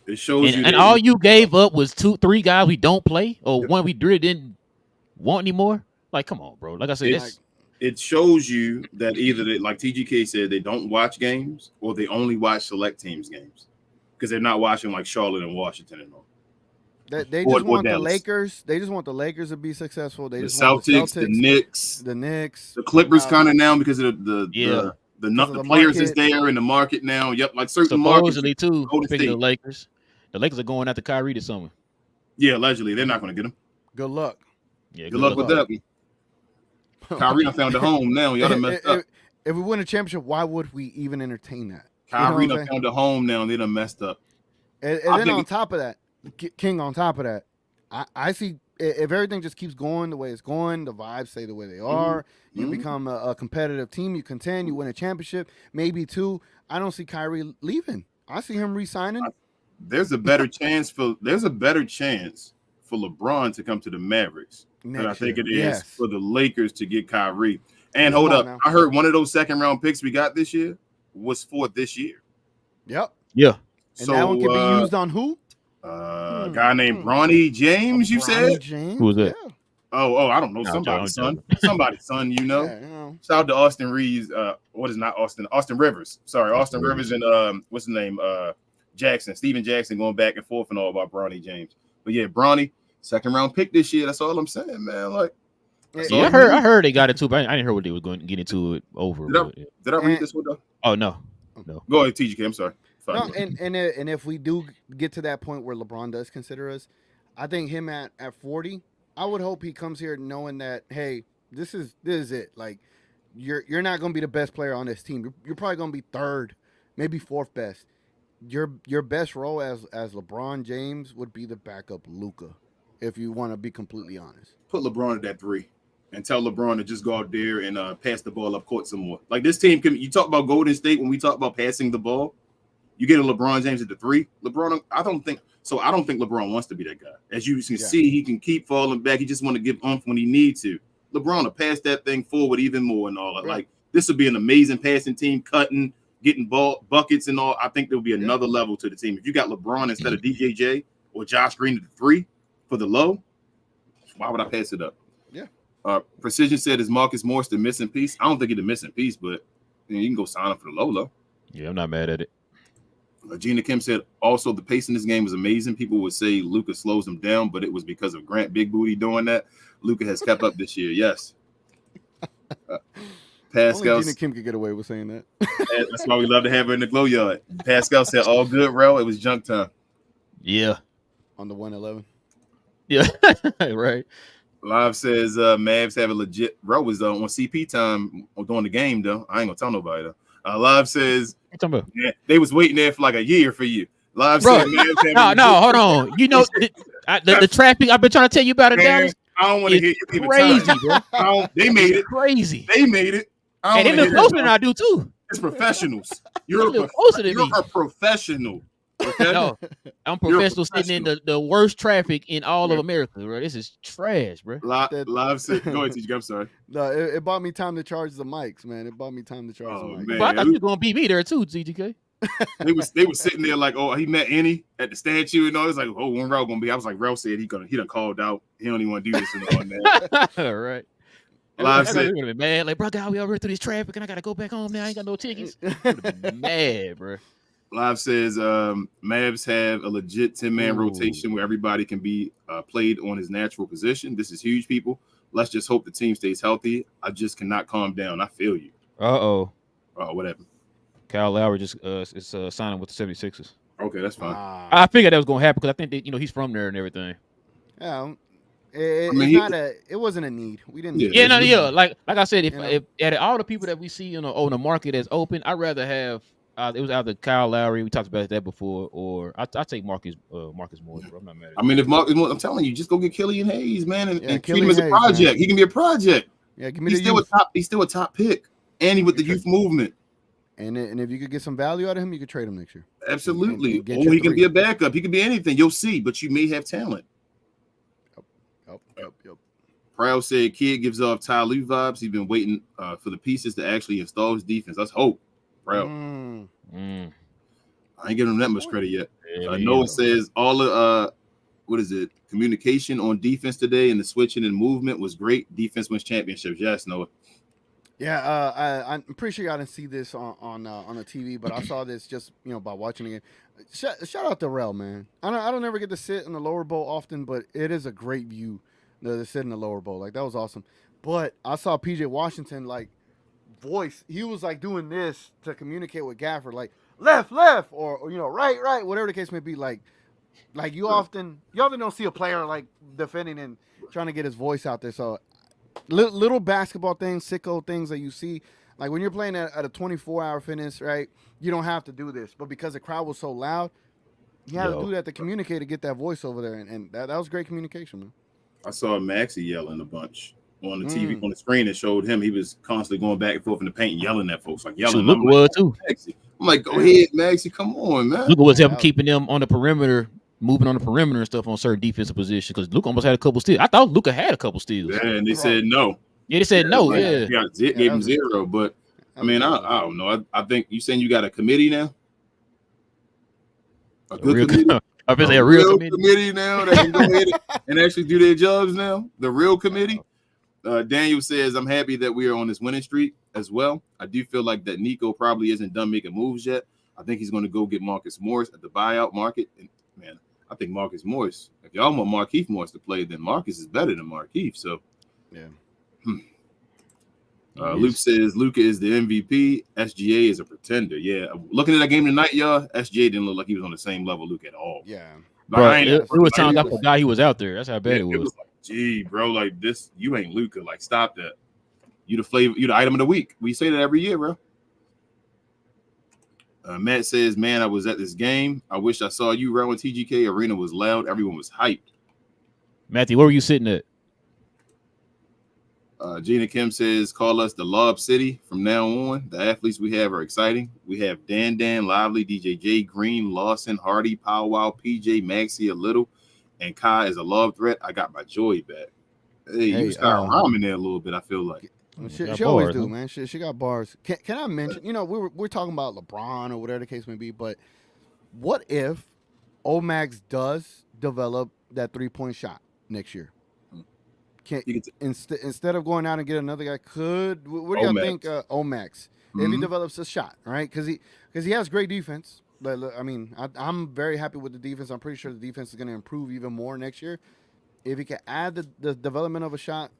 D: It shows you
B: And
D: that
B: all you gave up was 3 guys we don't play, or
D: Yep.
B: one we really didn't want anymore. Like, come on, bro. Like I said,
D: It's- it shows you that either they, like TGK said, they don't watch games or they only watch select teams games because they're not watching like Charlotte and Washington and all.
C: They
D: Or
C: just want the
D: Dallas.
C: Lakers. They just want the Lakers to be successful. They
D: The
C: just want the
D: Celtics, the Knicks,
C: the Knicks,
D: the Clippers kind of now because of the
C: because of the
D: players is
C: market.
D: there in the market now. Yep, like certain markets.
B: supposedly too.
D: Golden
B: Speaking of
D: State.
B: Lakers, the Lakers are going after Kyrie this summer.
D: Yeah, allegedly they're not going to get him.
C: Good luck.
B: Yeah,
D: Good luck with that. Kyrie done found a home now. Y'all done messed up.
C: If we win a championship, why would we even entertain that?
D: Kyrie
C: You know what
D: done found a home now. They done messed up.
C: And
D: I
C: then
D: think-
C: on top of that, King, on top of that, I see if everything just keeps going the way it's going, the vibes stay the way they are, you become a competitive team, you contend, you win a championship, maybe 2. I don't see Kyrie leaving. I see him re-signing.
D: There's a better chance for LeBron to come to the Mavericks than I think it is for the Lakers to get Kyrie. And hold up,
C: now.
D: I heard one of those second round picks we got this year was for this year.
C: Yep.
B: Yeah.
C: And that one can be used on who?
D: A guy named Bronny James, you
C: Bronny
D: said?
C: James?
B: Who was that?
C: Yeah.
D: Oh, I don't know.
B: No,
D: Somebody's
B: John.
D: son. Somebody's son, you know.
C: Yeah, you know.
D: Shout out to Austin Reeves. What is not Austin? Austin Rivers. Sorry, Austin Rivers and what's his name? Jackson. Steven Jackson going back and forth and all about Bronny James. But yeah, Bronny, second round pick this year. That's all I'm saying, man. Like,
B: Yeah, I heard they got into it, but I didn't hear what they were going to get into it over.
D: Did I read this one though?
B: Oh no.
D: Go ahead, TGK. I'm sorry.
C: No, and if we do get to that point where LeBron does consider us, I think him at 40, I would hope he comes here knowing that, hey, this is it. Like, you're not going to be the best player on this team. You're probably going to be 3rd, maybe 4th best. Your best role as LeBron James would be the backup Luka, if you want to be completely honest.
D: Put LeBron at that 3 and tell LeBron to just go out there and pass the ball up court some more. Like this team can. You talk about Golden State when we talk about passing the ball. You get a LeBron James at the 3. LeBron, I don't think LeBron wants to be that guy. As you can see, he can keep falling back. He just want to give oomph when he needs to. LeBron will pass that thing forward even more and all that.
C: Right.
D: Like this would be an amazing passing team, cutting, getting ball buckets and all. I think there will be another level to the team. If you got LeBron instead of DJJ or Josh Green at the 3 for the low, why would I pass it up?
C: Yeah.
D: Precision said, is Marcus Morris the missing piece? I don't think he's the missing piece, but you can go sign him for the low.
B: Yeah, I'm not mad at it.
D: Gina Kim said, also, the pace in this game was amazing. People would say Luka slows him down, but it was because of Grant Big Booty doing that. Luka has kept up this year. Yes. Pascal.
C: Only Gina Kim could get away with saying that.
D: That's why we love to have her in the glow yard. Pascal said, all good, Relle. It was junk time.
B: Yeah.
C: On the 111.
B: Yeah. Right.
D: Live says, Mavs have a legit. Relle was on CP time during the game, though. I ain't going to tell nobody, though. Live says,
B: What you talking about?
D: yeah, they was waiting there for like a year for you. Live
B: Bro,
D: said, Mavs have
B: no, hold on. You know the traffic I've been trying to tell you about in
D: Man,
B: Dallas.
D: I don't want to hear you give it
B: Crazy,
D: time.
B: bro.
D: They made it.
B: Crazy.
D: They made it. I
B: And
D: don't
B: they
D: wanna
B: live
D: hear
B: closer
D: that.
B: than I do too.
D: It's professionals.
B: They
D: You're
B: live closer than me.
D: a professional. Okay?
B: No, I'm
D: You're a
B: professional sitting in the worst traffic in all of America, bro. This is trash, bro.
D: Live said, go ahead, TJ. I'm sorry.
C: No, it bought me time to charge the mics, man. It bought me time to charge
D: Oh,
C: the mics.
D: man.
B: But I thought you were gonna beat me there too, TGK.
D: They were sitting there like, oh, he met Annie at the statue and all. It's like, oh, when Relle gonna be? I was like, Relle said he done called out. He don't even want to do this and all that.
B: All right.
D: Live
B: I
D: said,
B: would have been mad. Like, bro, God, we over through this traffic and I gotta go back home now. I ain't got no tickets. Mad, bro.
D: Live says, Mavs have a legit 10-man rotation where everybody can be played on his natural position. This is huge, people. Let's just hope the team stays healthy. I just cannot calm down. I feel you.
B: Uh-oh.
D: Whatever.
B: Kyle Lowry just is signing with the 76ers.
D: Okay, that's fine.
B: I figured that was gonna happen because I think that he's from there and everything.
C: Yeah, it wasn't a need. We didn't.
D: Yeah.
B: Yeah, Like I said, if out of all the people that we see on the market that's open, I'd rather have It was either Kyle Lowry. We talked about that before, or I take Marcus Morris. Bro. I'm not mad at
D: I mean, if Marcus, I'm telling you, just go get Killian Hayes, man, and treat him
C: Killian
D: as a
C: Hayes,
D: project.
C: man.
D: He can be a project.
C: Yeah, give me
D: He's
C: the
D: still
C: youth.
D: he's still a top pick, and he with the youth movement.
C: And if you could get some value out of him, you could trade him next year.
D: Absolutely.
C: And get
D: Or
C: your
D: he can
C: three.
D: be a backup. He can be anything. You'll see, but you may have talent.
C: Yep.
D: Proud said Kid gives off Ty Lue vibes. He's been waiting for the pieces to actually install his defense. Let's hope. Proud. I ain't giving him that much credit yet. Noah says all the communication on defense today and the switching and movement was great. Defense wins championships. Yes, Noah.
C: Yeah, I'm pretty sure y'all didn't see this on the TV, but I saw this just by watching it. Shout out to Relle, man. I don't ever get to sit in the lower bowl often, but it is a great view to sit in the lower bowl. Like that was awesome. But I saw PJ Washington voice. He was doing this to communicate with Gafford, left, or right, whatever the case may be. Like you often don't see a player defending and trying to get his voice out there. So little basketball things, sicko things that you see, when you're playing at a 24-hour fitness, right? You don't have to do this, but because the crowd was so loud, you had to do that to communicate to get that voice over there, and that was great communication, man.
D: I saw Maxey yelling a bunch on the TV on the screen. It showed him. He was constantly going back and forth in the paint, yelling at folks, yelling.
B: Luka was too.
D: Maxey. I'm like, go ahead, Maxey, come on, man.
B: Luka was helping keeping them on the perimeter, moving on the perimeter and stuff on certain defensive positions because Luka almost had a couple steals. I thought Luka had a couple steals.
D: Yeah, and they said no.
B: Yeah, they said no. Yeah,
D: gave him 0. But I mean, I don't know. I think you saying you got a committee now. A good committee.
B: I was a real
D: committee now that can go ahead and actually do their jobs now. The real committee. Daniel says, I'm happy that we are on this winning streak as well. I do feel like that Nico probably isn't done making moves yet. I think he's going to go get Marcus Morris at the buyout market. And man, I think Marcus Morris, if y'all want Markieff Morris to play, then Marcus is better than Markieff. So,
C: yeah.
D: Luke says Luka is the MVP. SGA is a pretender. Yeah, looking at that game tonight, y'all, SGA didn't look like he was on the same level Luka at all.
C: Yeah,
B: bro, it was times I forgot he was out there. That's how bad it was.
D: It was like, gee, bro, this you ain't Luka. Stop that. You the flavor. You the item of the week. We say that every year, bro. Matt says, man, I was at this game. I wish I saw you, Relle and TGK. Arena was loud. Everyone was hyped.
B: Matthew, where were you sitting at?
D: Gina Kim says, call us the Lob City from now on. The athletes we have are exciting. We have Dan, Lively, DJ J, Green, Lawson, Hardy, Powwow, PJ, Maxey, a little, and Kai is a love threat. I got my joy back. Hey, you start rhyming there a little bit, I feel like.
C: She always do, man. She got bars. Can I mention, we're talking about LeBron or whatever the case may be, but what if Omax does develop that three-point shot next year? Instead of going out and get another guy, what do y'all think Omax, if he develops a shot, right? Because he has great defense. But I mean, I'm very happy with the defense. I'm pretty sure the defense is going to improve even more next year. If he can add the development of a shot,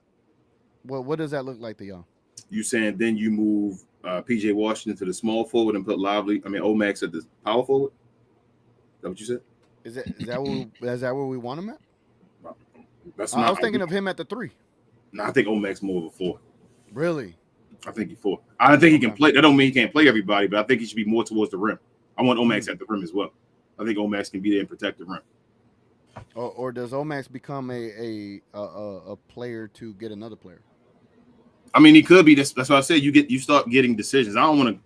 C: what does that look like to y'all? You
D: saying then you move PJ Washington to the small forward and put Omax at the power forward? Is that what you said?
C: Is that where we want him at?
D: I
C: was thinking of him at the 3.
D: No, I think Omax more of a 4.
C: Really?
D: I think he's 4. I don't think he can play. That don't mean he can't play everybody, but I think he should be more towards the rim. I want Omax at the rim as well. I think Omax can be there and protect the rim.
C: Or does Omax become a player to get another player?
D: I mean, he could be. That's what I said. You start getting decisions. I don't want to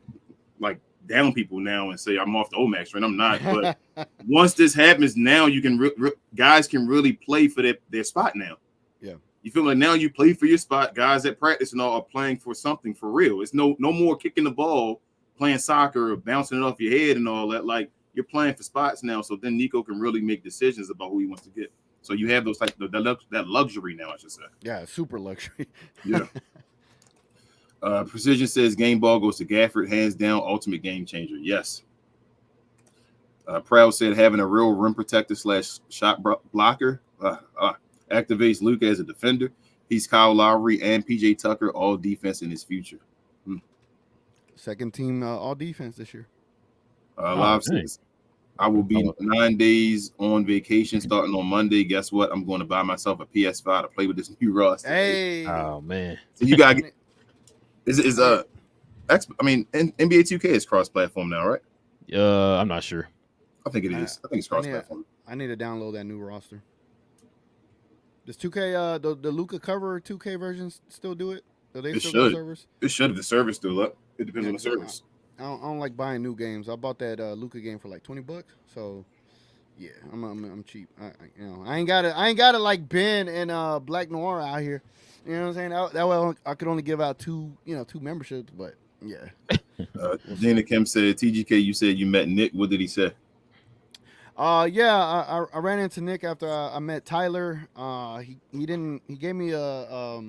D: down people now and say I'm off the Omax, right? I'm not. But once this happens, now you can guys can really play for their spot now.
C: Yeah,
D: you feel like now you play for your spot. Guys at practice and all are playing for something for real. It's no more kicking the ball, playing soccer, or bouncing it off your head and all that. You're playing for spots now. So then Nico can really make decisions about who he wants to get. So you have those that luxury now, I should say.
C: Yeah, super luxury.
D: Yeah. Precision says game ball goes to Gafford, hands down, ultimate game changer. Yes. Proud said having a real rim protector / shot blocker activates Luka as a defender. He's Kyle Lowry and PJ Tucker, all defense in his future.
C: Second team all defense this year.
D: Live says, I will be 9 days on vacation starting on Monday. Guess what? I'm going to buy myself a PS5 to play with this new roster.
C: Hey.
B: Oh, man.
D: So you got to get. NBA 2K is cross-platform now, right?
B: I'm not sure.
D: I think it is. I think it's cross-platform.
C: I need to download that new roster. Does 2K the Luka cover 2K versions still do it? Do they still got servers?
D: It should if the server's still up. It depends on the service.
C: I don't like buying new games. I bought that Luka game for like $20. So yeah, I'm cheap. I ain't got it like Ben and Black Noir out here. You know what I'm saying? That way I could only give out two memberships. But yeah.
D: Gina Kim said, "TGK, you said you met Nick. What did he say?"
C: Yeah, I ran into Nick after I met Tyler. He gave me a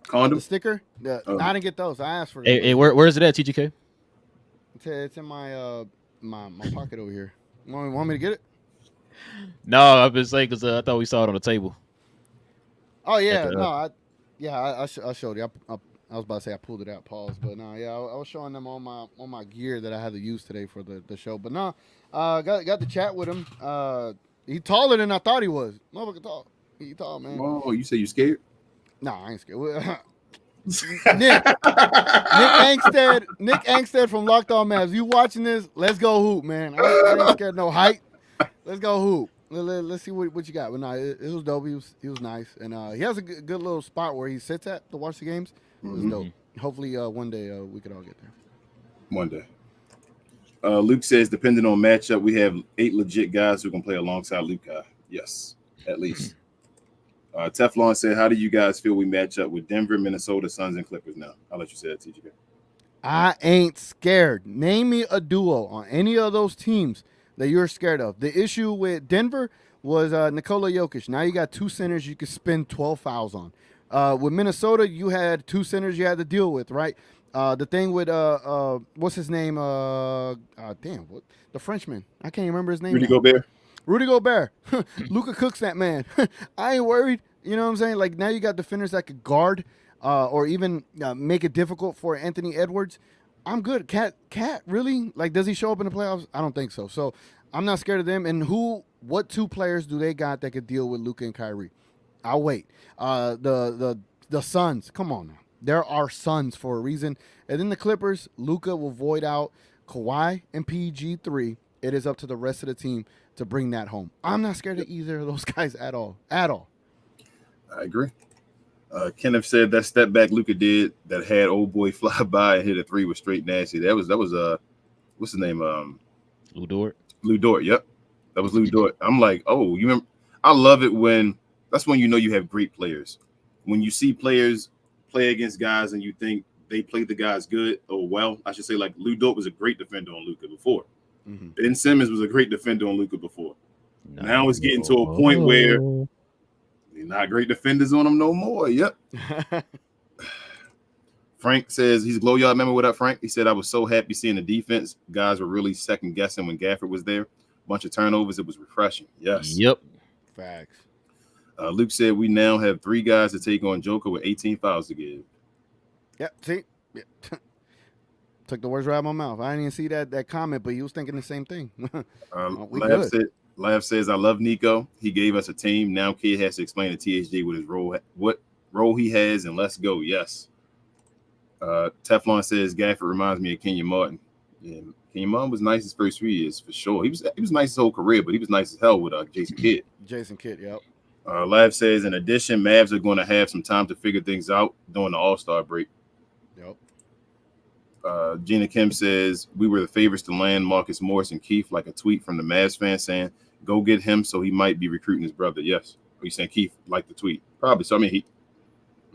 D: condom
C: sticker. I didn't get those. I asked for.
B: Hey, where is it at, TGK?
C: It's in my my pocket over here. Want me to get it?
B: No, I've been saying because I thought we saw it on the table.
C: Oh yeah, I showed you. I was about to say I pulled it out. Pause, but no, yeah, I was showing them all my gear that I had to use today for the show. But no, got to chat with him. He taller than I thought he was. Motherfucker tall. He tall, man.
D: Oh, you say you scared?
C: Nah, I ain't scared. Nick Angstead from Locked On Mavs. You watching this? Let's go hoop, man. I ain't scared no height. Let's go hoop. Let's see what you got. But no, it was dope. He was nice, and he has a good little spot where he sits at to watch the games. It was dope. Hopefully, one day we could all get there.
D: One day. Luke says, depending on matchup, we have 8 legit guys who can play alongside Luka. Yes, at least. Teflon said, how do you guys feel we match up with Denver, Minnesota, Suns, and Clippers now? I'll let you say that, TGK.
C: I ain't scared. Name me a duo on any of those teams that you're scared of. The issue with Denver was Nikola Jokic. Now you got 2 centers you could spend 12 fouls on. With Minnesota, you had 2 centers you had to deal with, right? The thing with what's his name? The Frenchman. I can't remember his name. Rudy Gobert. Luka cooks that man. I ain't worried. You know what I'm saying? Like now you got defenders that could guard or even make it difficult for Anthony Edwards. I'm good. Cat, really? Like, does he show up in the playoffs? I don't think so. So I'm not scared of them. And what 2 players do they got that could deal with Luka and Kyrie? I'll wait. The Suns. Come on now. There are Suns for a reason. And then the Clippers, Luka will void out Kawhi and PG3. It is up to the rest of the team to bring that home. I'm not scared of either of those guys at all. At all.
D: I agree. Kenneth said that step back Luka did that had old boy fly by and hit a 3 was straight nasty. That was what's his name?
B: Lou Dort.
D: Lou Dort, yep. That was Lou Dort. I'm like, oh, you remember? I love it that's when you know you have great players. When you see players play against guys and you think they played the guys good or well, I should say, like Lou Dort was a great defender on Luka before. Mm-hmm. Ben Simmons was a great defender on Luka before. No, now it's getting to a point where they're not great defenders on him no more. Yep. Frank says he's glow yard. Remember what up, Frank? He said, I was so happy seeing the defense. Guys were really second guessing when Gafford was there. Bunch of turnovers. It was refreshing. Yes.
B: Yep.
C: Facts.
D: Luke said we now have 3 guys to take on Joker with 18 fouls to give.
C: Yep. See? Yeah. Took the words right out of my mouth. I didn't even see that comment, but he was thinking the same thing.
D: Lav says, I love Nico. He gave us a team. Now Kid has to explain to THJ what role he has, and let's go. Yes. Teflon says Gafford reminds me of Kenyon Martin. Yeah, Kenyon Martin was nice his first 3 years for sure. He was nice his whole career, but he was nice as hell with Jason Kidd.
C: Jason Kidd, yep.
D: Lav says, in addition, Mavs are going to have some time to figure things out during the All-Star break.
C: Yep.
D: Gina Kim says, we were the favorites to land Marcus Morris and Keith, like a tweet from the Mavs fan saying, go get him so he might be recruiting his brother. Yes. Are you saying Keith liked the tweet? Probably. So,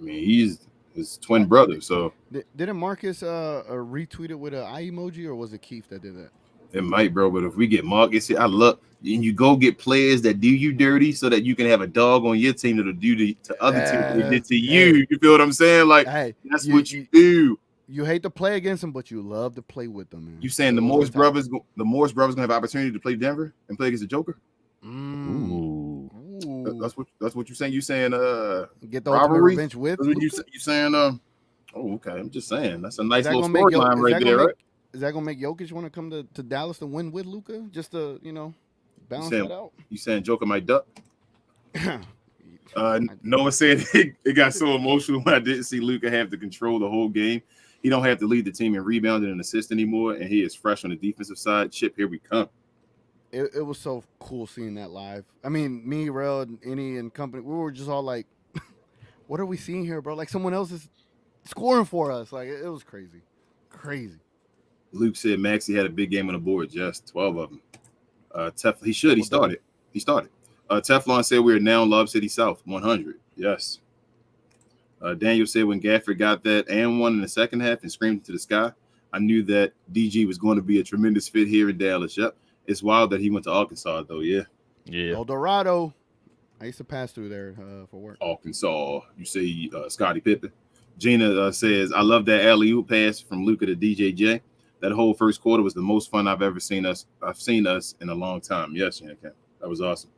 D: he's his twin brother. So
C: didn't Marcus retweet it with an eye emoji, or was it Keith that did that?
D: It might, bro. But if we get Marcus, I love, and you go get players that do you dirty so that you can have a dog on your team that'll do to other teams that they did to you. You feel what I'm saying? Like, that's what you do.
C: You hate to play against them, but you love to play with them, man.
D: You saying the Morris brothers gonna have opportunity to play Denver and play against the Joker?
B: Ooh.
D: That's what you're saying. You saying
C: get the ultimate revenge with?
D: That's what you saying oh, okay. I'm just saying that's a nice little storyline right there, right?
C: Is that gonna make Jokic want to come to Dallas to win with Luka just to balance that out?
D: You saying Joker might duck? Noah said it got so emotional when I didn't see Luka have to control the whole game. He don't have to lead the team in rebounding and assist anymore, and he is fresh on the defensive side. Chip, here we come.
C: It was so cool seeing that live. I mean, me, Relle, and Any, and company, we were just all like, what are we seeing here, bro? Like someone else is scoring for us. Like it was crazy. Crazy.
D: Luke said Maxey had a big game on the board. Yes, 12 of them. He should. He started. Teflon said we are now in Lob City South, 100. Yes. Daniel said when Gafford got that and one in the second half and screamed into the sky, I knew that DG was going to be a tremendous fit here in Dallas. Yep. It's wild that he went to Arkansas, though. Yeah.
B: Yeah.
C: El Dorado. I used to pass through there for work.
D: Arkansas. You say Scottie Pippen. Gina says, I love that alley-oop pass from Luka to DJJ. That whole first quarter was the most fun I've ever seen us. I've seen us in a long time. Yes, Gina. That was awesome.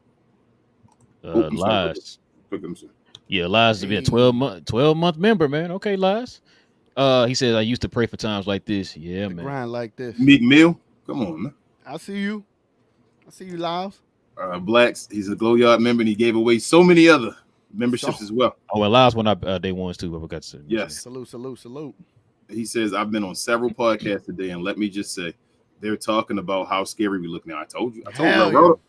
B: Lies. Yeah, Lies to be a 12-month member, man. Okay, Lies. He says, I used to pray for times like this. Yeah, man.
C: Grind like this.
D: Meek Mill. Come on, man.
C: I see you, Lyles.
D: Blacks. He's a Glow Yard member, and he gave away so many other memberships as well.
B: Oh, well, Lies went up day ones too. I forgot to say.
D: Yes.
C: Salute.
D: He says, I've been on several podcasts today, and let me just say, they're talking about how scary we look now. I told you.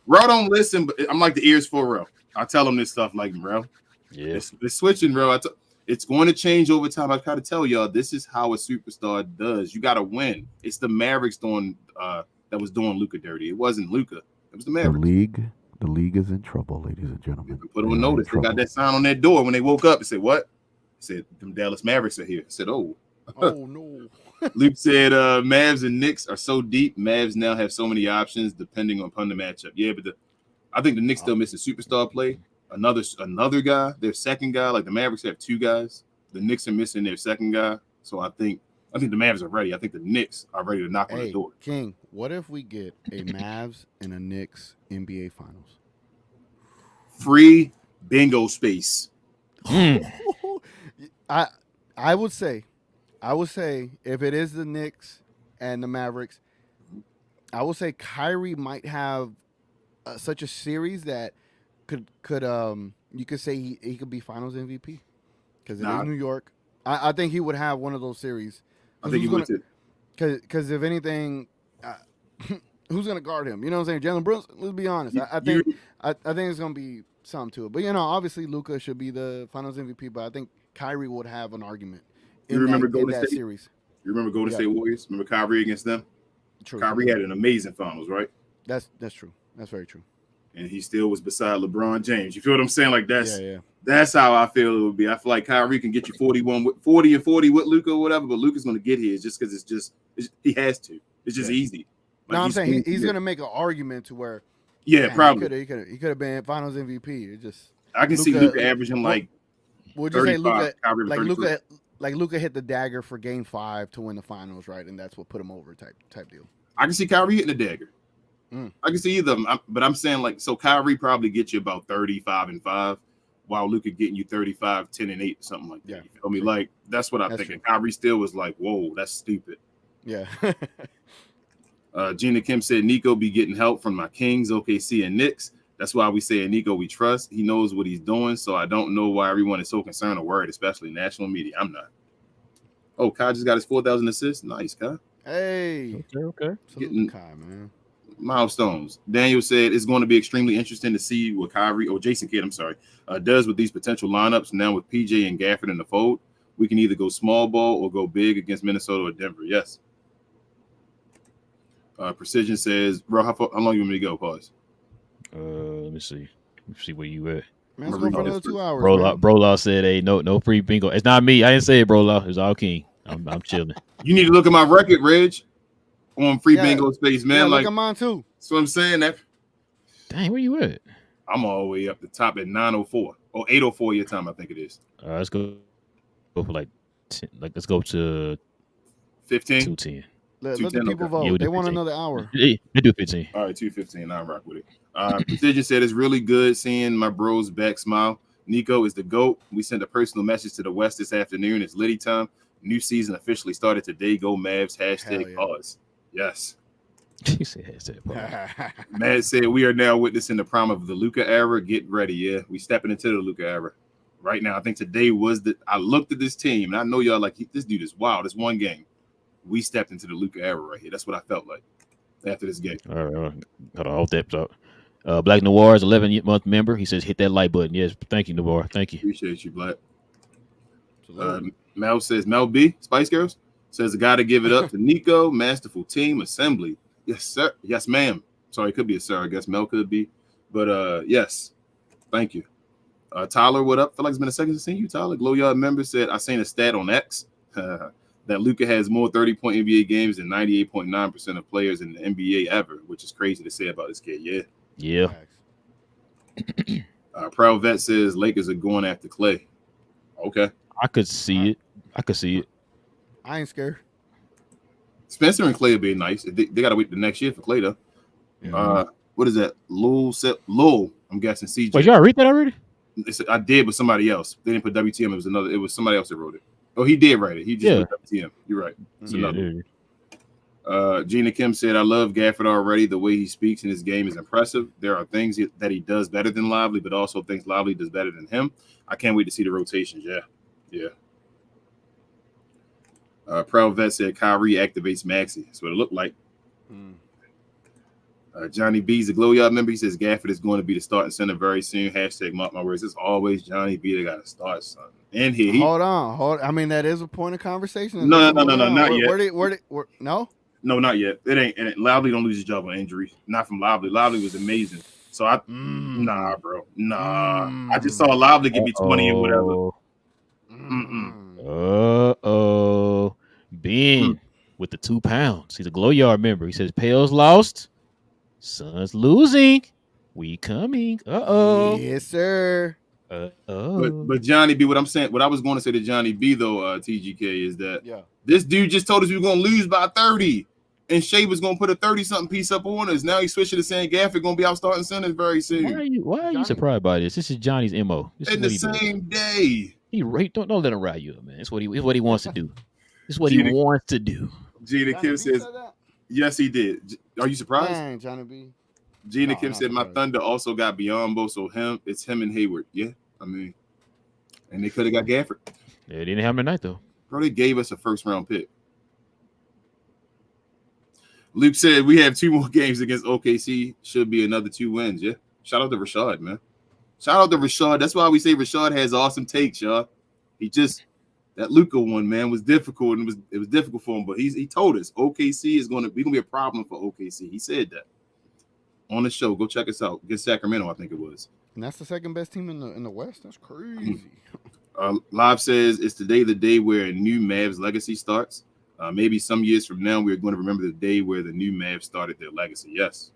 D: Rel don't listen, but I'm like the ears for Rel. I tell him this stuff like, Rel.
B: Yeah.
D: It's switching, Rel. It's going to change over time. I try to tell y'all, this is how a superstar does. You got to win. It's the Mavericks that was doing Luka dirty. It wasn't Luka. It was the Mavericks.
E: The league is in trouble, ladies and gentlemen.
D: Put on notice. They got that sign on their door when they woke up and said, what? They said, them Dallas Mavericks are here. I said, oh.
C: Oh, no.
D: Luke said, Mavs and Knicks are so deep. Mavs now have so many options depending upon the matchup. Yeah, but I think the Knicks still miss a superstar play. Another guy, their second guy. Like the Mavericks have two guys. The Knicks are missing their second guy. So I think the Mavs are ready. I think the Knicks are ready to knock on the door. King,
C: what if we get a Mavs and a Knicks NBA Finals?
D: Free bingo space.
C: I would say if it is the Knicks and the Mavericks, I would say Kyrie might have such a series that could you could say he could be Finals MVP because it is New York. I think he would have one of those series.
D: I think he would too.
C: Because if anything, who's going to guard him? You know what I'm saying? Jalen Brunson. Let's be honest. I think it's going to be something to it. But obviously Luka should be the Finals MVP. But I think Kyrie would have an argument.
D: You remember Golden
C: State
D: series? You remember Golden State Warriors? Remember Kyrie against them?
C: True.
D: Kyrie had an amazing finals, right?
C: That's true. That's very true.
D: And he still was beside LeBron James. You feel what I'm saying? Like that's how I feel it would be. I feel like Kyrie can get you 40 and 40 with Luka or whatever, but Luka's going to get his just because he has to. It's just easy.
C: Like no, I'm saying he's going to make an argument to where.
D: Yeah, probably.
C: He could have been Finals MVP. It just.
D: I can see Luka averaging like.
C: Would you say Luka like Luka hit the dagger for Game 5 to win the finals, right? And that's what put him over type deal.
D: I can see Kyrie hitting the dagger. I can see either of them, but I'm saying like so Kyrie probably gets you about 35-5, while Luka getting you 35, 10 and 8, something like that. Yeah, you feel me? Like that's what I'm thinking. True. Kyrie still was like, whoa, that's stupid.
C: Yeah.
D: Gina Kim said Nico be getting help from my Kings, OKC, and Knicks. That's why we say Nico we trust. He knows what he's doing, so I don't know why everyone is so concerned or worried, especially national media. I'm not. Oh, Kai just got his 4,000 assists. Nice, Kai.
C: Hey.
B: Okay.
C: Getting Kai, man.
D: Milestones. Daniel said it's going to be extremely interesting to see what Jason Kidd, does with these potential lineups. Now with PJ and Gafford in the fold, we can either go small ball or go big against Minnesota or Denver. Yes. Precision says, bro, how long you want me to go? Pause.
B: Let me see. Let's see where you at.
C: Man, let's go for another 2 hours.
B: Bro said, "Hey, no free bingo." It's not me. I didn't say it, Bro. It was all King. I'm chilling.
D: You need to look at my record, Reg, on free bingo space, man.
C: Yeah,
D: like
C: look at mine too.
D: So I'm saying that.
B: Dang, where you at?
D: I'm all the way up the top at 9:04 or 8:04 your time. I think it is.
B: Let's go for like 10, let's go to
D: 15.
B: 210.
C: Let the people vote.
B: Yeah,
C: they want another hour.
B: They do 15.
D: All right, 2:15. I'll rock with it. Precision said it's really good seeing my bros back smile. Nico is the GOAT. We sent a personal message to the West this afternoon. It's Liddy time. New season officially started today. Go Mavs. # pause. Yes.
B: He said hashtag pause.
D: Matt said we are now witnessing the prime of the Luka era. Get ready. Yeah, we stepping into the Luka era. right now. I think today was I looked at this team, and I know y'all like this dude is wild. This one game, we stepped into the Luka era right here. That's what I felt like after this game.
B: All right, hold on, hold that up. Black Noir is 11-month member. He says, hit that like button. Yes, thank you, Noir. Thank you.
D: Appreciate you, Black. Mel says, Mel B, Spice Girls, says, got to give it up to Nico, masterful team, assembly. Yes, sir. Yes, ma'am. Sorry, it could be a sir. I guess Mel could be. But, yes, thank you. Tyler, what up? Feel like it's been a second to see you, Tyler. Glow Yard member said, I seen a stat on X that Luka has more 30-point NBA games than 98.9% of players in the NBA ever, which is crazy to say about this kid. Yeah.
B: Yeah.
D: Proud Vet says Lakers are going after Clay. Okay.
B: I could see it.
C: I ain't scared.
D: Spencer and Clay will be nice. They got to wait the next year for Clay, though.
B: Yeah.
D: What is that? Lowell, I'm guessing CJ.
B: Wait, y'all read that already?
D: I did with somebody else. They didn't put WTM. It was somebody else that wrote it. Oh, he did write it. He just put WTM. You're right. It's another. Gina Kim said, I love Gafford already. The way he speaks in his game is impressive. There are things that he does better than Lively, but also things Lively does better than him. I can't wait to see the rotations. Yeah. Proud Vet said Kyrie activates Maxey. That's what it looked like. Johnny B's a Glow Yard member. He says Gafford is going to be the starting center very soon. # mark my words. It's always Johnny B that got to start something. And here
C: hold on. I mean, that is a point of conversation.
D: No, not yet.
C: No?
D: No, not yet. It ain't. And Lively don't lose his job on injury. Not from Lively. Lively was amazing. So nah, bro. Nah. I just saw Lively give me 20 and whatever.
B: Ben with the 2 pounds. He's a Glow Yard member. He says Pales lost. Suns losing. We coming.
C: Yes, sir.
D: But Johnny B, what I was going to say to Johnny B though, TGK, is that this dude just told us we were gonna lose by 30, and Shea was gonna put a 30-something piece up on us. Now he's switching to saying Gafford gonna be out starting centers very soon.
B: Why are you surprised by this? This is Johnny's MO.
D: In the same day.
B: He don't let him ride you up, man. It's what he wants to do. It's what he wants to do.
D: Gina Kim says, yes, he did. Are you surprised?
C: Dang, Johnny B.
D: Gina Kim said, my Thunder also got Biyombo, so it's him and Hayward. Yeah, I mean, and they could have got Gafford.
B: They didn't have him tonight, though.
D: Bro, they gave us a first-round pick. Luke said, we have 2 more games against OKC. Should be another 2 wins, yeah? Shout out to Rashad, man. Shout out to Rashad. That's why we say Rashad has awesome takes, y'all. That Luka one, man, was difficult, and it was difficult for him, but he told us OKC is going to be a problem for OKC. He said that on the show. Go check us out. Against Sacramento, I think it was.
C: And that's the second best team in the West. That's crazy.
D: Live says it's today the day where a new Mavs legacy starts. Maybe some years from now, we're going to remember the day where the new Mavs started their legacy. Yes.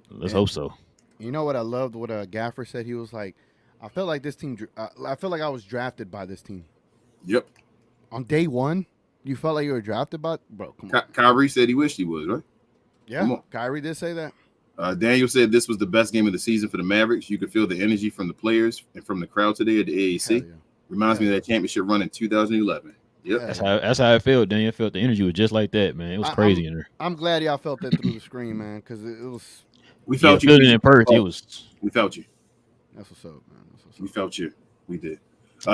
B: Let's hope so.
C: You know what I loved? What Gaffer said? He was like, I felt like this team. I felt like I was drafted by this team.
D: Yep.
C: On day one, you felt like you were drafted by, bro. Come on.
D: Kyrie said he wished he was, right?
C: Yeah. Kyrie did say that.
D: Daniel said this was the best game of the season for the Mavericks. You could feel the energy from the players and from the crowd today at the AAC. Yeah. Reminds me of that championship run in 2011. Yep.
B: That's how I felt. Daniel felt the energy was just like that, man. It was crazy in there.
C: I'm glad y'all felt that through the screen, man, because it was.
D: We felt you.
B: Feeling in Perth, it was.
D: We felt you.
C: That's what's up, man.
D: We felt you. We did.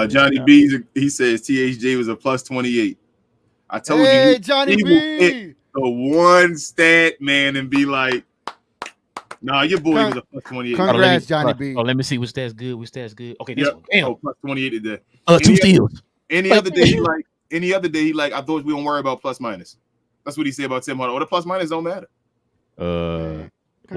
D: Johnny B, he says THJ was a plus 28. I told you,
C: Johnny
D: B
C: will
D: hit the one stat, man, and be like, nah, your boy was a plus 28.
C: Congrats, Johnny B.
B: Let me see what stats good. Okay, this one. Damn.
D: Plus 28 today.
B: 2 steals.
D: Any other day, he like, I thought we don't worry about plus minus. That's what he said about Tim Hardaway. The plus minus don't matter.
B: Why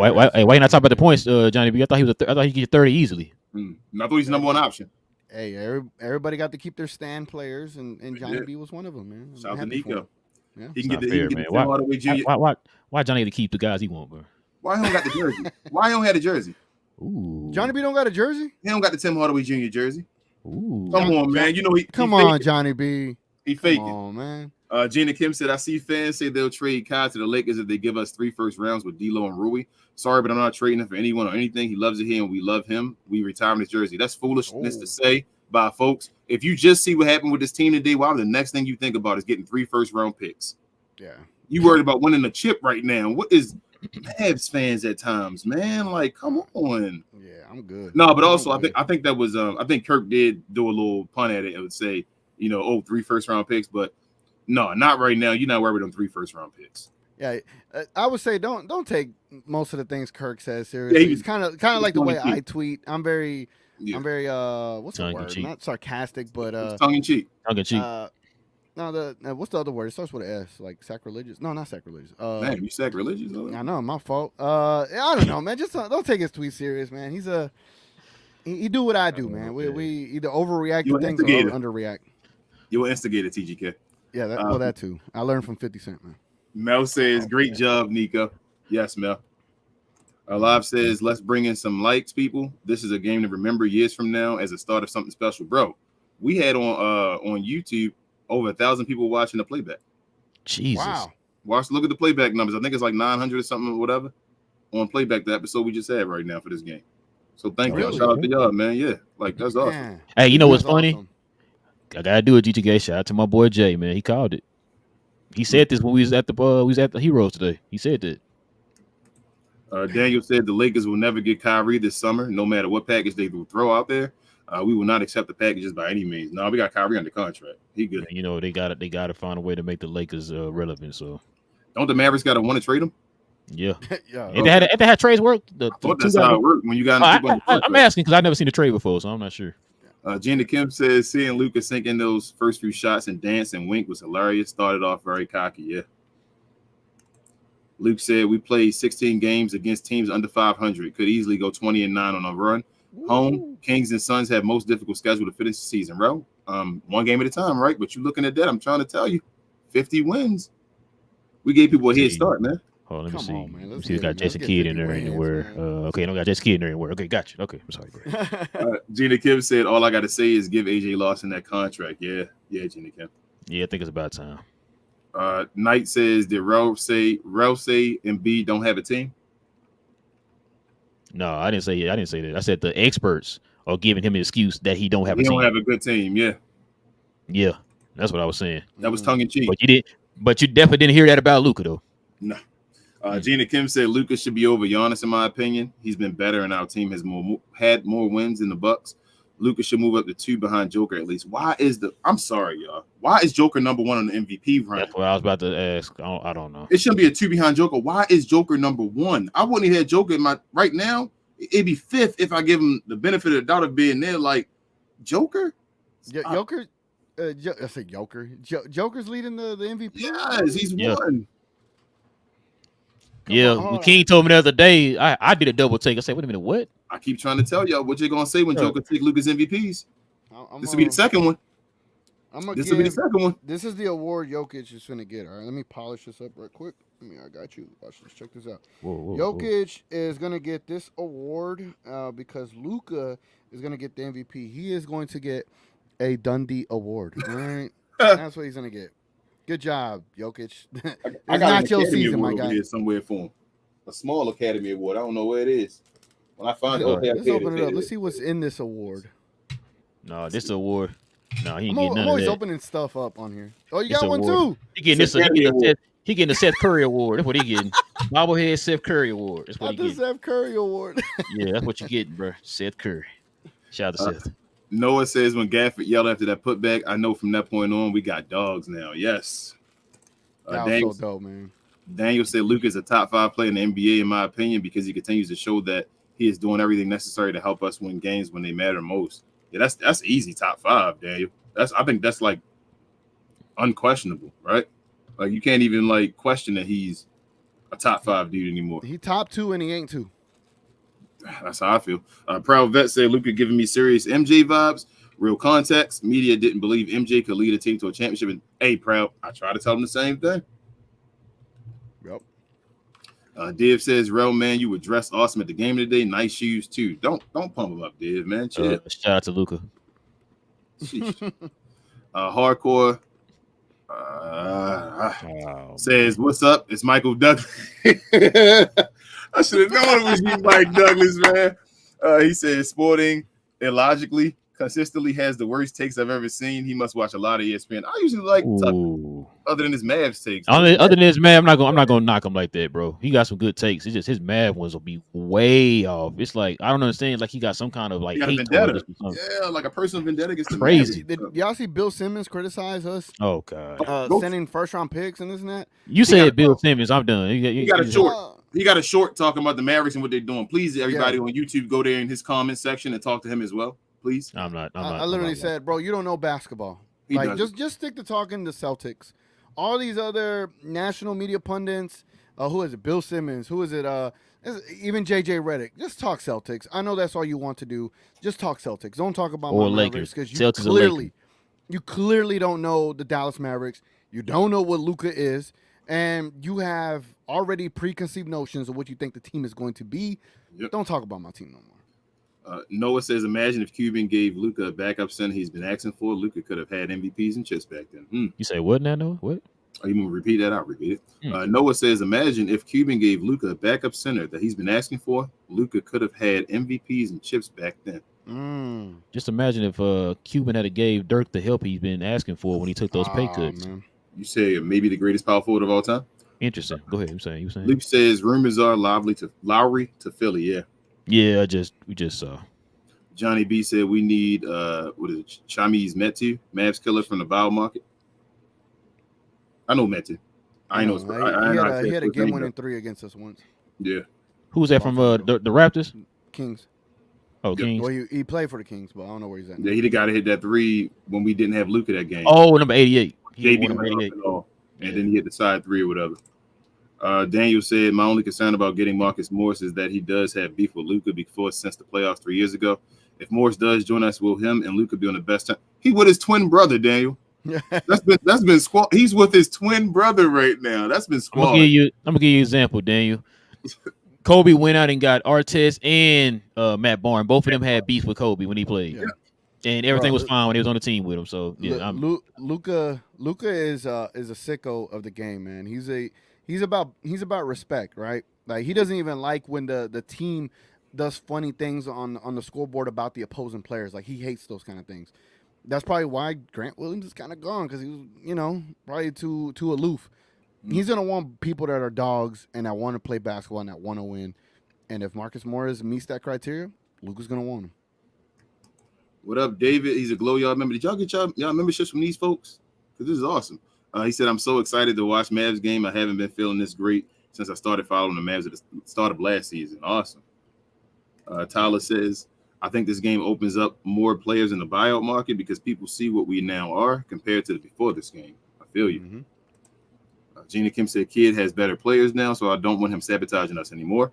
B: you not talking about the points, Johnny B? I thought he could get 30 easily.
D: I thought he's the number one option.
C: Hey, everybody got to keep their stand players, and Johnny B was one of them, man.
D: Shout out to Nico.
C: Yeah.
D: He can get the
B: Why Johnny to keep the guys he want, bro?
D: Why he don't got the jersey? Why he don't have the jersey?
B: Ooh.
C: Johnny B don't got a jersey?
D: He don't got the Tim Hardaway Jr. jersey.
B: Ooh.
D: Come on, man. You know
C: Come on, Johnny B.
D: He faking.
C: Come on, man.
D: Gina Kim said, I see fans say they'll trade Kai to the Lakers if they give us 3 first rounds with D'Lo and Rui. Sorry, but I'm not trading him for anyone or anything. He loves it here, and we love him. We retire his jersey. That's foolishness to say by folks. If you just see what happened with this team today, the next thing you think about is getting 3 first-round picks.
C: Yeah.
D: You worried about winning a chip right now. What is Mavs fans at times, man. Like, come on.
C: Yeah, I'm good.
D: No, but also
C: I'm good.
D: I think that was I think Kirk did do a little pun at it and would say, 3 first-round picks, but no, not right now. You're not worried on 3 first-round picks.
C: Yeah, I would say don't take most of the things Kirk says seriously.
D: Yeah,
C: it's kind of like the way I tweet. I'm very what's the
B: Tongue in
C: word?
B: cheek.
C: Not sarcastic, but
D: Tongue in cheek.
B: Tongue in cheek.
C: no, what's the other word? It starts with an S, like sacrilegious. No, not sacrilegious.
D: Man, you sacrilegious.
C: I know, my fault. I don't know, man. Just don't take his tweet serious, man. He do what I do, man. We either overreact to things or underreact.
D: You're an instigator, TGK.
C: Yeah, that too. I learned from 50 Cent, man.
D: Mel says, great job, Nico. Yes, Mel. Live says, let's bring in some likes, people. This is a game to remember years from now as a start of something special. Bro, we had on YouTube over 1,000 people watching the playback.
B: Jesus.
C: Wow.
D: Look at the playback numbers. I think it's like 900 or something or whatever on playback, the episode we just had right now for this game. So thank y'all. Shout out to y'all, man. Yeah, like that's awesome.
C: Man,
B: Hey, you know what's funny?
C: awesome.
B: I gotta do it, GTK. Shout out to my boy Jay, man. He called it. He said this when we was at the Heroes today. He said that.
D: Daniel said the Lakers will never get Kyrie this summer, no matter what package they will throw out there. We will not accept the packages by any means. No, we got Kyrie under contract. He good.
B: You know, they got to find a way to make the Lakers relevant. So
D: don't the Mavericks got to want to trade him?
B: yeah.
C: Yeah.
B: If they had trades work,
D: I thought that's how it worked when you got.
B: I'm asking because I've never seen the trade before, so I'm not sure.
D: Gina Kim says seeing Luka sinking those first few shots and dance and wink was hilarious. Started off very cocky, yeah. Luke said we played 16 games against teams under 500. Could easily go 20-9 on a run. Home Kings and Suns have most difficult schedule to finish the season, bro. One game at a time, right? But you looking at that, I'm trying to tell you, 50 wins. We gave people a head start, man.
B: Hold on, let me see.
C: On, man.
B: Let's see, we got Jason Kidd in there anywhere. Okay, no, got Jason Kidd in there anywhere. Okay, gotcha. Okay, I'm sorry, bro.
D: Gina Kim said, all I got to say is give AJ Lawson that contract. Yeah, Gina Kim.
B: Yeah, I think it's about time.
D: Knight says, did Relle say Embiid don't have a team?
B: No, I didn't say that. I said the experts are giving him an excuse that he don't have a team.
D: He don't have a good team, yeah.
B: Yeah, that's what I was saying.
D: That was tongue in cheek.
B: But you definitely didn't hear that about Luka, though.
D: No. Gina Kim said Luka should be over Giannis, in my opinion. He's been better, and our team has had more wins than the Bucks. Luka should move up to 2 behind Joker at least. I'm sorry, y'all. Why is Joker number 1 on the MVP rank?
B: That's what I was about to ask. I don't know.
D: It shouldn't be a 2 behind Joker. Why is Joker number 1? I wouldn't have had Joker in my right now. It'd be 5th if I give him the benefit of the doubt of being there. Like Joker?
C: Joker. I said Joker. Joker's leading the MVP.
D: Yes, he's won.
B: When King told me the other day, I did a double take. I said, wait a minute, what?
D: I keep trying to tell y'all what you're gonna say when Joker take Luka's MVPs. This will be the second one. This will be the second one.
C: This is the award Jokic is gonna get. All right, let me polish this up right quick. I got you. Watch this. Check this out. Jokic is gonna get this award because Luka is gonna get the MVP. He is going to get a Dundee Award. All right, that's what he's gonna get. Good job, Jokic. It's not your season, my guy.
D: Somewhere for him. A small Academy Award. I don't know where it is. When I find it,
C: let's open it up. Let's see what's in this award.
B: No, this award. No, he ain't getting none of that.
C: I'm always opening stuff up on here. Oh, you got one too.
B: He getting he getting the Seth Curry Award. That's what he getting. Bobblehead Seth Curry Award. That's what he getting.
C: The Seth Curry Award.
B: Yeah, that's what you getting, bro. Seth Curry. Shout out to Seth.
D: Noah says when Gafford yelled after that putback, I know from that point on we got dogs now. Yes.
C: That was so dope, man.
D: Daniel said Luka is a top 5 player in the NBA, in my opinion, because he continues to show that he is doing everything necessary to help us win games when they matter most. Yeah, that's easy top 5, Daniel. I think that's like unquestionable, right? Like you can't even like question that he's a top 5 dude anymore.
C: He top 2 and he ain't 2.
D: That's how I feel. Proud Vet said Luka giving me serious MJ vibes. Real context. Media didn't believe MJ could lead a team to a championship. And hey, Proud, I try to tell him the same thing.
C: Yep.
D: Div says, Relle, man, you were dressed awesome at the game today. Nice shoes too. Don't pump him up, Div, man. Chill.
B: Shout out to Luka.
D: Hardcore says, what's up? It's Michael Douglas. I should have known it was you, Mike Douglas, man. He says, sporting illogically consistently has the worst takes I've ever seen. He must watch a lot of ESPN. I usually like Tucker, other than his Mavs takes.
B: Other than his Mav, I'm not gonna knock him like that, bro. He got some good takes. It's just his Mav ones will be way off. It's like I don't understand. Like he got some kind of like hate
D: vendetta. Yeah, like a personal vendetta against the
B: crazy.
C: Did y'all see Bill Simmons criticize us?
B: Oh god,
C: sending first round picks and this and that.
B: You said Bill Simmons. I'm done.
D: He got a short. He got a short talking about the Mavericks and what they're doing. Please, everybody on YouTube, go there in his comment section and talk to him as well. Please.
C: I literally said, bro, you don't know basketball. Just stick to talking to Celtics. All these other national media pundits, who is it? Bill Simmons. Who is it? Even JJ Redick. Just talk Celtics. I know that's all you want to do. Just talk Celtics. Don't talk about
B: or
C: my
B: Lakers
C: because you clearly don't know the Dallas Mavericks. You don't know what Luka is, and you have already preconceived notions of what you think the team is going to be. Yep. Don't talk about my team no more.
D: Noah says, imagine if Cuban gave Luka a backup center he's been asking for. Luka could have had MVPs and chips back then.
B: You say what now, Noah? What?
D: Are you going to repeat that? I'll repeat it. Noah says, imagine if Cuban gave Luka a backup center that he's been asking for. Luka could have had MVPs and chips back then.
B: Just imagine if Cuban had gave Dirk the help he's been asking for when he took those pay cuts.
C: Man.
D: You say maybe the greatest power forward of all time?
B: Interesting. Go ahead. You saying?
D: Luke says, rumors are Lowry to Philly. Yeah.
B: Yeah, we just saw.
D: Johnny B said we need what is it? Chamiz Metu, Mavs killer from the Bow Market. I know Metu. I know.
C: He had a game-winning 3 against us once.
D: Yeah.
B: Who was that from? The Raptors?
C: Kings.
B: Oh, Kings.
C: Well, he played for the Kings, but I don't know where he's at.
D: Yeah, he the guy that hit that 3 when we didn't have Luka that game.
B: Oh, number 88.
D: Number 88. And then he hit the side 3 or whatever. Daniel said, my only concern about getting Marcus Morris is that he does have beef with Luka since the playoffs 3 years ago. If Morris does join us, will him and Luka be on the best time? He with his twin brother, Daniel. That's been squad. He's with his twin brother right now. That's been squad.
B: I'm gonna give you an example, Daniel. Kobe went out and got Artest and Matt Barnes. Both of them had beef with Kobe when he played. Yeah. And everything was fine when he was on the team with him. So yeah,
C: Luka is a sicko of the game, man. He's about respect, right? Like he doesn't even like when the team does funny things on the scoreboard about the opposing players. Like he hates those kind of things. That's probably why Grant Williams is kind of gone because he was, probably too aloof. He's gonna want people that are dogs and that want to play basketball and that want to win. And if Marcus Morris meets that criteria, Luka's gonna want him.
D: What up, David? He's a Glow Yard member. Did y'all get y'all memberships from these folks? Because this is awesome. He said, I'm so excited to watch Mavs game. I haven't been feeling this great since I started following the Mavs at the start of last season. Awesome. Tyler says, I think this game opens up more players in the buyout market because people see what we now are compared to before this game. I feel you. Mm-hmm. Gina Kim said, Kid has better players now, so I don't want him sabotaging us anymore.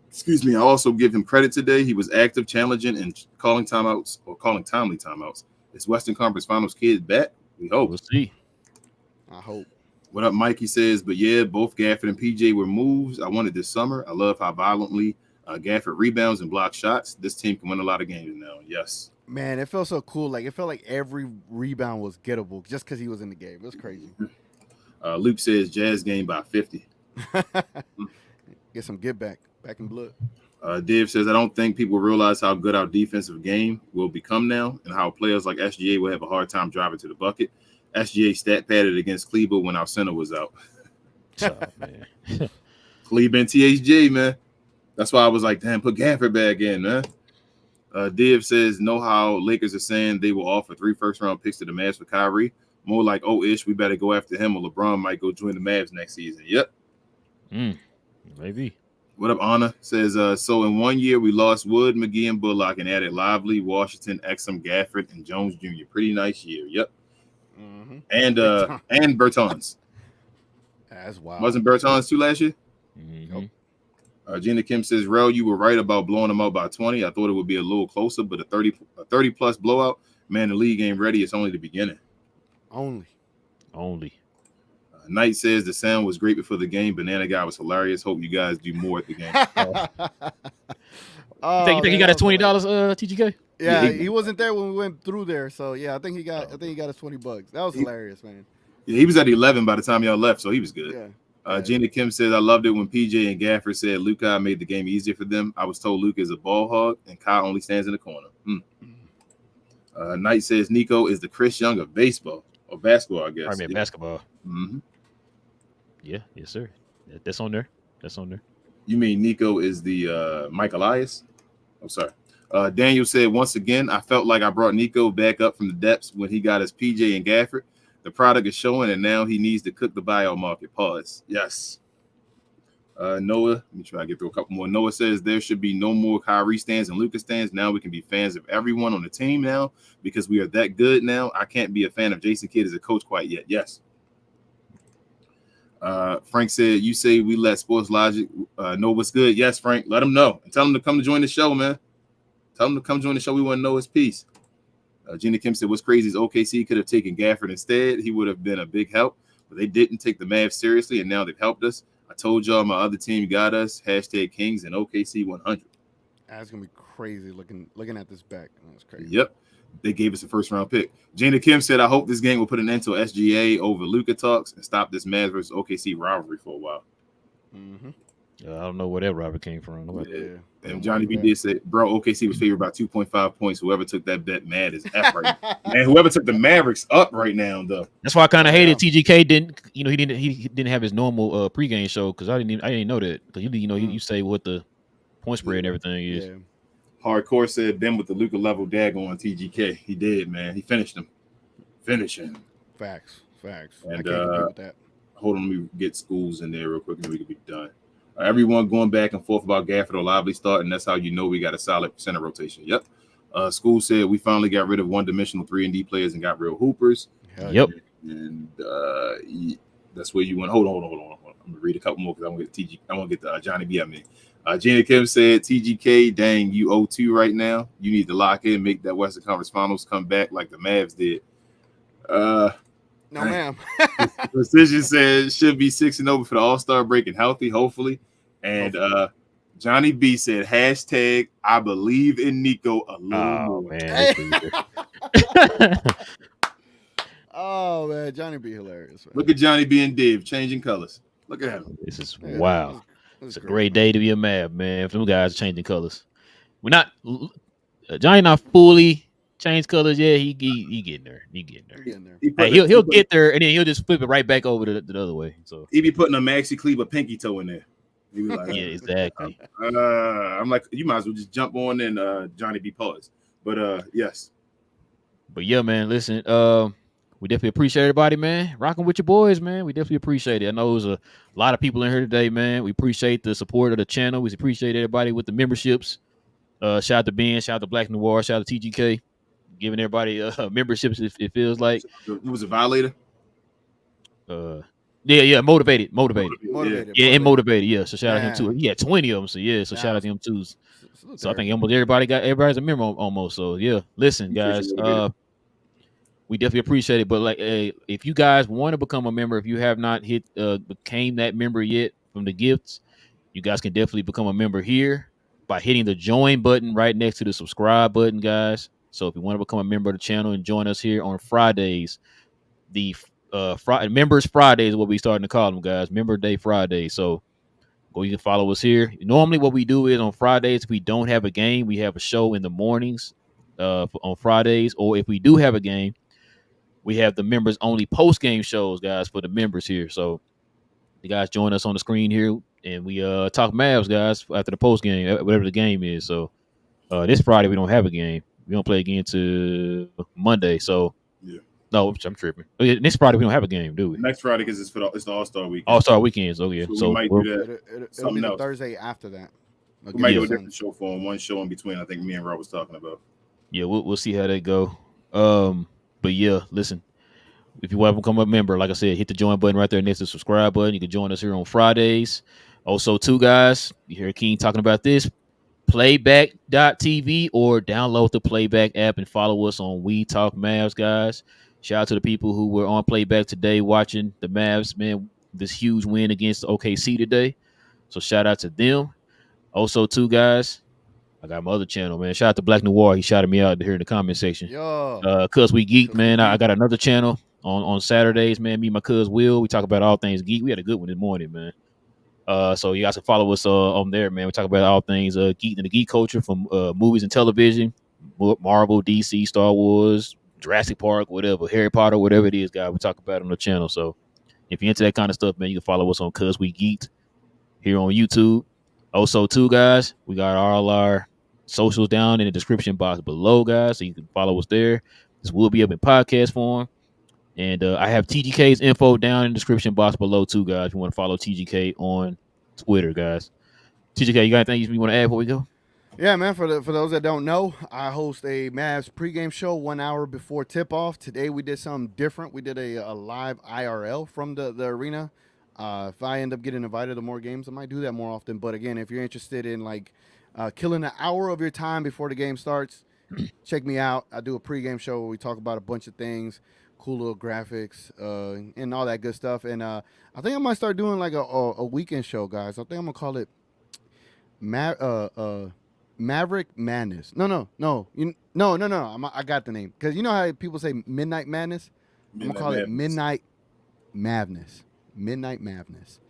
D: Excuse me. I also give him credit today. He was active, challenging, and calling timely timeouts. Is Western Conference Finals Kid back? We hope.
B: We'll see.
C: I hope.
D: What up, Mike? He says, but yeah, both Gafford and PJ were moves I wanted this summer. I love how violently Gafford rebounds and blocks shots. This team can win a lot of games now. Yes.
C: Man, it felt so cool. Like it felt like every rebound was gettable just because he was in the game. It was crazy.
D: Luke says Jazz game by 50.
C: Get some back in blood.
D: Div says, I don't think people realize how good our defensive game will become now and how players like SGA will have a hard time driving to the bucket. SGA stat padded against Cleveland when our center was out.
B: Man.
D: Cleveland THJ, man. That's why I was like, damn, put Gafford back in, man. Div says, know how Lakers are saying they will offer 3 first-round picks to the Mavs for Kyrie. More like, ish, we better go after him or LeBron might go join the Mavs next season. Yep.
B: Maybe.
D: What up, Anna? Says, so in 1 year, we lost Wood, McGee, and Bullock and added Lively, Washington, Exum, Gafford, and Jones Jr. Pretty nice year. Yep. Mm-hmm. And Bertans.
C: That's wild.
D: Wasn't Bertans too last year?
B: Mm-hmm.
D: Gina Kim says, Rel, you were right about blowing them out by 20. I thought it would be a little closer, but a 30-plus blowout, man, the league ain't ready. It's only the beginning.
B: Only.
D: Knight says the sound was great before the game. Banana Guy was hilarious. Hope you guys do more at the game.
B: You think he got his $20, TGK?
C: Yeah, he wasn't there when we went through there. So yeah, I think he got his $20. That was hilarious, man.
D: Yeah, he was at 11 by the time y'all left, so he was good.
C: Yeah.
D: Gina Kim says, I loved it when PJ and Gafford said Luka made the game easier for them. I was told Luka is a ball hog and Kyle only stands in the corner. Knight says Nico is the Chris Young of baseball or basketball, I guess.
B: I mean, basketball.
D: Mm-hmm.
B: Yeah, yes, sir. That's on there. That's on there.
D: You mean Nico is the Mike Elias? I'm sorry. Daniel said, once again, I felt like I brought Nico back up from the depths when he got his PJ and Gafford. The product is showing, and now he needs to cook the buyout market. Pause. Yes. Noah, let me try to get through a couple more. Noah says there should be no more Kyrie stands and Lucas stands. Now we can be fans of everyone on the team now because we are that good now. I can't be a fan of Jason Kidd as a coach quite yet. Yes. Frank said, you say we let Sports Logic know what's good. Yes, Frank, let him know. And tell him to come to join the show, man. Tell him to come join the show. We want to know his piece. Gina Kim said, what's crazy is OKC could have taken Gafford instead. He would have been a big help, but they didn't take the Mavs seriously, and now they've helped us. I told y'all my other team got us. Hashtag Kings and OKC 100.
C: That's going to be crazy looking at this back. That's crazy.
D: Yep. They gave us a first-round pick. Gina Kim said, I hope this game will put an end to SGA over Luka talks and stop this Mavs versus OKC rivalry for a while.
C: Mm-hmm.
B: I don't know where that Robert came from.
D: Yeah. And Johnny B did say, bro, OKC was favored by 2.5 points. Whoever took that bet, mad as F right now. And whoever took the Mavericks up right now, though.
B: That's why I kind of hated TGK didn't. He didn't have his normal pregame show because I didn't know that. Because you say what the point spread and everything is.
C: Yeah.
D: Hardcore said Ben with the Luka level dag on TGK. He did, man. He finished him. Finishing.
C: Facts.
D: And
C: I can't agree with that.
D: Hold on, let me get Schools in there real quick and we can be done. Everyone going back and forth about Gafford or Lively start, and that's how you know we got a solid center rotation. Yep. School said we finally got rid of one-dimensional 3-and-D players and got real hoopers.
B: Yep.
D: And that's where you want. Hold on. I'm gonna read a couple more because I want to get I want to get Johnny B. I mean, Gina Kim said, "TGK, dang, you 0-2 right now. You need to lock in, make that Western Conference Finals come back like the Mavs did."
C: No, ma'am.
D: Precision said should be 6-0 for the All-Star break and healthy, hopefully. And Johnny B said, hashtag I believe in Nico a little more.
B: Man.
C: Oh man, Johnny B hilarious. Man.
D: Look at Johnny B and Div changing colors. Look at him.
B: This is wow. It's a great day to be a Mav, man. If them guys are changing colors. We're not Johnny not fully changed colors. Yeah, he getting there. He getting there. He'll get there and then he'll just flip it right back over to the other way. So
D: he be putting a Maxi Kleber pinky toe in there. He be like,
B: yeah, exactly.
D: I'm like, you might as well just jump on and Johnny B pause. But yes.
B: But yeah, man, listen, we definitely appreciate everybody, man. Rocking with your boys, man. We definitely appreciate it. I know there's a lot of people in here today, man. We appreciate the support of the channel. We appreciate everybody with the memberships. Shout out to Ben, shout out to Black Noir, shout out to TGK, giving everybody memberships. It feels like
D: it was a violator.
B: Yeah, motivated.
C: Yeah,
B: and motivated. Yeah, so shout out to him too. He had 20 of them, so yeah, so shout out to him too. So I think almost everybody's a member almost. So yeah, listen, guys, we definitely appreciate it. But like, if you guys want to become a member, if you have not became that member yet from the gifts, you guys can definitely become a member here by hitting the join button right next to the subscribe button, guys. So if you want to become a member of the channel and join us here on Fridays, the Members Fridays is what we starting to call them, guys. Member Day Friday. So go, you can follow us here. Normally what we do is on Fridays, if we don't have a game, we have a show in the mornings on Fridays. Or if we do have a game, we have the members only post game shows, guys, for the members here. So you guys join us on the screen here, and we talk Mavs, guys, after the post game, whatever the game is. So this Friday we don't have a game. We don't play again to Monday. So
D: yeah.
B: No, I'm tripping. This Friday we don't have a game, do we?
D: Next Friday because it's the All-Star weekend.
B: All-Star weekends. Oh yeah.
D: So we might do that.
C: It'll be the Thursday after that.
D: We might do a different show for him. One show in between. I think me and Rob was talking about.
B: Yeah, we'll see how that go. But yeah, listen. If you want to become a member, like I said, hit the join button right there next to the subscribe button. You can join us here on Fridays. Also, too, guys, you hear King talking about this. Playback.tv or download the Playback app and follow us on We Talk Mavs, guys. Shout out to the people who were on Playback today watching the Mavs, man, this huge win against OKC today. So shout out to them. Also, too, guys, I got my other channel, man. Shout out to Black Noir. He shouted me out here in the comment section. Cuz we geek, man. I got another channel on Saturdays, man. Me and my cuz Will. We talk about all things geek. We had a good one this morning, man. So you guys can follow us on there, man. We talk about all things geek and the geek culture from movies and television, Marvel, DC, Star Wars, Jurassic Park, whatever, Harry Potter, whatever it is, guys. We talk about it on the channel. So if you're into that kind of stuff, man, you can follow us on Cuz We Geeked here on YouTube. Also, too, guys, we got all our socials down in the description box below, guys, so you can follow us there. This will be up in podcast form. And I have TGK's info down in the description box below, too, guys. If you want to follow TGK on Twitter, guys. TGK, you got anything you want to add before we go?
C: Yeah, man. For those that don't know, I host a Mavs pregame show 1 hour before tip-off. Today we did something different. We did a live IRL from the arena. If I end up getting invited to more games, I might do that more often. But again, if you're interested in like killing an hour of your time before the game starts, check me out. I do a pregame show where we talk about a bunch of things, cool little graphics, and all that good stuff. And I think I might start doing like a weekend show, guys. I think I'm gonna call it Maverick Madness. No. I got the name, because you know how people say Midnight Madness. I'm gonna call it Midnight Madness. Midnight Madness,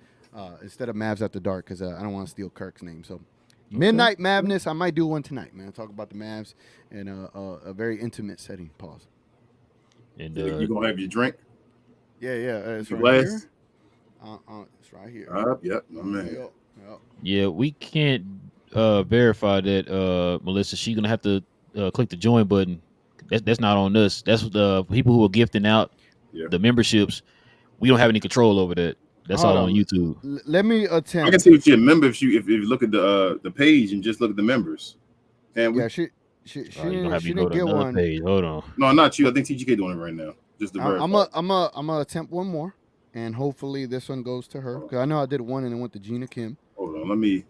C: instead of Mavs After Dark, because I don't want to steal Kirk's name. So Midnight Madness, I might do one tonight, man. Talk about the Mavs in a very intimate setting. Pause.
B: And
D: you gonna have your drink?
C: Yeah, it's
D: Your
C: right
D: glass?
C: here. It's right here.
D: Yep, my man.
C: Yep.
B: yeah, we can't verify that, Melissa. She's gonna have to click the join button. That's not on us. That's the people who are gifting out the memberships. We don't have any control over that. That's all on YouTube.
C: Let me attempt.
D: I can see if you're a member if you look at the page and just look at the members. And
C: Yeah, she
B: You don't have
C: didn't
B: to go to
C: get
B: another
C: one.
B: page. Hold on.
D: no, not you. I think TGK doing it right now. Just to verify.
C: I'm gonna attempt one more, and hopefully this one goes to her, because I know I did one and it went to Gina Kim.
D: Hold on, let me.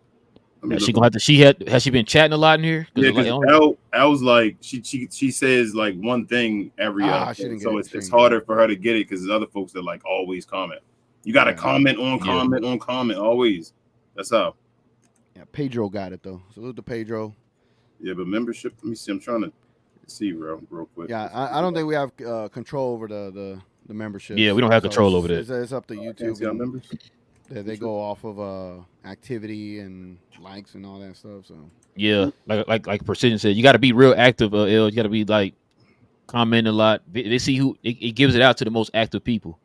B: She gonna have to. Has she been chatting a lot in here?
D: Yeah, because I was like, she says like one thing every
C: she didn't get
D: so
C: it.
D: it's harder for her to get it because there's other folks that like always comment. You got to comment on comment always. That's how.
C: Yeah, Pedro got it though. Salute to Pedro.
D: Yeah, but membership. Let me see. I'm trying to see real quick.
C: Yeah, I don't think we have control over the membership.
B: Yeah, we don't have control over that.
C: It's up to YouTube.
D: See our members.
C: They go off of activity and likes and all that stuff. So
B: Yeah, like Precision said, you got to be real active. L, you got to be like commenting a lot. They see who it gives it out to the most active people.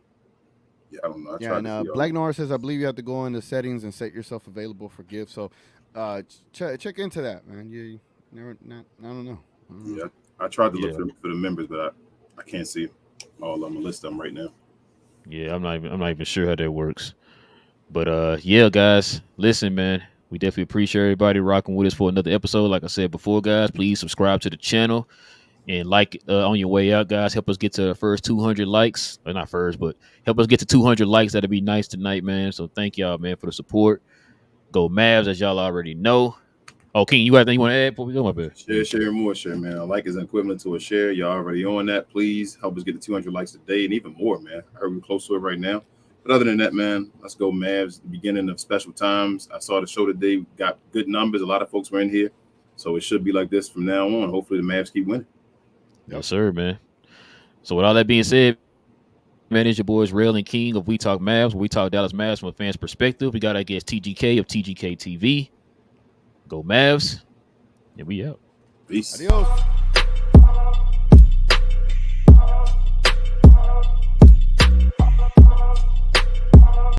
D: Yeah, I don't know.
C: and Black Norris says, I believe you have to go into settings and set yourself available for gifts. So check into that, man. You never, I don't know.
D: Yeah, I tried to look for the members, but I can't see all of them. List them right now.
B: Yeah, I'm not even sure how that works. But yeah, guys, listen, man, we definitely appreciate everybody rocking with us for another episode. Like I said before, guys, please subscribe to the channel and like on your way out, guys. Help us get to the first 200 likes. Or not first, but help us get to 200 likes. That'd be nice tonight, man. So thank y'all, man, for the support. Go Mavs, as y'all already know. Oh, King, you got anything you want to add before we go, my bad?
D: Share more, man. A like is equivalent to a share. Y'all already on that. Please help us get to 200 likes today and even more, man. I heard we're close to it right now. But other than that, man, let's go Mavs. The beginning of special times. I saw the show today. We got good numbers. A lot of folks were in here. So it should be like this from now on. Hopefully the Mavs keep winning.
B: Yes, sir, man. So with all that being said, man, it's your boys Relle and King of We Talk Mavs. We talk Dallas Mavs from a fan's perspective. We got, I guess, TGK of TGK TV. Go Mavs. And we out.
D: Peace.
C: Adios.